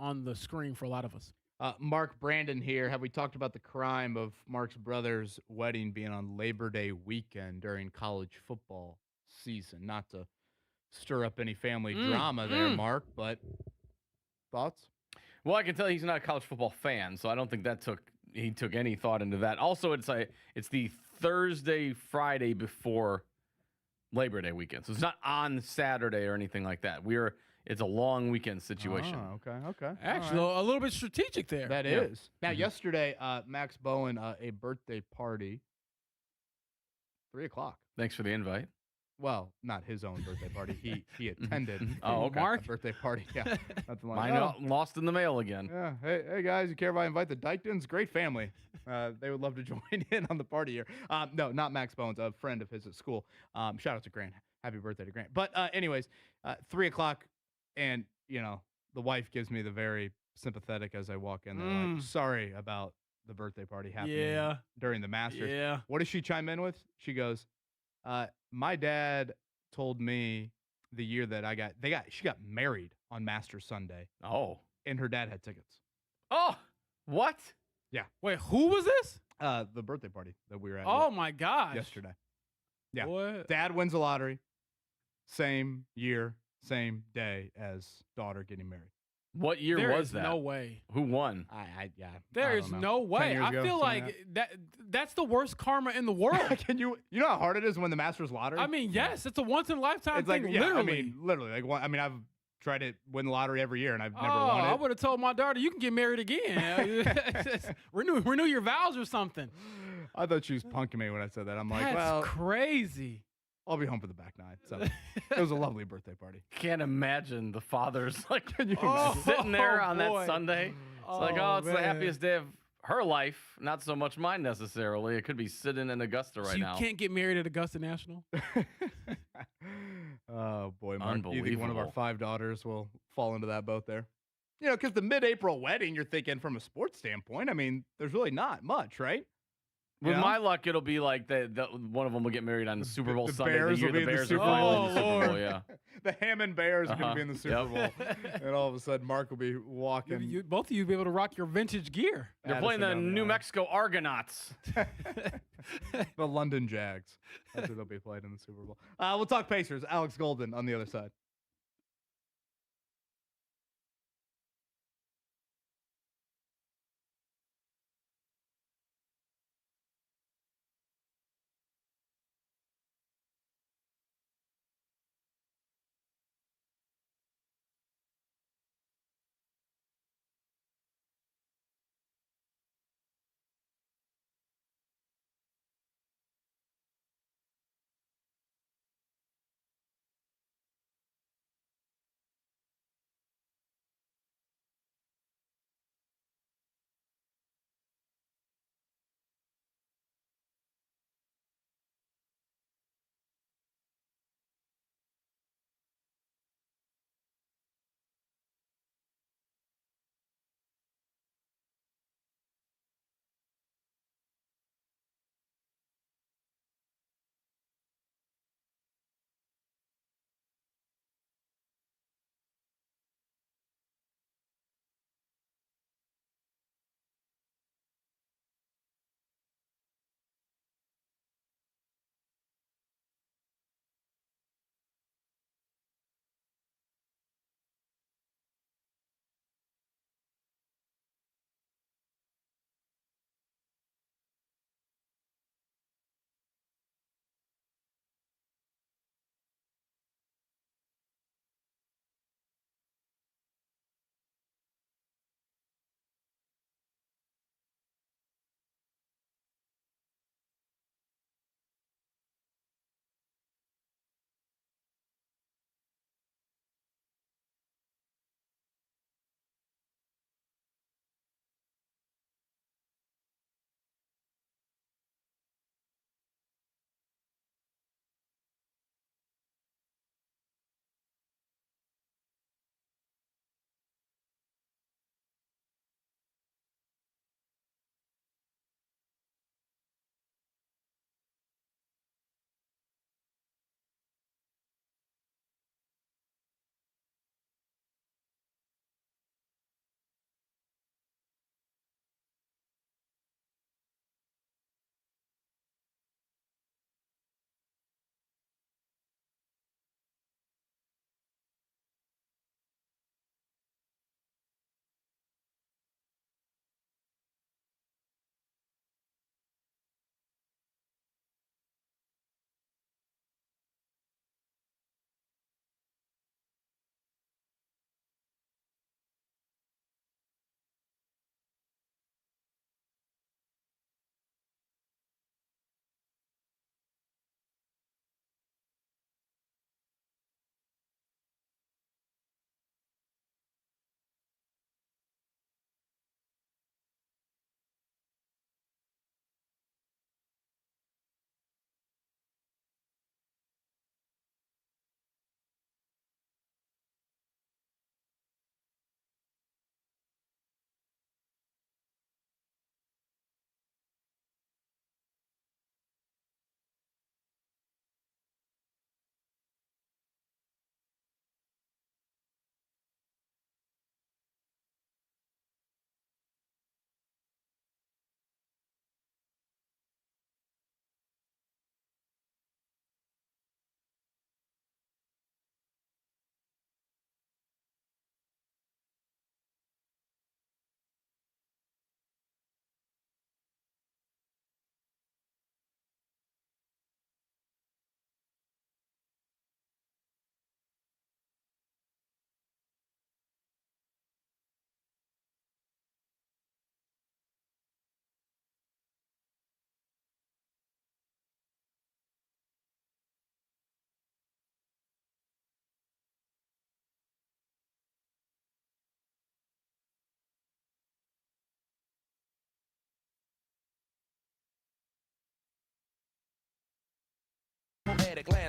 Speaker 6: on the screen for a lot of us.
Speaker 5: Mark Brandon here. Have we talked about the crime of Mark's brother's wedding being on Labor Day weekend during college football season? Not to stir up any family drama there, Mark, but thoughts?
Speaker 7: Well, I can tell he's not a college football fan, so I don't think he took any thought into that. Also, it's the Thursday, Friday before Labor Day weekend, so it's not on Saturday or anything like that. It's a long weekend situation.
Speaker 5: Oh, okay.
Speaker 6: Actually, a little bit strategic there.
Speaker 5: That is. Now, yesterday, Max Bowen, a birthday party, 3:00.
Speaker 7: Thanks for the invite.
Speaker 5: Well, not his own birthday party. He attended.
Speaker 6: Mark?
Speaker 5: A birthday party. Yeah, nothing like
Speaker 7: Mine
Speaker 5: that.
Speaker 7: lost in the mail again.
Speaker 5: Yeah. Hey guys, you care if I invite the Dyketons? Great family. They would love to join in on the party here. No, not Max Bones, a friend of his at school. Shout out to Grant. Happy birthday to Grant. But anyways, 3:00, and the wife gives me the very sympathetic as I walk in there. Like, sorry about the birthday party happening during the Masters.
Speaker 6: Yeah.
Speaker 5: What does she chime in with? She goes, my dad told me the year that she got married on Masters Sunday.
Speaker 7: Oh.
Speaker 5: And her dad had tickets.
Speaker 7: Oh, what?
Speaker 5: Yeah.
Speaker 6: Wait, who was this?
Speaker 5: The birthday party that we were at.
Speaker 6: Oh my gosh!
Speaker 5: Yesterday. Yeah.
Speaker 6: What?
Speaker 5: Dad wins the lottery. Same year, same day as daughter getting married.
Speaker 7: What year
Speaker 6: There
Speaker 7: was
Speaker 6: is
Speaker 7: that?
Speaker 6: no way.
Speaker 7: Who won?
Speaker 6: There is no way. I feel like
Speaker 5: that.
Speaker 6: that's the worst karma in the world.
Speaker 5: Can you know how hard it is when the Masters lottery?
Speaker 6: I mean, yes, it's a once in a lifetime
Speaker 5: it's
Speaker 6: thing.
Speaker 5: like, yeah,
Speaker 6: literally.
Speaker 5: literally. Like, I mean, I've tried to win the lottery every year, and I've never
Speaker 6: Oh,
Speaker 5: won it.
Speaker 6: I would have told my daughter, you can get married again. renew your vows or something.
Speaker 5: I thought she was punking me when I said that. I'm like,
Speaker 6: That's
Speaker 5: well,
Speaker 6: crazy.
Speaker 5: I'll be home for the back nine. So it was a lovely birthday party.
Speaker 7: Can't imagine the fathers like
Speaker 6: Oh,
Speaker 7: sitting there on
Speaker 6: boy.
Speaker 7: that Sunday. It's like, it's the happiest day of her life, not so much mine necessarily. It could be sitting in Augusta right
Speaker 6: you
Speaker 7: now.
Speaker 6: You can't get married at Augusta National.
Speaker 5: Oh boy, Mark, do you think one of our
Speaker 7: Unbelievable.
Speaker 5: 5 daughters will fall into that boat there? You know, because the mid-April wedding, you're thinking from a sports standpoint. I mean, there's really not much, right?
Speaker 7: With my luck, it'll be like the one of them will get married on the Super Bowl
Speaker 5: the
Speaker 7: Sunday.
Speaker 5: Bears
Speaker 7: the year
Speaker 5: will be
Speaker 7: the
Speaker 5: in the
Speaker 7: Bears
Speaker 5: Super
Speaker 7: are finally
Speaker 6: Bowl.
Speaker 7: in the Super
Speaker 6: Oh,
Speaker 7: Bowl. Yeah.
Speaker 5: The Hammond Bears are going to be in the Super Bowl.
Speaker 7: Yep.
Speaker 5: And all of a sudden, Mark will be walking.
Speaker 6: Both of you will be able to rock your vintage gear.
Speaker 7: They're playing the
Speaker 5: Addison down
Speaker 7: New
Speaker 5: aisle.
Speaker 7: Mexico Argonauts.
Speaker 5: The London Jags. That's who they'll be playing in the Super Bowl. We'll talk Pacers. Alex Golden on the other side.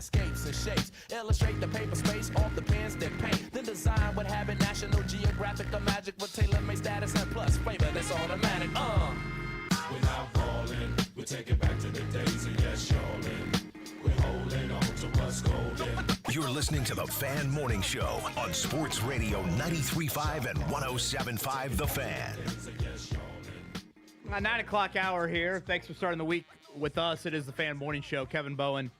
Speaker 10: landscapes and shapes. Illustrate the paper space off the pens that paint. Then design what habit, National Geographic or Magic with tailor-made status and plus flavor that's automatic.
Speaker 12: Without falling, we take it back to the days of yes, y'allin'. We're holding on to what's golden.
Speaker 4: You're listening to the Fan Morning Show on Sports Radio 93.5 and 107.5 The Fan.
Speaker 5: 9 o'clock hour here. Thanks for starting the week with us. It is the Fan Morning Show. Kevin Bowen,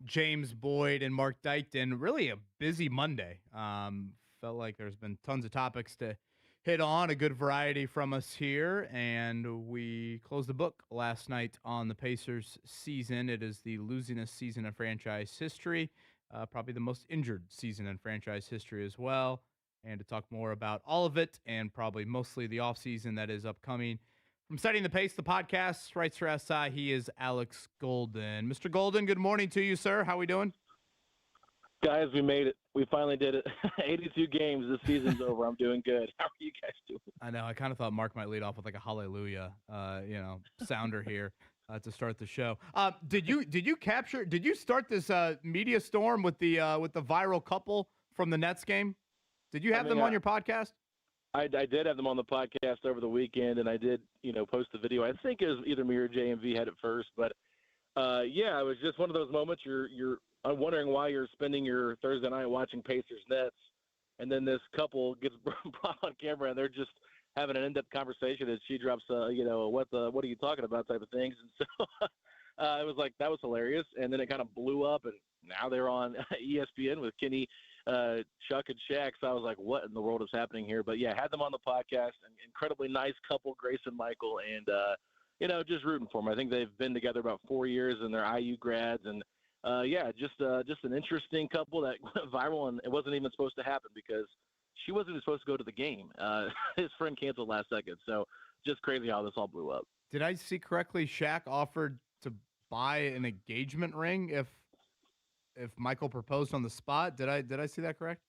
Speaker 5: James Boyd, and Mark Dykton. Really a busy Monday. Felt like there's been tons of topics to hit on, a good variety from us here, and we closed the book last night on the Pacers season. It is the losingest season in franchise history, probably the most injured season in franchise history as well. And to talk more about all of it and probably mostly the offseason that is upcoming, from Setting the Pace, the podcast, writes for SI, he is Alex Golden. Mr. Golden, good morning to you, sir. How we doing?
Speaker 13: Guys, we made it. We finally did it. 82 games. This season's over. I'm doing good. How are you guys doing?
Speaker 5: I know. I kind of thought Mark might lead off with like a hallelujah, sounder here to start the show. Did you start this media storm with the viral couple from the Nets game? Did you have them on your podcast?
Speaker 13: I did have them on the podcast over the weekend, and I did, post the video. I think it was either me or JMV had it first, but yeah, it was just one of those moments. I'm wondering why you're spending your Thursday night watching Pacers Nets, and then this couple gets brought on camera, and they're just having an in-depth conversation, and she drops, what are you talking about type of things, and so it was like that was hilarious, and then it kind of blew up, and now they're on ESPN with Kenny, Chuck, and Shaq. So I was like, what in the world is happening here? But yeah, had them on the podcast, an incredibly nice couple, Grace and Michael, and just rooting for them. I think they've been together about 4 years, and they're IU grads, and just an interesting couple that went viral, and it wasn't even supposed to happen because she wasn't even supposed to go to the game. His friend canceled last second, so just crazy how this all blew up.
Speaker 5: Did I see correctly? Shaq offered to buy an engagement ring if Michael proposed on the spot. Did I see that correct?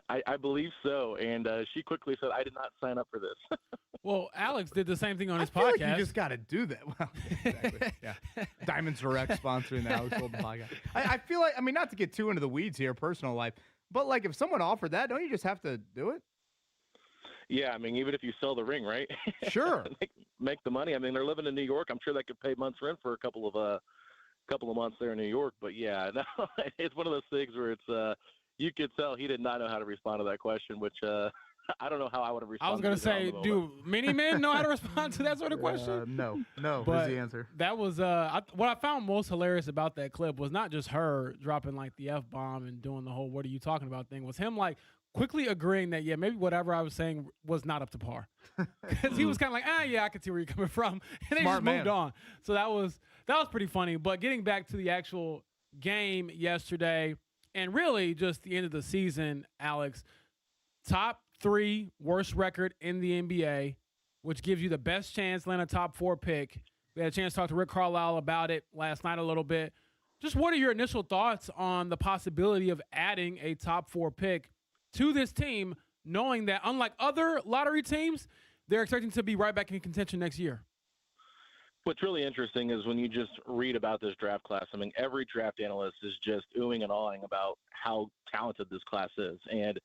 Speaker 13: I believe so, and she quickly said, "I did not sign up for this."
Speaker 6: Well, Alex did the same thing on his
Speaker 5: I feel
Speaker 6: podcast.
Speaker 5: Like you just got to do that. Well, exactly. Yeah. Diamonds Direct sponsoring the Alex Golden podcast. I feel like, not to get too into the weeds here, personal life, but like if someone offered that, don't you just have to do it?
Speaker 13: Yeah, even if you sell the ring, right?
Speaker 5: Sure.
Speaker 13: make the money. They're living in New York. I'm sure they could pay months rent for a couple of months there in New York. But yeah, no, it's one of those things where it's you could tell he did not know how to respond to that question, which I don't know how I would have responded.
Speaker 6: I was going to say, do many men know how to respond to that sort of question?
Speaker 5: No.
Speaker 6: But
Speaker 5: was the answer.
Speaker 6: That was what I found most hilarious about that clip was not just her dropping like the F-bomb and doing the whole "what are you talking about" thing, was him like quickly agreeing that, yeah, maybe whatever I was saying was not up to par. Because he was kind of like, yeah, I can see where you're coming from. And they just moved on. So that was pretty funny. But getting back to the actual game yesterday, and really just the end of the season, Alex, top 3 worst record in the NBA, which gives you the best chance to land a top 4 pick. We had a chance to talk to Rick Carlisle about it last night a little bit. Just what are your initial thoughts on the possibility of adding a top 4 pick to this team, knowing that unlike other lottery teams, they're expecting to be right back in contention next year?
Speaker 13: What's really interesting is when you just read about this draft class, every draft analyst is just oohing and awing about how talented this class is. And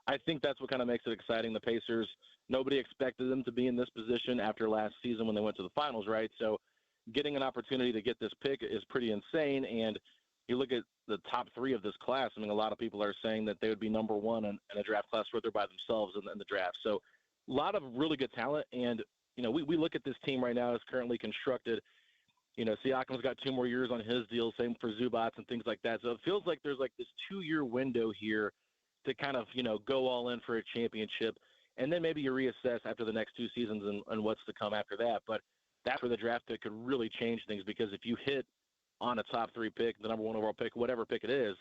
Speaker 13: I think that's what kind of makes it exciting. The Pacers, nobody expected them to be in this position after last season when they went to the finals, right? So getting an opportunity to get this pick is pretty insane. And you look at the top 3 of this class, a lot of people are saying that they would be number 1 in a draft class where they're by themselves in the draft. So a lot of really good talent. And, we look at this team right now as currently constructed. Siakam's got 2 more years on his deal, same for Zubats and things like that. So it feels like there's like this 2-year window here to kind of, go all in for a championship. And then maybe you reassess after the next 2 seasons and what's to come after that. But that's where the draft pick could really change things, because if you hit on a top 3 pick, the number 1 overall pick, whatever pick it is,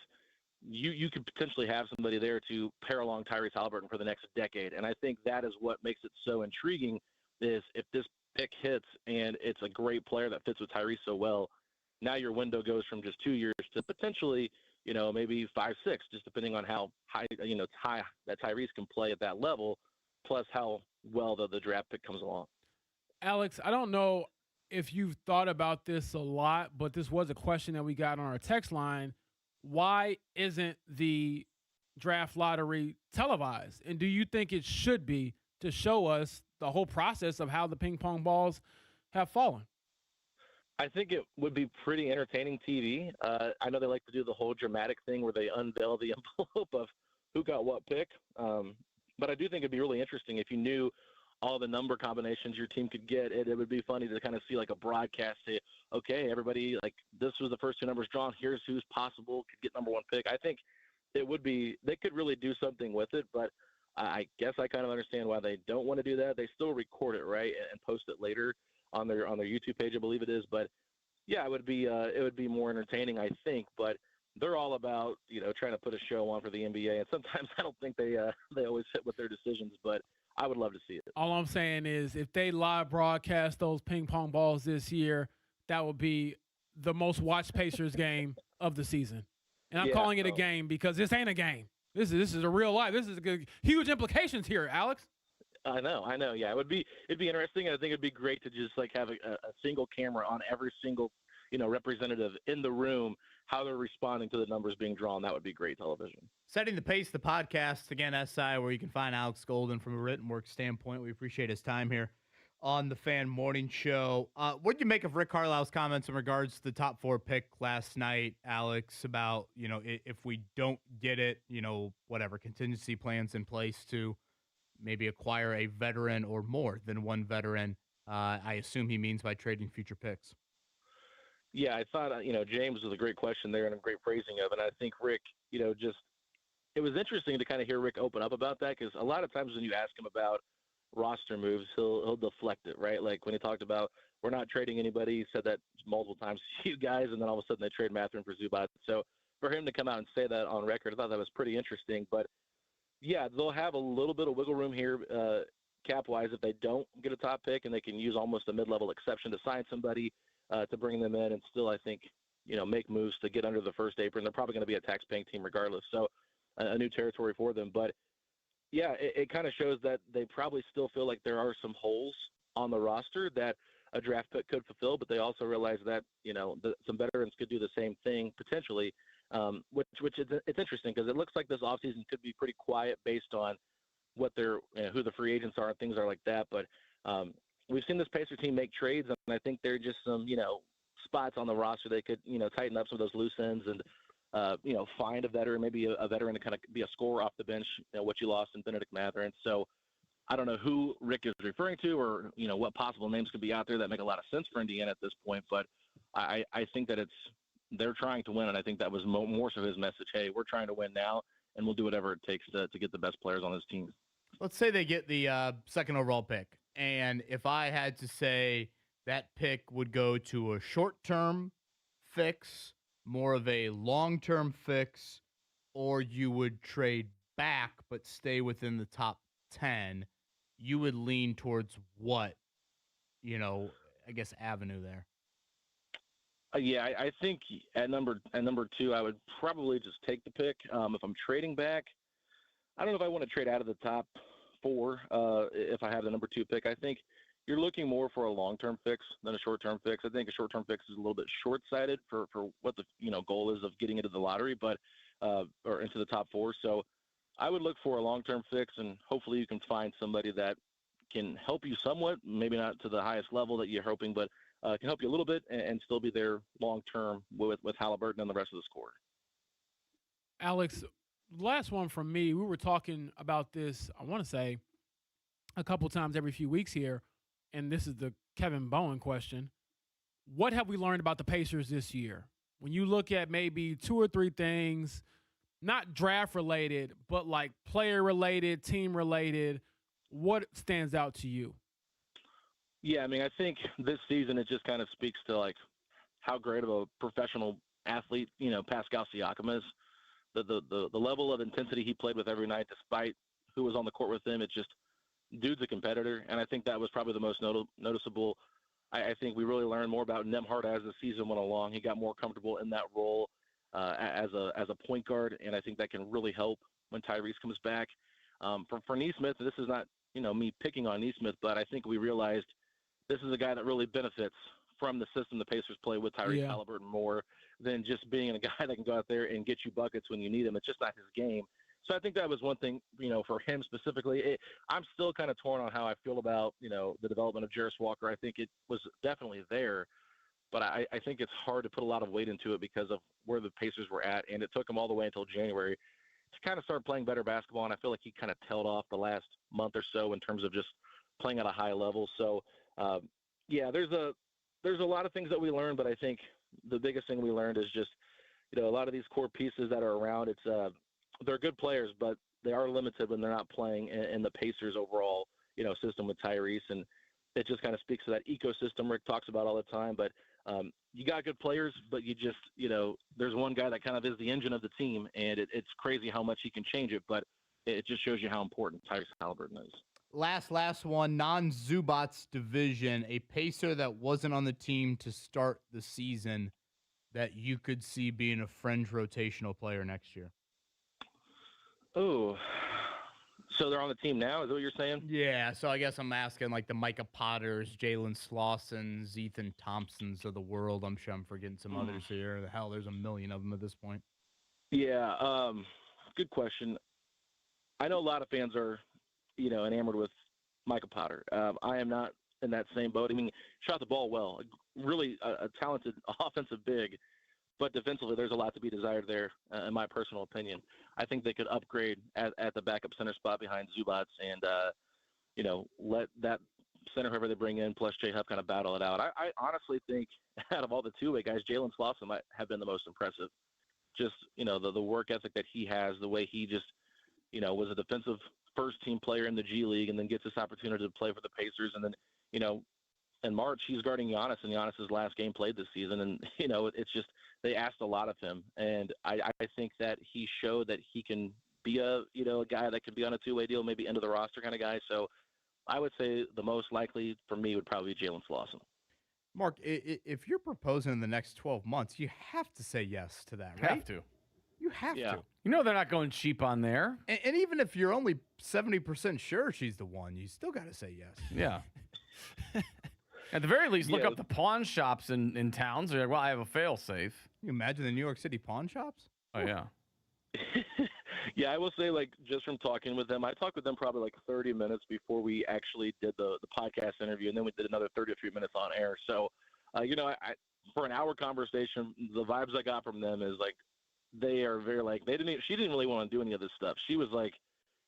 Speaker 13: you could potentially have somebody there to pair along Tyrese Haliburton for the next decade. And I think that is what makes it so intriguing, is if this pick hits and it's a great player that fits with Tyrese so well, now your window goes from just 2 years to potentially, maybe 5, 6, just depending on how high, high that Tyrese can play at that level, plus how well the draft pick comes along.
Speaker 6: Alex, I don't know if you've thought about this a lot, but this was a question that we got on our text line. why isn't the draft lottery televised? And do you think it should be, to show us the whole process of how the ping pong balls have fallen?
Speaker 13: I think it would be pretty entertaining TV. I know they like to do the whole dramatic thing where they unveil the envelope of who got what pick. But I do think it'd be really interesting if you knew all the number combinations your team could get. It would be funny to kind of see like a broadcast say, okay, everybody, like this was the first two numbers drawn. Here's who's possible could get number one pick. I think it would be, they could really do something with it, but I guess I kind of understand why they don't want to do that. They still record it, right, and post it later on their YouTube page, I believe it is. But yeah, it would be more entertaining, I think. But they're all about, trying to put a show on for the NBA, and sometimes I don't think they always hit with their decisions. But I would love to see it.
Speaker 6: All I'm saying is, if they live broadcast those ping pong balls this year, that would be the most watched Pacers game of the season. And I'm calling it a game because this ain't a game. This is a real life. This is huge implications here, Alex.
Speaker 13: I know. Yeah, it'd be interesting. And I think it'd be great to just like have a single camera on every single, representative in the room, how they're responding to the numbers being drawn. That would be great television.
Speaker 5: Setting the Pace, the podcast, again, SI, where you can find Alex Golden from a written work standpoint. We appreciate his time here on the Fan Morning Show. What do you make of Rick Carlisle's comments in regards to the top 4 pick last night, Alex, about, if we don't get it, whatever, contingency plans in place to maybe acquire a veteran or more than one veteran? I assume he means by trading future picks.
Speaker 13: Yeah, I thought, James was a great question there and a great phrasing of it. And I think Rick, it was interesting to kind of hear Rick open up about that, because a lot of times when you ask him about roster moves, he'll deflect it, right? Like when he talked about we're not trading anybody, he said that multiple times to you guys, and then all of a sudden they trade Mathurin for Zubac. So for him to come out and say that on record, I thought that was pretty interesting. But yeah, they'll have a little bit of wiggle room here cap-wise if they don't get a top pick, and they can use almost a mid-level exception to sign somebody to bring them in and still, I think, make moves to get under the first apron. They're probably going to be a tax-paying team regardless, so a new territory for them. But yeah, it kind of shows that they probably still feel like there are some holes on the roster that a draft pick could fulfill, but they also realize that, some veterans could do the same thing potentially, which is, it's interesting because it looks like this offseason could be pretty quiet based on what who the free agents are and things are like that. But we've seen this Pacer team make trades, and I think there are just some, spots on the roster they could, tighten up some of those loose ends and, find a veteran, maybe a veteran to kind of be a scorer off the bench, what you lost in Benedict Mathurin. So I don't know who Rick is referring to or, what possible names could be out there that make a lot of sense for Indiana at this point. But I think that they're trying to win, and I think that was more so his message. Hey, we're trying to win now, and we'll do whatever it takes to get the best players on this team.
Speaker 5: Let's say they get the second overall pick, and if I had to say that pick would go to a short-term fix, more of a long-term fix, or you would trade back but stay within the top 10, you would lean towards what, I guess, avenue there?
Speaker 13: Yeah, I think at number 2, I would probably just take the pick. If I'm trading back, I don't know if I want to trade out of the top 4 if I have the number 2 pick. I think you're looking more for a long-term fix than a short-term fix. I think a short-term fix is a little bit short-sighted for what the goal is of getting into the lottery, but or into the top 4. So I would look for a long-term fix, and hopefully you can find somebody that can help you somewhat, maybe not to the highest level that you're hoping, but can help you a little bit and still be there long-term with Halliburton and the rest of the squad.
Speaker 6: Alex, last one from me. We were talking about this, I want to say, a couple times every few weeks here, and this is the Kevin Bowen question. What have we learned about the Pacers this year? When you look at maybe 2 or 3 things, not draft-related, but like player-related, team-related, what stands out to you?
Speaker 13: Yeah, I mean, I think this season it just kind of speaks to like how great of a professional athlete, Pascal Siakam is. The level of intensity he played with every night, despite who was on the court with him, it's just dude's a competitor, and I think that was probably the most noticeable. I think we really learned more about Nembhard as the season went along. He got more comfortable in that role as a point guard, and I think that can really help when Tyrese comes back. For Nesmith, this is not me picking on Nesmith, but I think we realized this is a guy that really benefits from the system the Pacers play with Tyrese Halliburton more than just being a guy that can go out there and get you buckets when you need him. It's just not his game. So I think that was one thing, for him specifically. I'm still kind of torn on how I feel about, the development of Jarris Walker. I think it was definitely there, but I think it's hard to put a lot of weight into it because of where the Pacers were at, and it took them all the way until January to kind of start playing better basketball, and I feel like he kind of tailed off the last month or so in terms of just playing at a high level. So, there's a lot of things that we learned, but I think the biggest thing we learned is just, a lot of these core pieces that are around, they're good players, but they are limited when they're not playing in the Pacers overall, system with Tyrese. And it just kind of speaks to that ecosystem Rick talks about all the time. But you got good players, but you just, there's one guy that kind of is the engine of the team, and it's crazy how much he can change it. But it just shows you how important Tyrese Halliburton is.
Speaker 5: Last one, non-Zubats division, a Pacer that wasn't on the team to start the season that you could see being a fringe rotational player next year.
Speaker 13: Oh, so they're on the team now? Is that what you're saying?
Speaker 5: Yeah, so I guess I'm asking like the Micah Potters, Jalen Slausens, Ethan Thompsons of the world. I'm sure I'm forgetting some others here. The hell, there's a million of them at this point.
Speaker 13: Yeah, good question. I know a lot of fans are, enamored with Micah Potter. I am not in that same boat. I mean, shot the ball well. Really a talented offensive big. But defensively, there's a lot to be desired there, in my personal opinion. I think they could upgrade at the backup center spot behind Zubats and, let that center, whoever they bring in, plus Jay Huff kind of battle it out. I honestly think out of all the two-way guys, Jalen Slauson might have been the most impressive. Just, the work ethic that he has, the way he just, was a defensive first-team player in the G League and then gets this opportunity to play for the Pacers. And then, in March, he's guarding Giannis in Giannis's last game played this season. And, it's just they asked a lot of him. And I think that he showed that he can be a guy that could be on a two-way deal, maybe end of the roster kind of guy. So I would say the most likely for me would probably be Jalen Slauson.
Speaker 5: Mark, if you're proposing in the next 12 months, you have to say yes to that, right?
Speaker 7: Have to.
Speaker 5: You have to.
Speaker 7: They're not going cheap on there.
Speaker 5: And even if you're only 70% sure she's the one, you still got to say yes.
Speaker 7: Yeah. At the very least, look up the pawn shops in towns. They're like, well, I have a fail-safe.
Speaker 5: Can you imagine the New York City pawn shops?
Speaker 7: Oh, yeah.
Speaker 13: Yeah, I will say, just from talking with them, I talked with them probably 30 minutes before we actually did the podcast interview, and then we did another 33 minutes on air. So, I for an hour conversation, the vibes I got from them is, they are very, she didn't really want to do any of this stuff. She was like,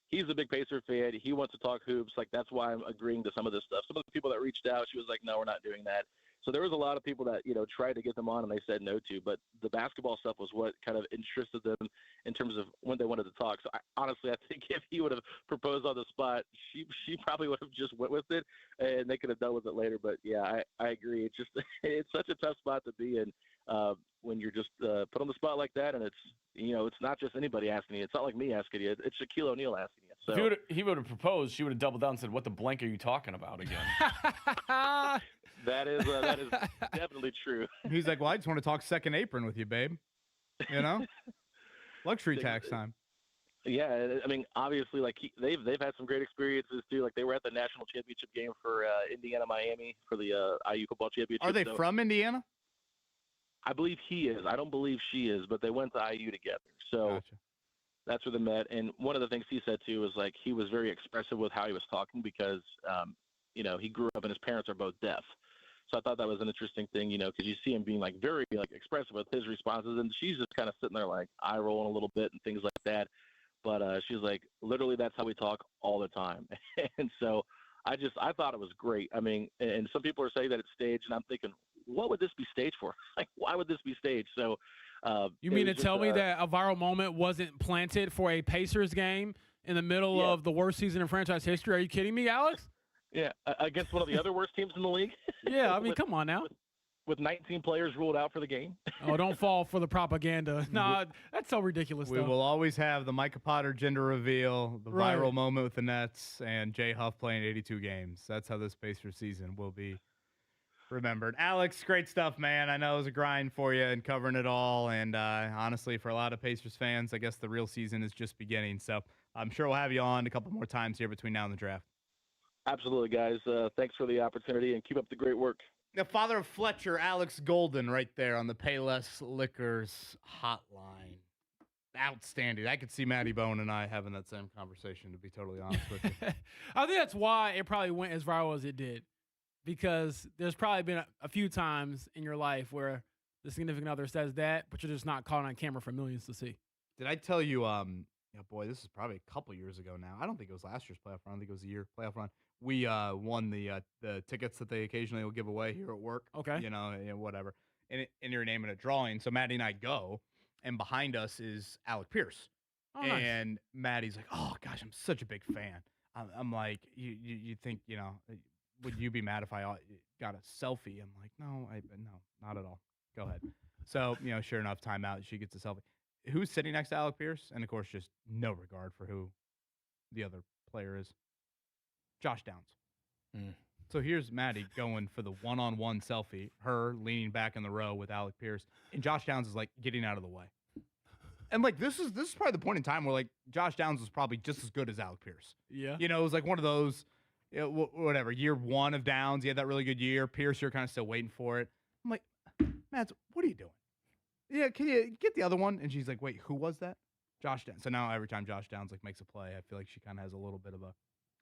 Speaker 13: he's a big Pacer fan. He wants to talk hoops. That's why I'm agreeing to some of this stuff. Some of the people that reached out, she was like, no, we're not doing that. So there was a lot of people that, tried to get them on and they said no to. But the basketball stuff was what kind of interested them in terms of when they wanted to talk. So honestly, I think if he would have proposed on the spot, she probably would have just went with it and they could have dealt with it later. But yeah, I agree. It's just it's such a tough spot to be in when you're just put on the spot like that. And it's, it's not just anybody asking you. It's not like me asking you. It's Shaquille O'Neal asking you. So
Speaker 7: if he would have proposed, she would have doubled down and said, what the blank are you talking about again?
Speaker 13: That is definitely true.
Speaker 5: He's like, well, I just want to talk second apron with you, babe. Luxury tax time.
Speaker 13: Yeah, I mean, obviously, they've had some great experiences too. They were at the national championship game for Indiana Miami for the IU football championship.
Speaker 5: Are they from Indiana?
Speaker 13: I believe he is. I don't believe she is, but they went to IU together. So
Speaker 5: Gotcha.
Speaker 13: That's where they met. And one of the things he said too was he was very expressive with how he was talking because he grew up and his parents are both deaf. So I thought that was an interesting thing, because you see him being very expressive with his responses, and she's just kind of sitting there eye rolling a little bit and things like that. But she's literally that's how we talk all the time. And so I thought it was great. I mean, and some people are saying that it's staged, and I'm thinking, what would this be staged for? Why would this be staged? So
Speaker 6: you mean to tell me that a viral moment wasn't planted for a Pacers game in the middle of the worst season in franchise history? Are you kidding me, Alex?
Speaker 13: Yeah, against one of the other worst teams in the league.
Speaker 6: Yeah, I mean, come on now.
Speaker 13: With 19 players ruled out for the game.
Speaker 6: Oh, don't fall for the propaganda. No, that's so ridiculous.
Speaker 5: We will always have the Micah Potter gender reveal, the viral moment with the Nets, and Jay Huff playing 82 games. That's how this Pacers season will be remembered. Alex, great stuff, man. I know it was a grind for you and covering it all. And honestly, for a lot of Pacers fans, I guess the real season is just beginning. So I'm sure we'll have you on a couple more times here between now and the draft.
Speaker 13: Absolutely, guys. Thanks for the opportunity and keep up the great work.
Speaker 5: The father of Fletcher, Alex Golden, right there on the Payless Liquors hotline. Outstanding. I could see Matty Bone and I having that same conversation, to be totally honest with you.
Speaker 6: I think that's why it probably went as viral as it did, because there's probably been a few times in your life where the significant other says that, but you're just not caught on camera for millions to see.
Speaker 5: Did I tell you, boy, this is probably a couple years ago now. I don't think it was last year's playoff run. I think it was a year playoff run. We won the tickets that they occasionally will give away here at work.
Speaker 6: Okay.
Speaker 5: Whatever. And you're naming a drawing. So Maddie and I go, and behind us is Alec Pierce.
Speaker 6: Oh, nice.
Speaker 5: And Maddie's like, oh, gosh, I'm such a big fan. I'm like, you think, would you be mad if I got a selfie? I'm like, no, not at all. Go ahead. So, sure enough, timeout, she gets a selfie. Who's sitting next to Alec Pierce? And, of course, just no regard for who the other player is. Josh Downs. So here's Maddie going for the one-on-one selfie, her leaning back in the row with Alec Pierce, and Josh Downs is, like, getting out of the way. And, like, this is probably the point in time where, like, Josh Downs was probably just as good as Alec Pierce.
Speaker 6: Yeah.
Speaker 5: It was, like, one of those, whatever, year one of Downs. He had that really good year. Pierce, you're kind of still waiting for it. I'm like, Mads, what are you doing? Yeah, can you get the other one? And she's like, wait, who was that? Josh Downs. So now every time Josh Downs like makes a play, I feel like she kind of has a little bit of a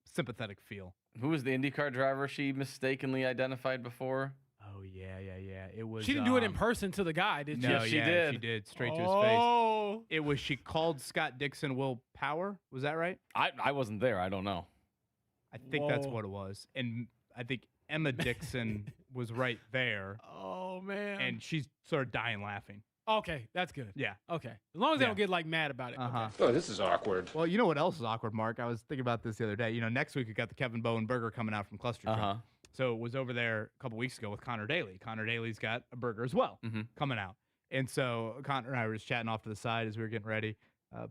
Speaker 5: sympathetic feel.
Speaker 7: Who was the IndyCar driver she mistakenly identified before?
Speaker 5: Oh, yeah. It was.
Speaker 6: She didn't do it in person to the guy, did she?
Speaker 5: No,
Speaker 7: yes, she did.
Speaker 5: She did, straight to his face. It was, she called Scott Dixon Will Power. Was that right?
Speaker 7: I wasn't there. I don't know.
Speaker 5: I think that's what it was. And I think Emma Dixon was right there.
Speaker 6: Oh, man.
Speaker 5: And she started dying laughing.
Speaker 6: Okay, that's good.
Speaker 5: Yeah.
Speaker 6: Okay. As long as they don't get, like, mad about it.
Speaker 5: Uh-huh.
Speaker 6: Okay.
Speaker 12: Oh, this is awkward.
Speaker 5: Well, you know what else is awkward, Mark? I was thinking about this the other day. Next week we got the Kevin Bowen burger coming out from Cluster Truck. So it was over there a couple weeks ago with Connor Daly. Connor Daly's got a burger as well coming out. And so Connor and I were just chatting off to the side as we were getting ready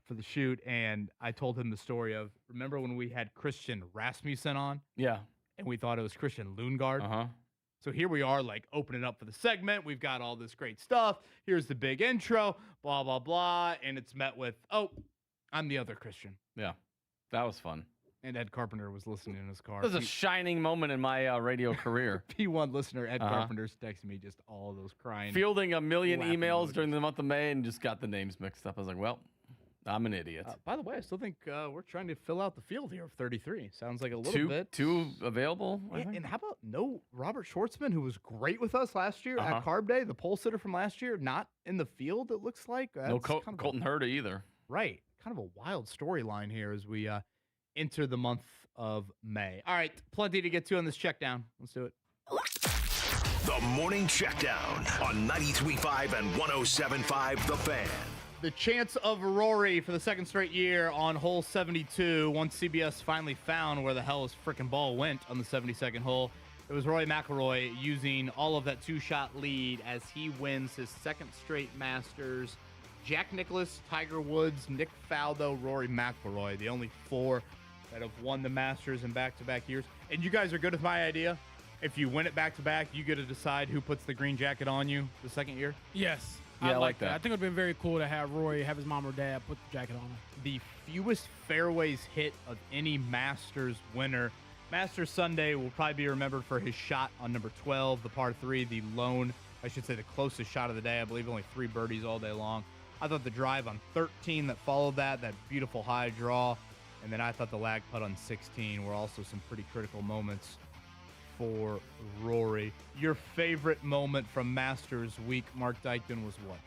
Speaker 5: for the shoot. And I told him the story of, remember when we had Christian Rasmussen on?
Speaker 7: Yeah.
Speaker 5: And we thought it was Christian Lundgaard? So here we are, like, opening up for the segment. We've got all this great stuff. Here's the big intro, blah, blah, blah. And it's met with, oh, I'm the other Christian.
Speaker 7: Yeah. That was fun.
Speaker 5: And Ed Carpenter was listening in his car.
Speaker 7: It was a shining moment in my radio career.
Speaker 5: P1 listener Ed Carpenter's texting me just all those crying.
Speaker 7: Fielding a million emails during the month of May and just got the names mixed up. I was like, well, I'm an idiot.
Speaker 5: By the way, I still think we're trying to fill out the field here of 33. Sounds like a little bit.
Speaker 7: Two available?
Speaker 5: Yeah, and how about no Robert Schwartzman, who was great with us last year at Carb Day, the pole sitter from last year, not in the field, it looks like.
Speaker 7: No Colton Herta either.
Speaker 5: Right. Kind of a wild storyline here as we enter the month of May. All right, plenty to get to on this check down. Let's do it.
Speaker 4: The Morning Checkdown on 93.5 and 107.5 The Fan.
Speaker 5: The chance of Rory for the second straight year on hole 72. Once CBS finally found where the hell his frickin' ball went on the 72nd hole, it was Rory McIlroy using all of that two-shot lead as he wins his second straight Masters. Jack Nicklaus, Tiger Woods, Nick Faldo, Rory McIlroy, the only four that have won the Masters in back-to-back years. And you guys are good with my idea. If you win it back-to-back, you get to decide who puts the green jacket on you the second year.
Speaker 6: Yes.
Speaker 7: Yeah, I like that.
Speaker 6: I think it would have been very cool to have Rory have his mom or dad put the jacket on him.
Speaker 5: The fewest fairways hit of any Masters winner. Masters Sunday will probably be remembered for his shot on number 12, the par 3, the closest shot of the day. I believe only 3 birdies all day long. I thought the drive on 13 that followed that beautiful high draw, and then I thought the lag putt on 16 were also some pretty critical moments for Rory. Your favorite moment from Masters Week, Mark Dykman, was what?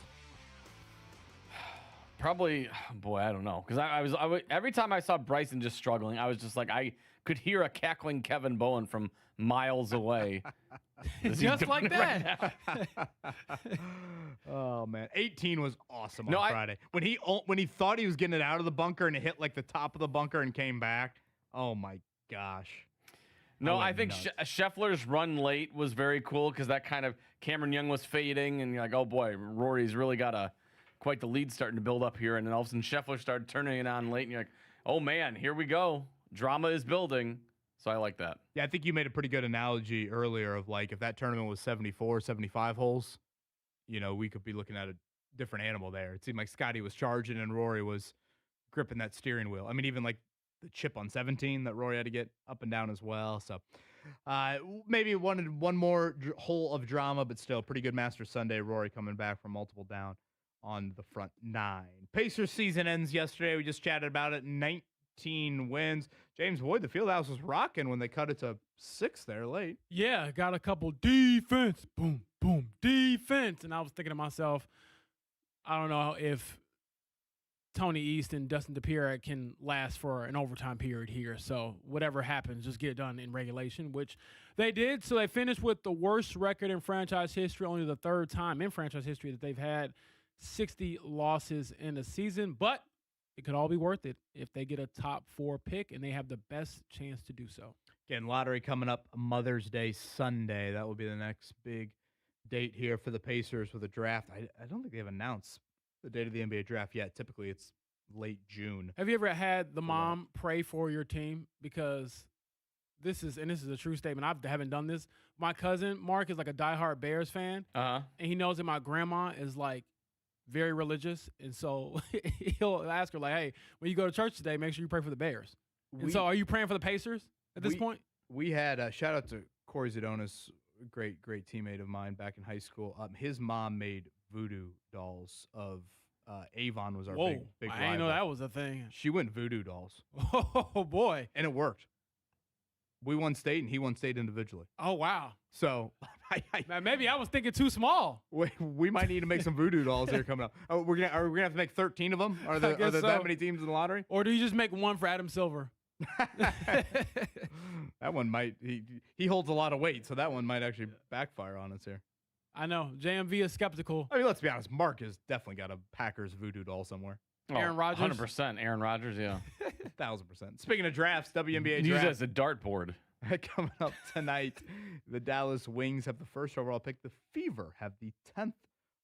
Speaker 7: Probably, boy, I don't know. Because I was every time I saw Bryson just struggling, I was just like, I could hear a cackling Kevin Bowen from miles away.
Speaker 6: Just like that.
Speaker 5: Oh, man. 18 was awesome on Friday. When he thought he was getting it out of the bunker and it hit like the top of the bunker and came back. Oh, my gosh.
Speaker 7: No, I think Scheffler's run late was very cool because that kind of Cameron Young was fading and you're like, oh boy, Rory's really got quite the lead starting to build up here. And then all of a sudden Scheffler started turning it on late and you're like, oh man, here we go. Drama is building. So I like that.
Speaker 5: Yeah, I think you made a pretty good analogy earlier of like if that tournament was 74, 75 holes, we could be looking at a different animal there. It seemed like Scotty was charging and Rory was gripping that steering wheel. I mean, even like the chip on 17 that Rory had to get up and down as well. So Maybe one more hole of drama, but still pretty good Masters Sunday. Rory coming back from multiple down on the front nine. Pacers season ends yesterday. We just chatted about it. 19 wins. James Boyd, the fieldhouse was rocking when they cut it to 6 there late.
Speaker 6: Yeah, got a couple defense. Boom, boom, defense. And I was thinking to myself, I don't know if Tony East and Dustin DePierre can last for an overtime period here. So whatever happens, just get it done in regulation, which they did. So they finished with the worst record in franchise history, only the third time in franchise history that they've had 60 losses in a season. But it could all be worth it if they get a top 4 pick, and they have the best chance to do so.
Speaker 5: Again, lottery coming up Mother's Day Sunday. That will be the next big date here for the Pacers with a draft. I don't think they've announced the date of the NBA draft yet. Typically, it's late June.
Speaker 6: Have you ever had the mom pray for your team? Because this is a true statement. I haven't done this. My cousin, Mark, is like a diehard Bears fan. And he knows that my grandma is like very religious. And so he'll ask her like, hey, when you go to church today, make sure you pray for the Bears. And so are you praying for the Pacers at this point?
Speaker 5: We had a shout out to Corey Zadonis, great teammate of mine back in high school. His mom made voodoo dolls of Avon was our big
Speaker 6: I didn't know that was a thing.
Speaker 5: She went voodoo dolls.
Speaker 6: Oh, boy.
Speaker 5: And it worked. We won state, and he won state individually.
Speaker 6: Oh, wow.
Speaker 5: So
Speaker 6: maybe I was thinking too small.
Speaker 5: We might need to make some voodoo dolls here coming up. Oh, are we gonna have to make 13 of them? Are there that many teams in the lottery?
Speaker 6: Or do you just make one for Adam Silver?
Speaker 5: That one might. He holds a lot of weight, so that one might actually backfire on us here.
Speaker 6: I know. JMV is skeptical.
Speaker 5: I mean, let's be honest. Mark has definitely got a Packers voodoo doll somewhere.
Speaker 6: Aaron Rodgers?
Speaker 7: 100%. Aaron Rodgers, yeah.
Speaker 5: 1,000%. Speaking of drafts, WNBA
Speaker 7: Use
Speaker 5: draft.
Speaker 7: it as a dartboard.
Speaker 5: Coming up tonight, the Dallas Wings have the first overall pick. The Fever have the 10th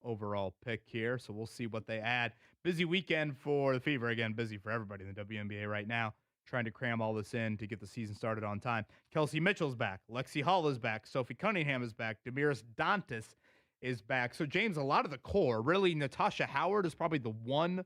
Speaker 5: overall pick here, so we'll see what they add. Busy weekend for the Fever. Again, busy for everybody in the WNBA right now, trying to cram all this in to get the season started on time. Kelsey Mitchell's back. Lexi Hall is back. Sophie Cunningham is back. Demiris Dantas is back. So, James, a lot of the core, really, Natasha Howard is probably the one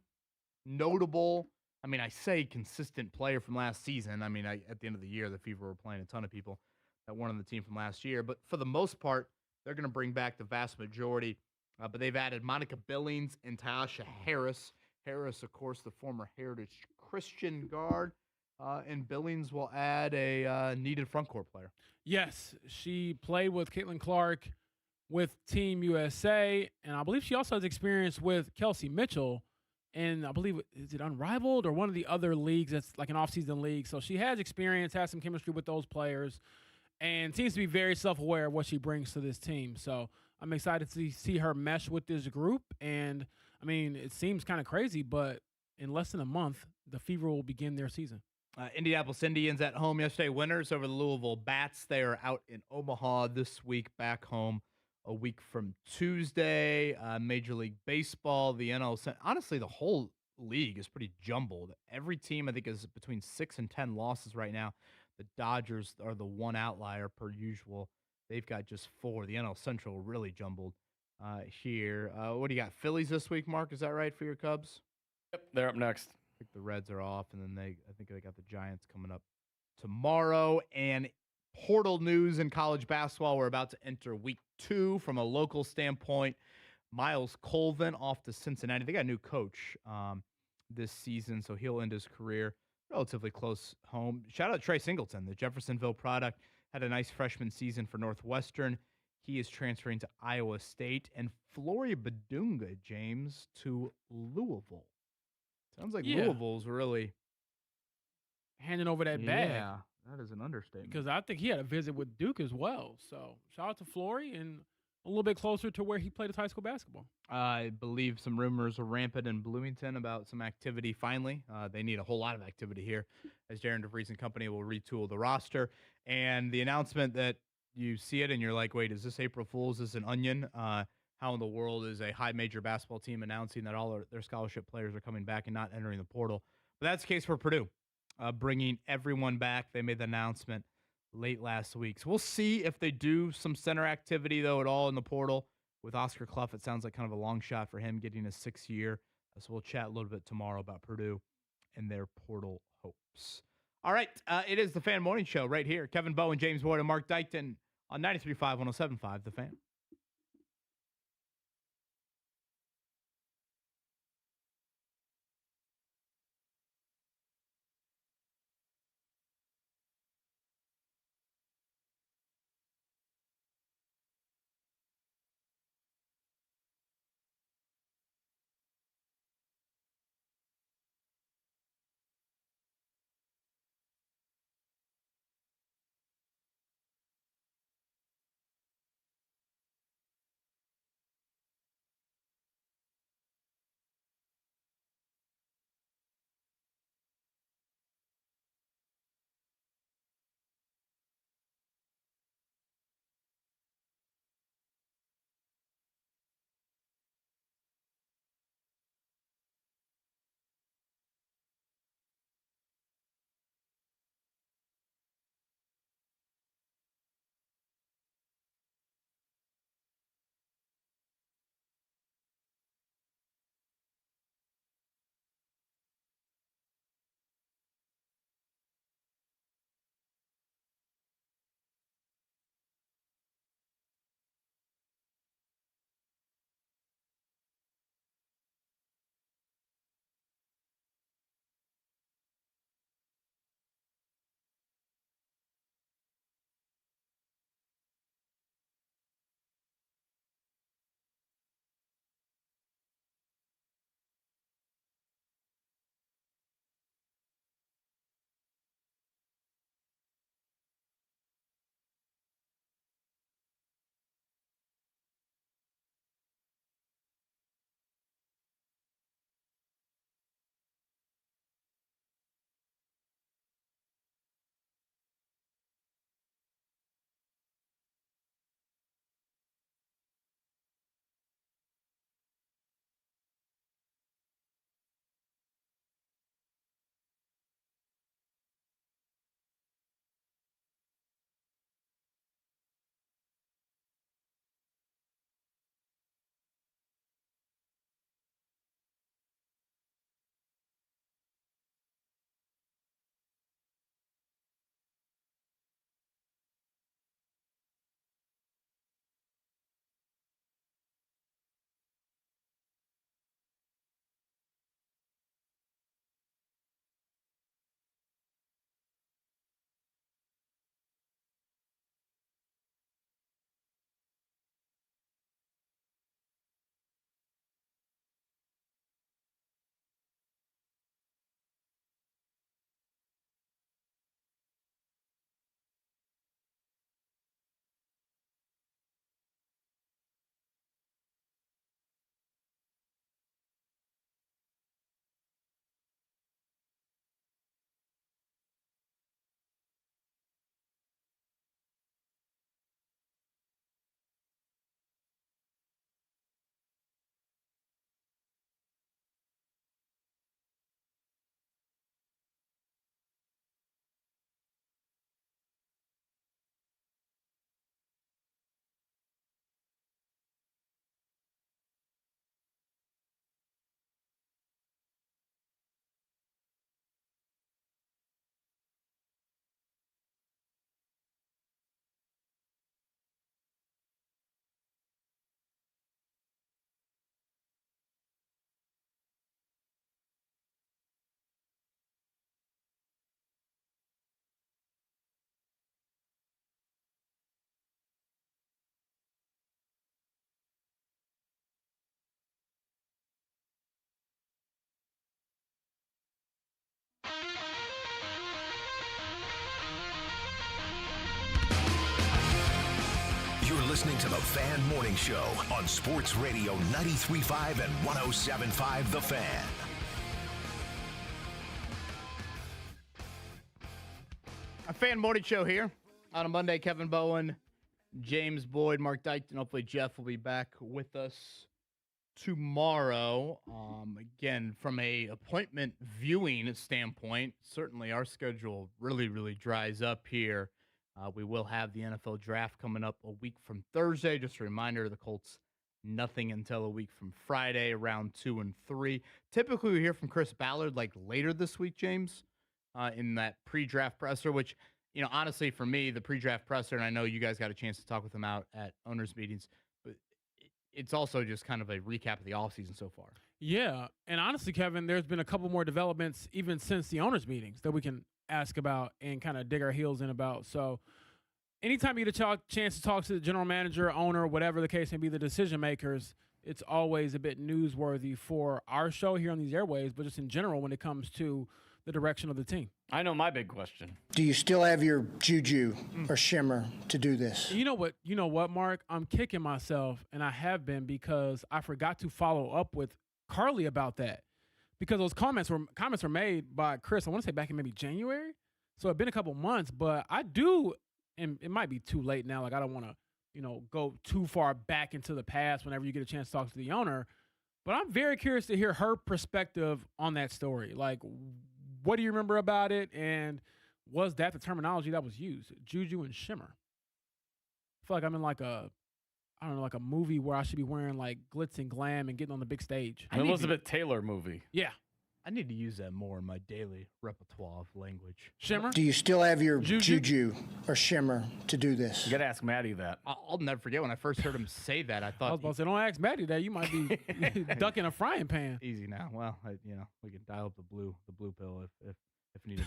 Speaker 5: notable, I mean, I say consistent player from last season. I mean, at the end of the year, the Fever were playing a ton of people that weren't on the team from last year. But for the most part, they're going to bring back the vast majority. But they've added Monica Billings and Tyasha Harris. Harris, of course, the former Heritage Christian guard. And Billings will add a needed front court player.
Speaker 6: Yes, she played with Caitlin Clark with Team USA. And I believe she also has experience with Kelsey Mitchell. And I believe, is it Unrivaled or one of the other leagues that's like an offseason league? So she has experience, has some chemistry with those players, and seems to be very self-aware of what she brings to this team. So I'm excited to see her mesh with this group. And, I mean, it seems kind of crazy, but in less than a month, the Fever will begin their season.
Speaker 5: Indianapolis Indians at home yesterday, winners over the Louisville Bats. They are out in Omaha this week, back home a week from Tuesday. Major League Baseball, the NL. Honestly, the whole league is pretty jumbled. Every team, I think, is between 6 and 10 losses right now. The Dodgers are the one outlier per usual. They've got just 4. The NL Central really jumbled here. What do you got? Phillies this week, Mark? Is that right for your Cubs?
Speaker 7: Yep, they're up next.
Speaker 5: I think the Reds are off, and then I think they got the Giants coming up tomorrow. And portal news in college basketball. We're about to enter week 2 from a local standpoint. Miles Colvin off to Cincinnati. They got a new coach this season, so he'll end his career relatively close home. Shout out Trey Singleton, the Jeffersonville product. Had a nice freshman season for Northwestern. He is transferring to Iowa State. And Flory Badunga, James, to Louisville. Sounds like Louisville's really
Speaker 6: handing over that bag.
Speaker 5: Yeah, that is an understatement.
Speaker 6: Because I think he had a visit with Duke as well. So shout out to Flory, and a little bit closer to where he played his high school basketball.
Speaker 5: I believe some rumors are rampant in Bloomington about some activity finally. They need a whole lot of activity here as Darren DeVries and company will retool the roster. And the announcement that you see it and you're like, wait, is this April Fool's? Is this an onion? How in the world is a high major basketball team announcing that all their scholarship players are coming back and not entering the portal? But that's the case for Purdue, bringing everyone back. They made the announcement late last week. So we'll see if they do some center activity, though, at all in the portal. With Oscar Clough, it sounds like kind of a long shot for him getting a 6th year. So we'll chat a little bit tomorrow about Purdue and their portal hopes. All right. It is the Fan Morning Show right here. Kevin Bowen, James Boyd, and Mark Dykton on 93.5, 107.5, The Fan.
Speaker 4: You're listening to the Fan Morning Show on Sports Radio 93.5 and 107.5 The Fan.
Speaker 5: A Fan Morning Show here on a Monday. Kevin Bowen, James Boyd, Mark Dykton. Hopefully Jeff will be back with us tomorrow. Again, from a appointment viewing standpoint, certainly our schedule really dries up here. We will have the NFL draft coming up a week from Thursday. Just a reminder, the Colts, nothing until a week from Friday, round 2 and 3. Typically, we hear from Chris Ballard like later this week, James. in that pre-draft presser, which, honestly, for me, the pre-draft presser, and I know you guys got a chance to talk with him out at owners' meetings, but it's also just kind of a recap of the offseason so far.
Speaker 6: Yeah. And honestly, Kevin, there's been a couple more developments even since the owners' meetings that we can ask about and kind of dig our heels in about. So anytime you get a chance to talk to the general manager, owner, whatever the case may be, the decision makers, it's always a bit newsworthy for our show here on these airways, but just in general when it comes to the direction of the team.
Speaker 7: I know my big question.
Speaker 14: Do you still have your juju or shimmer to do this?
Speaker 6: You know what, Mark? I'm kicking myself, and I have been, because I forgot to follow up with Carly about that, because those comments were made by Chris, I want to say back in maybe January. So it's been a couple months, but I do, and it might be too late now. Like, I don't want to, go too far back into the past whenever you get a chance to talk to the owner. But I'm very curious to hear her perspective on that story. Like, what do you remember about it? And was that the terminology that was used? Juju and shimmer. I feel like I'm in like a movie where I should be wearing like glitz and glam and getting on the big stage.
Speaker 7: An Elizabeth Taylor movie.
Speaker 6: Yeah.
Speaker 5: I need to use that more in my daily repertoire of language.
Speaker 6: Shimmer?
Speaker 14: Do you still have your juju or shimmer to do this?
Speaker 7: You got to ask Maddie that.
Speaker 5: I'll never forget when I first heard him say that. I thought,
Speaker 6: I was about to say, don't ask Maddie that. You might be ducking a frying pan.
Speaker 5: Easy now. Well, we can dial up the blue pill if needed.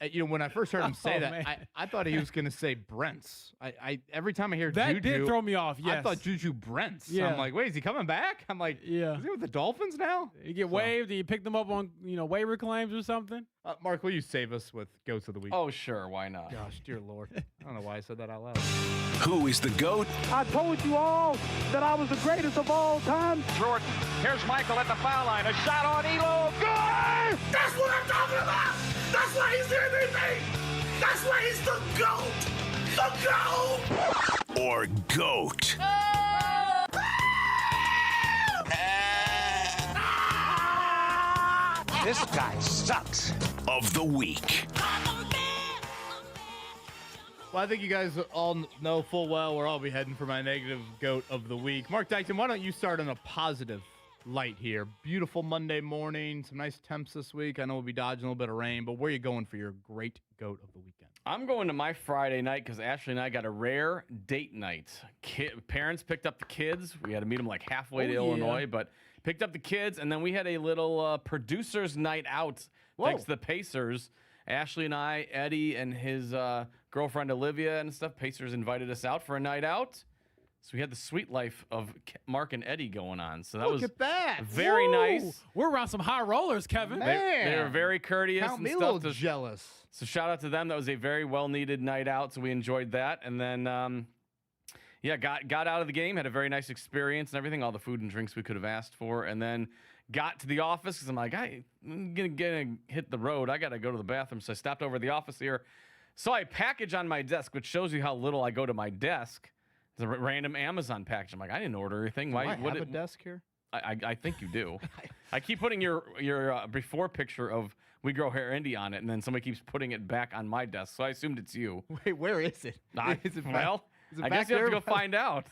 Speaker 5: When I first heard him say that, I thought he was going to say Brents. I every time I hear
Speaker 6: that
Speaker 5: Juju,
Speaker 6: did throw me off. Yes,
Speaker 5: I thought Juju Brents.
Speaker 6: Yeah.
Speaker 5: I'm like, wait, is he coming back? I'm like,
Speaker 6: yeah,
Speaker 5: is he with the Dolphins now?
Speaker 6: You get waived and you pick them up on waiver claims or something.
Speaker 5: Mark, will you save us with goats of the week?
Speaker 7: Oh, sure, why not?
Speaker 5: Gosh, dear Lord, I don't know why I said that out loud.
Speaker 4: Who is the GOAT?
Speaker 15: I told you all that I was the greatest of all time.
Speaker 3: Jordan, here's Michael at the foul line. A shot on Elo. Good!
Speaker 16: That's what I'm talking about! That's why he's MVP! That's why he's the GOAT! The GOAT!
Speaker 4: Or GOAT?
Speaker 16: This guy sucks.
Speaker 4: Of the week.
Speaker 5: Well, I think you guys all know full well where I'll be heading for my negative GOAT of the week. Mark Dykton, why don't you start on a positive light here? Beautiful Monday morning, some nice temps this week. I know we'll be dodging a little bit of rain, but where are you going for your great GOAT of the weekend?
Speaker 7: I'm going to my Friday night because Ashley and I got a rare date night. Parents picked up the kids. We had to meet them like halfway to Illinois, but picked up the kids, and then we had a little producers night out thanks to the Pacers. Ashley and I, Eddie and his girlfriend Olivia and stuff, Pacers invited us out for a night out. So we had the sweet life of Mark and Eddie going on. So that was very nice.
Speaker 6: We're around some high rollers, Kevin.
Speaker 7: They were very courteous
Speaker 5: Count
Speaker 7: and
Speaker 5: me
Speaker 7: stuff.
Speaker 5: a little jealous.
Speaker 7: So shout out to them. That was a very well-needed night out, so we enjoyed that. And then, got out of the game, had a very nice experience and everything, all the food and drinks we could have asked for. And then got to the office because I'm like, I'm going to hit the road. I got to go to the bathroom. So I stopped over to the office here. Saw a package on my desk, which shows you how little I go to my desk. It's a random Amazon package. I'm like, I didn't order anything.
Speaker 5: Why have a desk here?
Speaker 7: I think you do. I keep putting your before picture of We Grow Hair Indie on it, and then somebody keeps putting it back on my desk. So I assumed it's you.
Speaker 5: Wait, where is it?
Speaker 7: I guess you have to go find out.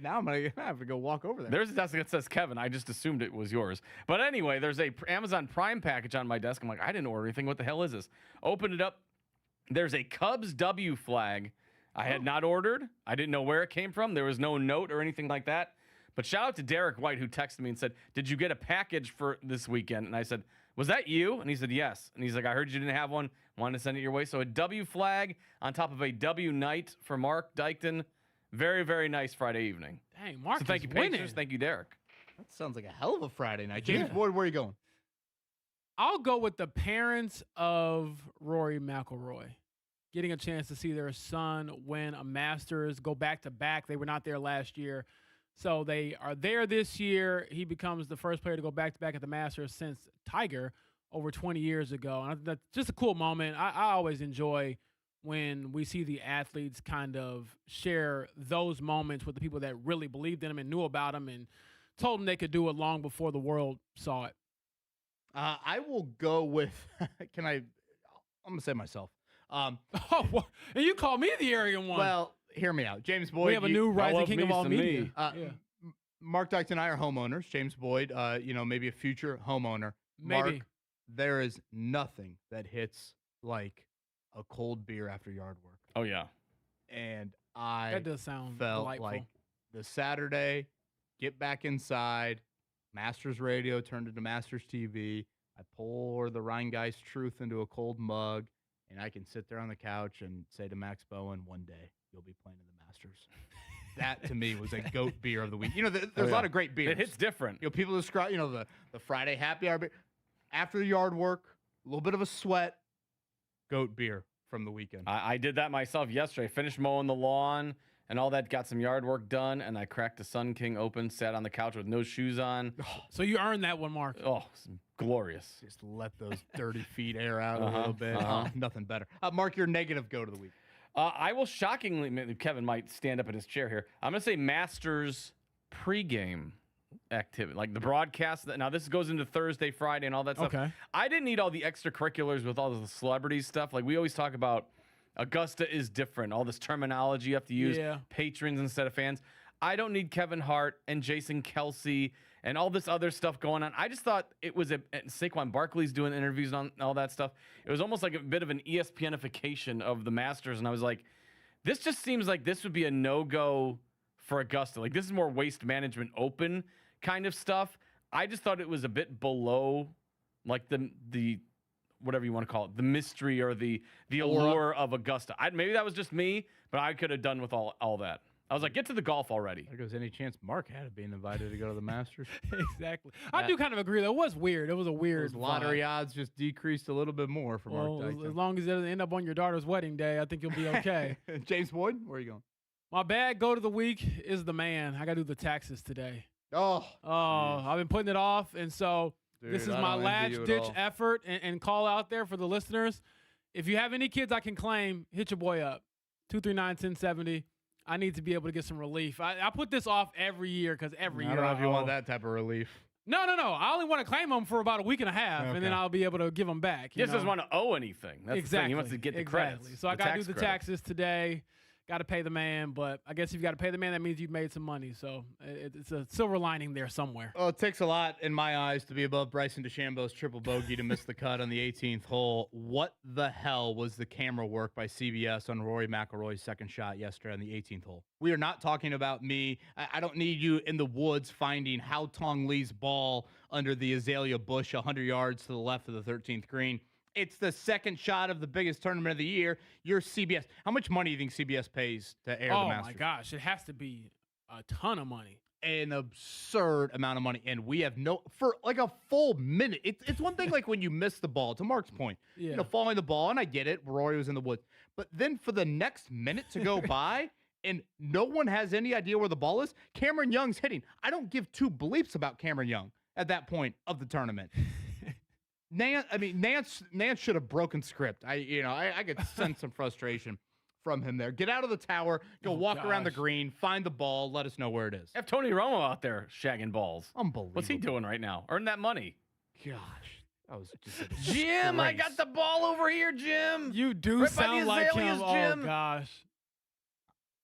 Speaker 5: Now I'm going to have to go walk over there.
Speaker 7: There's a desk that says Kevin. I just assumed it was yours. But anyway, there's a Amazon Prime package on my desk. I'm like, I didn't order anything. What the hell is this? Opened it up. There's a Cubs W flag. I had not ordered. I didn't know where it came from. There was no note or anything like that. But shout out to Derek White, who texted me and said, did you get a package for this weekend? And I said, was that you? And he said, yes. And he's like, I heard you didn't have one. Wanted to send it your way. So a W flag on top of a W night for Mark Dykton. Very, very nice Friday evening.
Speaker 6: Dang, Mark,
Speaker 7: so thank you, Pacers. Thank you, Derek.
Speaker 5: That sounds like a hell of a Friday night. James Boyd, where are you going?
Speaker 6: I'll go with the parents of Rory McIlroy. Getting a chance to see their son win a Masters, go back-to-back. They were not there last year. So they are there this year. He becomes the first player to go back-to-back at the Masters since Tiger over 20 years ago. And that's just a cool moment. I always enjoy when we see the athletes kind of share those moments with the people that really believed in them and knew about them and told them they could do it long before the world saw it.
Speaker 5: I will go with, I'm going to say myself.
Speaker 6: And you call me the arrogant one.
Speaker 5: Well, hear me out. James Boyd.
Speaker 6: We have a new rising king of all media.
Speaker 5: Mark Dykton and I are homeowners. James Boyd, maybe a future homeowner.
Speaker 6: Maybe.
Speaker 5: there is nothing that hits like a cold beer after yard work.
Speaker 7: Oh, yeah.
Speaker 5: And
Speaker 6: That does sound
Speaker 5: felt
Speaker 6: delightful.
Speaker 5: like the Saturday, get back inside, Masters Radio turned into Masters TV. I pour the Rheingeist Truth into a cold mug, and I can sit there on the couch and say to Max Bowen, one day you'll be playing in the Masters. That, to me, was a GOAT beer of the week. There's a lot of great beers.
Speaker 7: It hits different.
Speaker 5: People describe, the Friday happy hour beer. After the yard work, a little bit of a sweat, GOAT beer from the weekend.
Speaker 7: I did that myself yesterday. Finished mowing the lawn and all that, got some yard work done, and I cracked the Sun King open, sat on the couch with no shoes on.
Speaker 6: So you earned that one, Mark.
Speaker 7: Oh, it's glorious.
Speaker 5: Just let those dirty feet air out a little bit. Nothing better. Mark, your negative GOAT of the week.
Speaker 7: I will shockingly, Kevin might stand up in his chair here. I'm going to say Masters pregame activity, like the broadcast. Now, this goes into Thursday, Friday, and all that stuff.
Speaker 6: Okay.
Speaker 7: I didn't need all the extracurriculars with all the celebrity stuff. Like, we always talk about Augusta is different. All this terminology you have to use, patrons instead of fans. I don't need Kevin Hart and Jason Kelsey and all this other stuff going on. I just thought it was Saquon Barkley's doing interviews on all that stuff. It was almost like a bit of an ESPNification of the Masters, and I was like, this just seems like this would be a no-go for Augusta. Like, this is more Waste Management Open kind of stuff. I just thought it was a bit below, like the whatever you want to call it, the mystery or the allure of Augusta. Maybe that was just me, but I could have done with all that. I was like, get to the golf already.
Speaker 5: There goes any chance Mark had of being invited to go to the Masters.
Speaker 6: Exactly. I do kind of agree, though. It was weird. It was a weird
Speaker 5: Those lottery odds just decreased a little bit more for Mark Dykton.
Speaker 6: As long as it doesn't end up on your daughter's wedding day, I think you'll be okay.
Speaker 5: James Boyd, where are you going?
Speaker 6: My bad GOAT of the week is the man. I got to do the taxes today.
Speaker 5: Oh,
Speaker 6: I've been putting it off, and so this is my last-ditch effort and call out there for the listeners. If you have any kids I can claim, hit your boy up, 239-1070. I need to be able to get some relief. I put this off every year because every year
Speaker 5: I don't know if you want that type of relief.
Speaker 6: No. I only want to claim them for about a week and a half, and then I'll be able to give them back.
Speaker 7: He just doesn't want to owe anything. That's the thing. He wants to get the credits.
Speaker 6: So I got to do the taxes today. Got to pay the man, but I guess if you got to pay the man, that means you've made some money. So it's a silver lining there somewhere.
Speaker 5: Well, it takes a lot in my eyes to be above Bryson DeChambeau's triple bogey to miss the cut on the 18th hole. What the hell was the camera work by CBS on Rory McIlroy's second shot yesterday on the 18th hole? We are not talking about me. I don't need you in the woods finding Hao Tong Lee's ball under the azalea bush 100 yards to the left of the 13th green. It's the second shot of the biggest tournament of the year. You're CBS. How much money do you think CBS pays to air the Masters?
Speaker 6: Oh, my gosh. It has to be a ton of money.
Speaker 5: An absurd amount of money. And we have for like a full minute. It's one thing like when you miss the ball, to Mark's point, following the ball, and I get it. Rory was in the woods. But then for the next minute to go by and no one has any idea where the ball is, Cameron Young's hitting. I don't give two bleeps about Cameron Young at that point of the tournament. Nance should have broken script. I could sense some frustration from him there. Get out of the tower, go walk around the green, find the ball, let us know where it is.
Speaker 7: Have Tony Romo out there shagging balls.
Speaker 5: Unbelievable.
Speaker 7: What's he doing right now? Earn that money.
Speaker 5: Gosh. That was just
Speaker 7: Jim, I got the ball over here, Jim.
Speaker 6: You do
Speaker 7: right
Speaker 6: sound like him.
Speaker 7: Jim.
Speaker 6: Oh, gosh.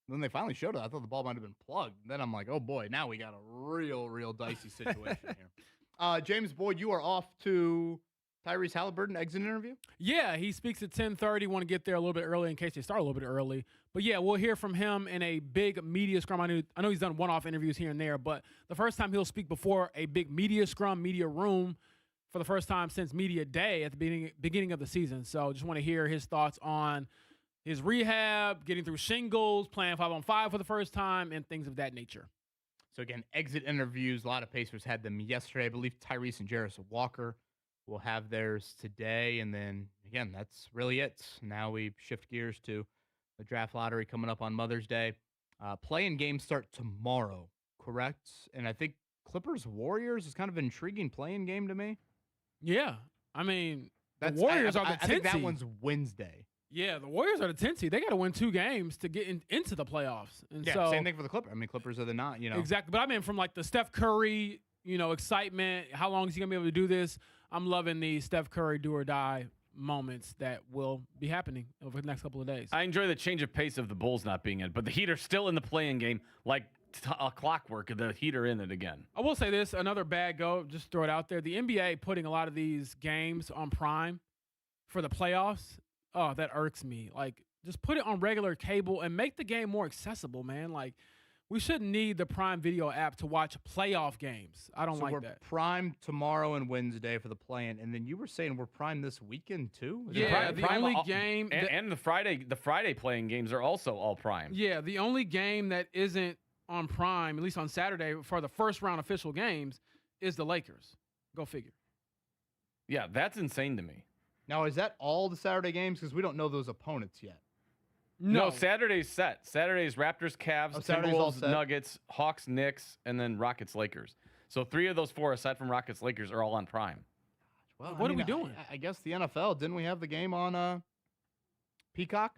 Speaker 5: When they finally showed it, I thought the ball might have been plugged. Then I'm like, oh, boy, now we got a real dicey situation here. James Boyd, you are off to Tyrese Halliburton exit interview?
Speaker 6: Yeah, he speaks at 10:30. Want to get there a little bit early in case they start a little bit early. But yeah, we'll hear from him in a big media scrum. I know he's done one-off interviews here and there, but the first time he'll speak before a big media scrum, media room, for the first time since media day at the beginning of the season. So just want to hear his thoughts on his rehab, getting through shingles, playing 5-on-5 for the first time, and things of that nature.
Speaker 5: So again, exit interviews. A lot of Pacers had them yesterday. I believe Tyrese and Jarris Walker will have theirs today. And then, again, that's really it. Now we shift gears to the draft lottery coming up on Mother's Day. Play-in games start tomorrow, correct? And I think Clippers-Warriors is kind of an intriguing play-in game to me.
Speaker 6: Yeah. I mean, the Warriors are the 10th seed.
Speaker 5: I think that one's Wednesday.
Speaker 6: Yeah, the Warriors are the 10th seed. They got to win 2 games to get into the playoffs. And
Speaker 5: yeah, same thing for the Clippers. I mean, Clippers are the not,
Speaker 6: Exactly. But I mean, from like the Steph Curry, excitement, how long is he going to be able to do this? I'm loving the Steph Curry do or die moments that will be happening over the next couple of days.
Speaker 7: I enjoy the change of pace of the Bulls not being in, but the Heat are still in the play-in game like clockwork, the heater in it again.
Speaker 6: I will say this, another bad go, just throw it out there. The NBA putting a lot of these games on Prime for the playoffs, oh, that irks me. Like, just put it on regular cable and make the game more accessible, man. Like, we shouldn't need the Prime Video app to watch playoff games. I don't like that.
Speaker 5: Prime tomorrow and Wednesday for the play-in, and then you were saying we're Prime this weekend too?
Speaker 6: The only game...
Speaker 7: And the Friday playing games are also all Prime.
Speaker 6: Yeah, the only game that isn't on Prime, at least on Saturday, for the first round official games, is the Lakers. Go figure.
Speaker 7: Yeah, that's insane to me.
Speaker 5: Now, is that all the Saturday games? Because we don't know those opponents yet.
Speaker 7: No, Saturday's set. Saturday's Raptors, Cavs, Timberwolves, Nuggets, Hawks, Knicks, and then Rockets, Lakers. So 3 of those 4, aside from Rockets, Lakers, are all on Prime.
Speaker 5: Well,
Speaker 6: what are we doing?
Speaker 5: I guess the NFL, didn't we have the game on Peacock?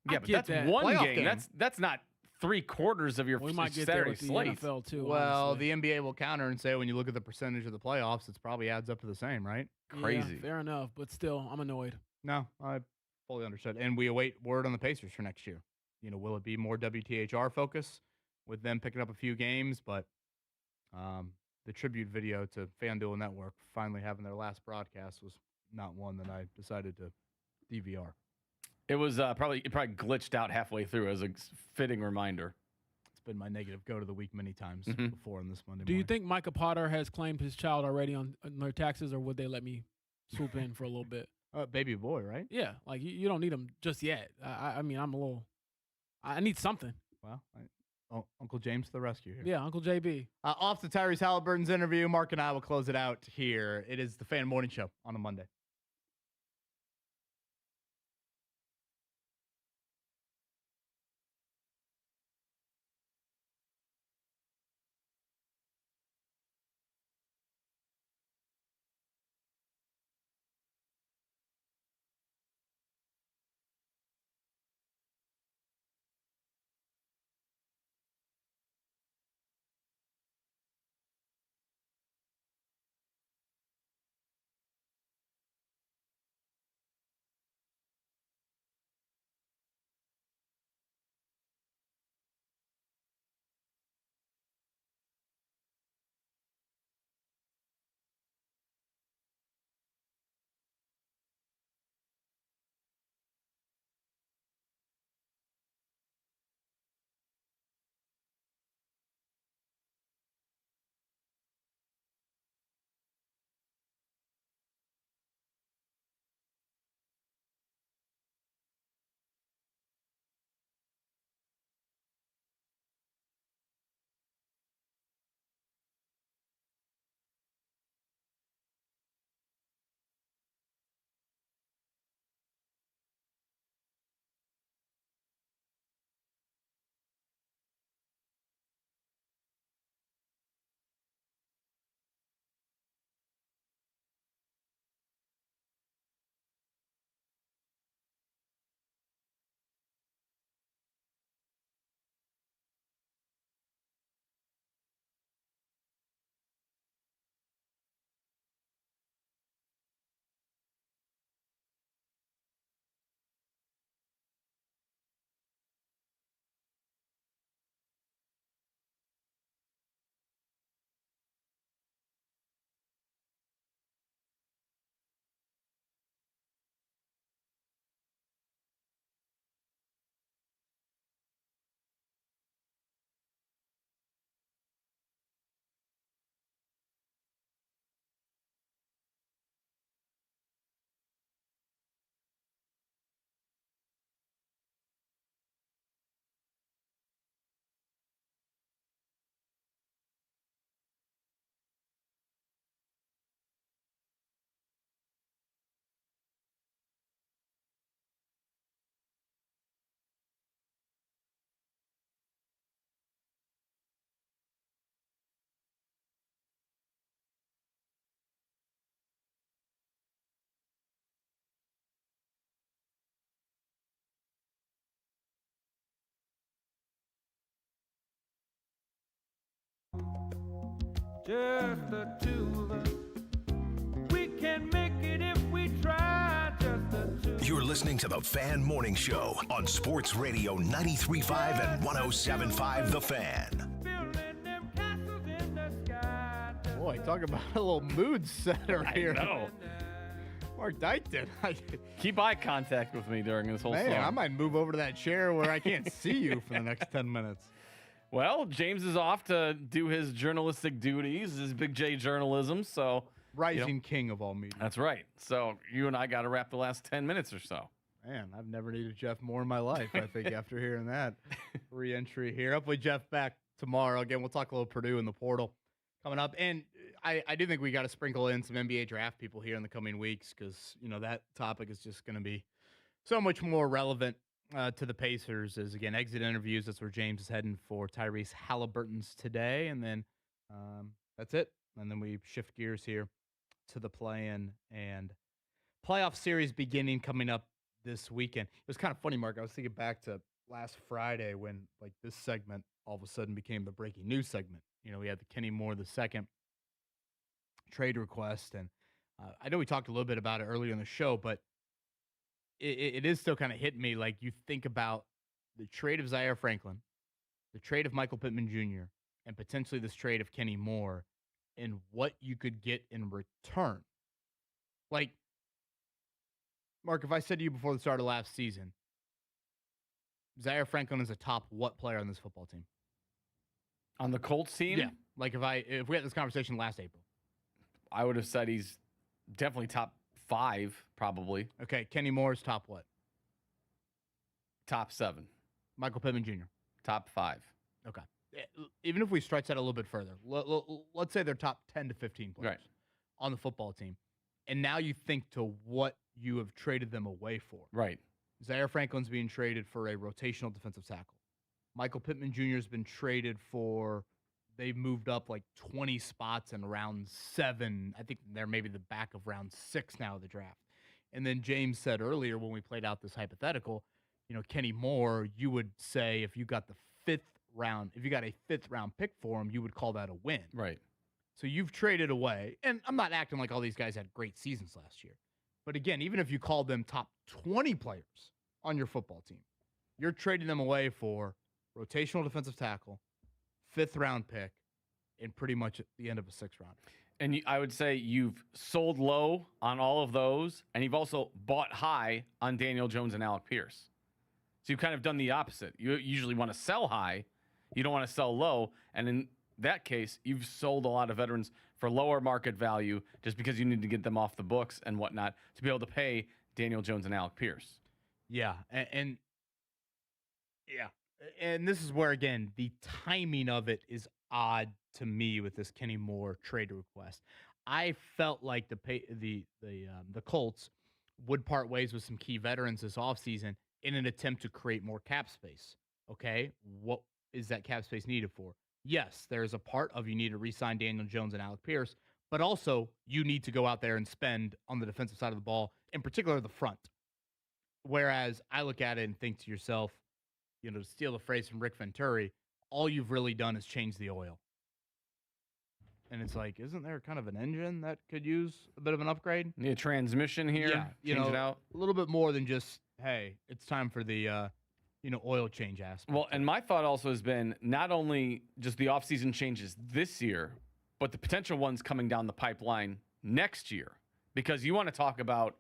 Speaker 7: Yeah, but that's one game. That's not 3/4 of your Saturday slate.
Speaker 6: NFL too,
Speaker 5: well, the NBA will counter and say when you look at the percentage of the playoffs, it probably adds up to the same, right?
Speaker 7: Crazy.
Speaker 6: Yeah, fair enough, but still, I'm annoyed.
Speaker 5: No, I fully understood. And we await word on the Pacers for next year. You know, will it be more WTHR focus with them picking up a few games? But the tribute video to FanDuel Network finally having their last broadcast was not one that I decided to DVR.
Speaker 7: It was probably glitched out halfway through as a fitting reminder.
Speaker 5: It's been my negative go to the week many times before on this Monday morning.
Speaker 6: Do you think Micah Potter has claimed his child already on their taxes, or would they let me swoop in for a little bit?
Speaker 5: Baby boy, right?
Speaker 6: Yeah, like you don't need him just yet. I mean, I need something.
Speaker 5: Well, Uncle James to the rescue here.
Speaker 6: Yeah, Uncle JB.
Speaker 5: Off to Tyrese Halliburton's interview. Mark and I will close it out here. It is the Fan Morning Show on a Monday.
Speaker 17: Just the two of us. We can make it if we try. Just the two.
Speaker 4: You're listening to the Fan Morning Show on Sports Radio 93.5 and 107.5 The Fan.
Speaker 5: talk about a little mood setter here.
Speaker 7: I know.
Speaker 5: Mark Dykton.
Speaker 7: Keep eye contact with me during this whole song.
Speaker 5: I might move over to that chair where I can't see you for the next 10 minutes.
Speaker 7: Well, James is off to do his journalistic duties, his Big J journalism. So
Speaker 5: Rising king of all media.
Speaker 7: That's right. So you and I got to wrap the last 10 minutes or so.
Speaker 5: Man, I've never needed Jeff more in my life, I think, after hearing that re-entry here. Hopefully Jeff back tomorrow. Again, we'll talk a little Purdue in the portal coming up. And I do think we got to sprinkle in some NBA draft people here in the coming weeks because, that topic is just going to be so much more relevant to the Pacers as, again, exit interviews. That's where James is heading for Tyrese Halliburton's today. And then that's it. And then we shift gears here to the play-in and playoff series beginning coming up this weekend. It was kind of funny, Mark. I was thinking back to last Friday when, this segment all of a sudden became the breaking news segment. We had the Kenny Moore II trade request, and I know we talked a little bit about it earlier in the show, but it is still kind of hitting me. You think about the trade of Zaire Franklin, the trade of Michael Pittman Jr., and potentially this trade of Kenny Moore, and what you could get in return. Mark, if I said to you before the start of last season, Zaire Franklin is a top what player on this football team?
Speaker 7: On the Colts team?
Speaker 5: Yeah. If we had this conversation last April.
Speaker 7: I would have said he's definitely top 5, probably.
Speaker 5: Okay, Kenny Moore's top what?
Speaker 7: Top 7.
Speaker 5: Michael Pittman Jr.
Speaker 7: Top 5.
Speaker 5: Okay. Even if we stretch that a little bit further, let's say they're top 10 to 15 players on the football team. And now you think to what you have traded them away for.
Speaker 7: Right.
Speaker 5: Zaire Franklin's being traded for a rotational defensive tackle. Michael Pittman Jr. has been traded for, they've moved up 20 spots in round 7. I think they're maybe the back of round 6 now of the draft. And then James said earlier when we played out this hypothetical, Kenny Moore, you would say if you got the 5th round, if you got a 5th round pick for him, you would call that a win.
Speaker 7: Right.
Speaker 5: So you've traded away, and I'm not acting like all these guys had great seasons last year. But again, even if you called them top 20 players on your football team, you're trading them away for rotational defensive tackle, 5th round pick, and pretty much at the end of a 6th round.
Speaker 7: And I would say you've sold low on all of those, and you've also bought high on Daniel Jones and Alec Pierce. So you've kind of done the opposite. You usually want to sell high. You don't want to sell low. And in that case, you've sold a lot of veterans for lower market value just because you need to get them off the books and whatnot to be able to pay Daniel Jones and Alec Pierce.
Speaker 5: Yeah. And this is where, again, the timing of it is odd to me with this Kenny Moore trade request. I felt like the Colts would part ways with some key veterans this offseason in an attempt to create more cap space. Okay, what is that cap space needed for? Yes, there's a part of you need to re-sign Daniel Jones and Alec Pierce, but also you need to go out there and spend on the defensive side of the ball, in particular the front. Whereas I look at it and think to yourself, to steal the phrase from Rick Venturi, all you've really done is change the oil. And it's isn't there kind of an engine that could use a bit of an upgrade?
Speaker 7: Need a transmission here?
Speaker 5: Yeah,
Speaker 7: change it out?
Speaker 5: A little bit more than just, hey, it's time for the oil change aspect.
Speaker 7: Well, and my thought also has been not only just the offseason changes this year, but the potential ones coming down the pipeline next year. Because you want to talk about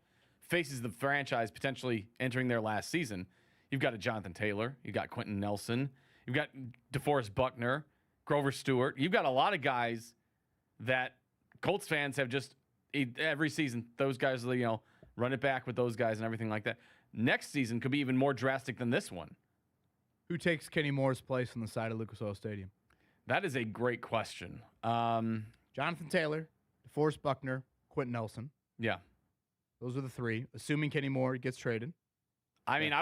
Speaker 7: faces of the franchise potentially entering their last season. You've got a Jonathan Taylor. You've got Quentin Nelson. You've got DeForest Buckner, Grover Stewart. You've got a lot of guys that Colts fans have just every season. Those guys, run it back with those guys and everything like that. Next season could be even more drastic than this one.
Speaker 5: Who takes Kenny Moore's place on the side of Lucas Oil Stadium?
Speaker 7: That is a great question.
Speaker 5: Jonathan Taylor, DeForest Buckner, Quentin Nelson.
Speaker 7: Yeah.
Speaker 5: Those are the 3, assuming Kenny Moore gets traded.
Speaker 7: I mean,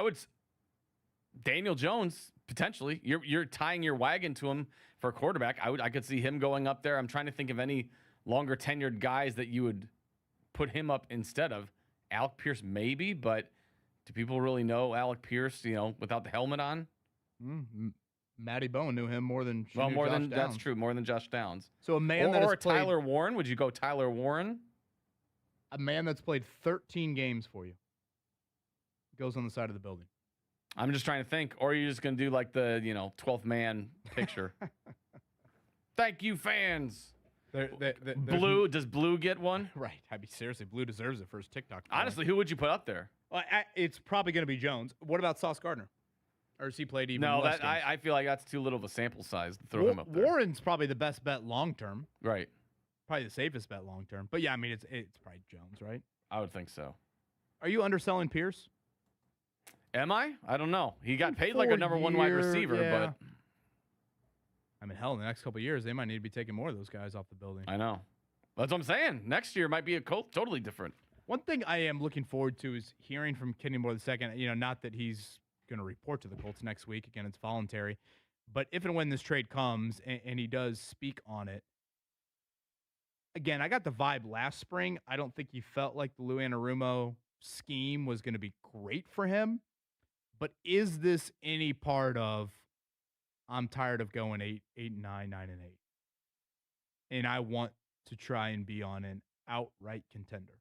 Speaker 7: Daniel Jones, potentially. You're tying your wagon to him for a quarterback. I could see him going up there. I'm trying to think of any longer tenured guys that you would put him up instead of. Alec Pierce, maybe, but do people really know Alec Pierce, without the helmet on?
Speaker 5: Matty Bowen knew him more than
Speaker 7: Josh
Speaker 5: Downs.
Speaker 7: That's true, more than Josh Downs.
Speaker 5: So a man that has played,
Speaker 7: Tyler Warren. Would you go Tyler Warren?
Speaker 5: A man that's played 13 games for you goes on the side of the building.
Speaker 7: I'm just trying to think. Or are you just going to do the 12th man picture? Thank you, fans. Blue, does Blue get one?
Speaker 5: Right. I mean, seriously, Blue deserves it for his TikTok.
Speaker 7: Honestly, who would you put up there?
Speaker 5: Well, it's probably going to be Jones. What about Sauce Gardner? Or has he played even
Speaker 7: No,
Speaker 5: less games?
Speaker 7: I feel like that's too little of a sample size to throw him up there.
Speaker 5: Warren's probably the best bet long term.
Speaker 7: Right.
Speaker 5: Probably the safest bet long term. But yeah, I mean, it's probably Jones, right?
Speaker 7: I would think so.
Speaker 5: Are you underselling Pierce?
Speaker 7: Am I? I don't know. He got paid like a number one wide receiver, but
Speaker 5: I mean, hell, in the next couple of years, they might need to be taking more of those guys off the building.
Speaker 7: I know. That's what I'm saying. Next year might be a totally different.
Speaker 5: One thing I am looking forward to is hearing from Kenny Moore II. You know, not that he's going to report to the Colts next week. Again, it's voluntary. But if and when this trade comes and he does speak on it, again, I got the vibe last spring. I don't think he felt like the Lou Anarumo scheme was going to be great for him. But is this any part of, I'm tired of going 8-9, 9-8, and I want to try and be on an outright contender?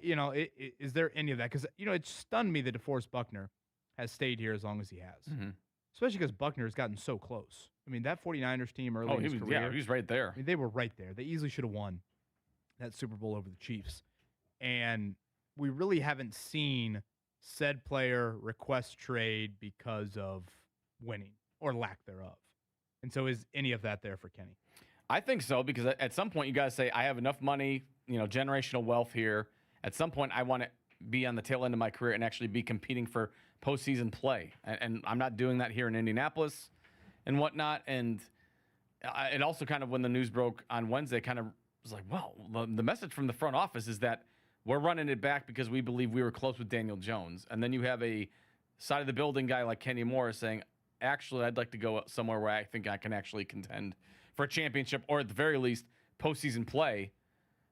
Speaker 5: Is there any of that? Because, it stunned me that DeForest Buckner has stayed here as long as he has.
Speaker 7: Mm-hmm.
Speaker 5: Especially because Buckner has gotten so close. I mean, that 49ers team early in his career.
Speaker 7: Yeah, he was right there.
Speaker 5: I mean, they were right there. They easily should have won that Super Bowl over the Chiefs. And we really haven't seen said player request trade because of winning or lack thereof. And so is any of that there for Kenny?
Speaker 7: I think so, because at some point you guys say, I have enough money, generational wealth here. At some point I want to be on the tail end of my career and actually be competing for postseason play. And I'm not doing that here in Indianapolis and whatnot. And it also kind of, when the news broke on Wednesday, kind of was like, well, the message from the front office is that we're running it back because we believe we were close with Daniel Jones. And then you have a side of the building guy like Kenny Moore saying, actually, I'd like to go somewhere where I think I can actually contend for a championship, or at the very least, postseason play.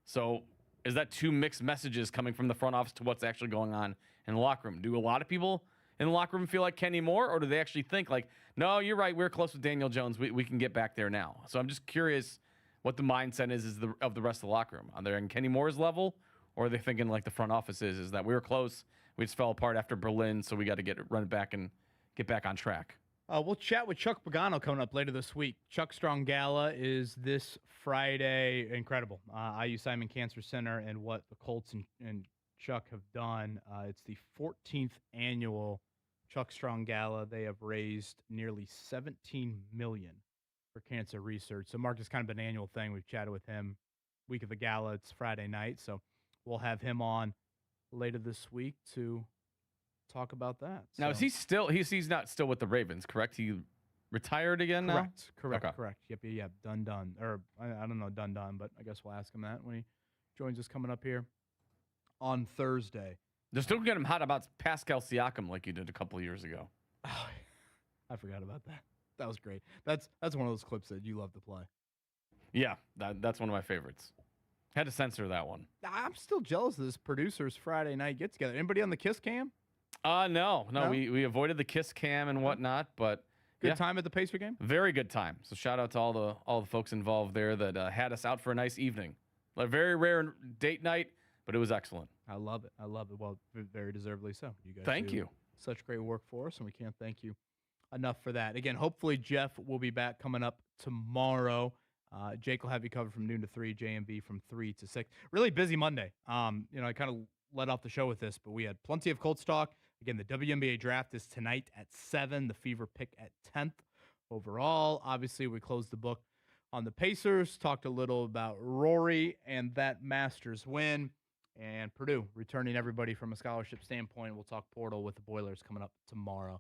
Speaker 7: So is that two mixed messages coming from the front office to what's actually going on in the locker room? Do a lot of people in the locker room feel like Kenny Moore, or do they actually think like, no, you're right, we're close with Daniel Jones, we can get back there now? So I'm just curious what the mindset is of the rest of the locker room. Are they in Kenny Moore's level, or are they thinking like the front office is that we were close, we just fell apart after Berlin, so we got to run it back and get back on track?
Speaker 5: We'll chat with Chuck Pagano coming up later this week. Chuck Strong Gala is this Friday. Incredible. IU Simon Cancer Center and what the Colts and Chuck have done. It's the 14th annual Chuck Strong Gala. They have raised nearly $17 million for cancer research. So, Mark, it's kind of an annual thing. We've chatted with him. Week of the Gala, it's Friday night. So we'll have him on later this week to talk about that.
Speaker 7: Now, is he still? He's not still with the Ravens, correct? He retired again now.
Speaker 5: Correct.
Speaker 7: Okay.
Speaker 5: Correct. Yep. Done. Or I don't know, done. But I guess we'll ask him that when he joins us coming up here on Thursday.
Speaker 7: They're still getting him hot about Pascal Siakam like you did a couple of years ago.
Speaker 5: Oh, I forgot about that. That was great. That's one of those clips that you love to play.
Speaker 7: Yeah, that's one of my favorites. Had to censor that one.
Speaker 5: I'm still jealous of this producer's Friday night get together. Anybody on the Kiss Cam?
Speaker 7: No. We avoided the Kiss Cam and whatnot, but
Speaker 5: good time at the Pacer game.
Speaker 7: Very good time. So shout out to all the folks involved there that had us out for a nice evening. A very rare date night, but it was excellent.
Speaker 5: I love it. Well, very deservedly so. You guys
Speaker 7: thank
Speaker 5: do
Speaker 7: you.
Speaker 5: Such great work for us, and we can't thank you enough for that. Again, hopefully Jeff will be back coming up tomorrow. Jake will have you covered from noon to 3, JMV from 3 to 6. Really busy Monday. I kind of let off the show with this, but we had plenty of Colts talk. Again, the WNBA draft is tonight at 7. The Fever pick at 10th overall. Obviously, we closed the book on the Pacers, talked a little about Rory and that Masters win, and Purdue returning everybody from a scholarship standpoint. We'll talk portal with the Boilers coming up tomorrow.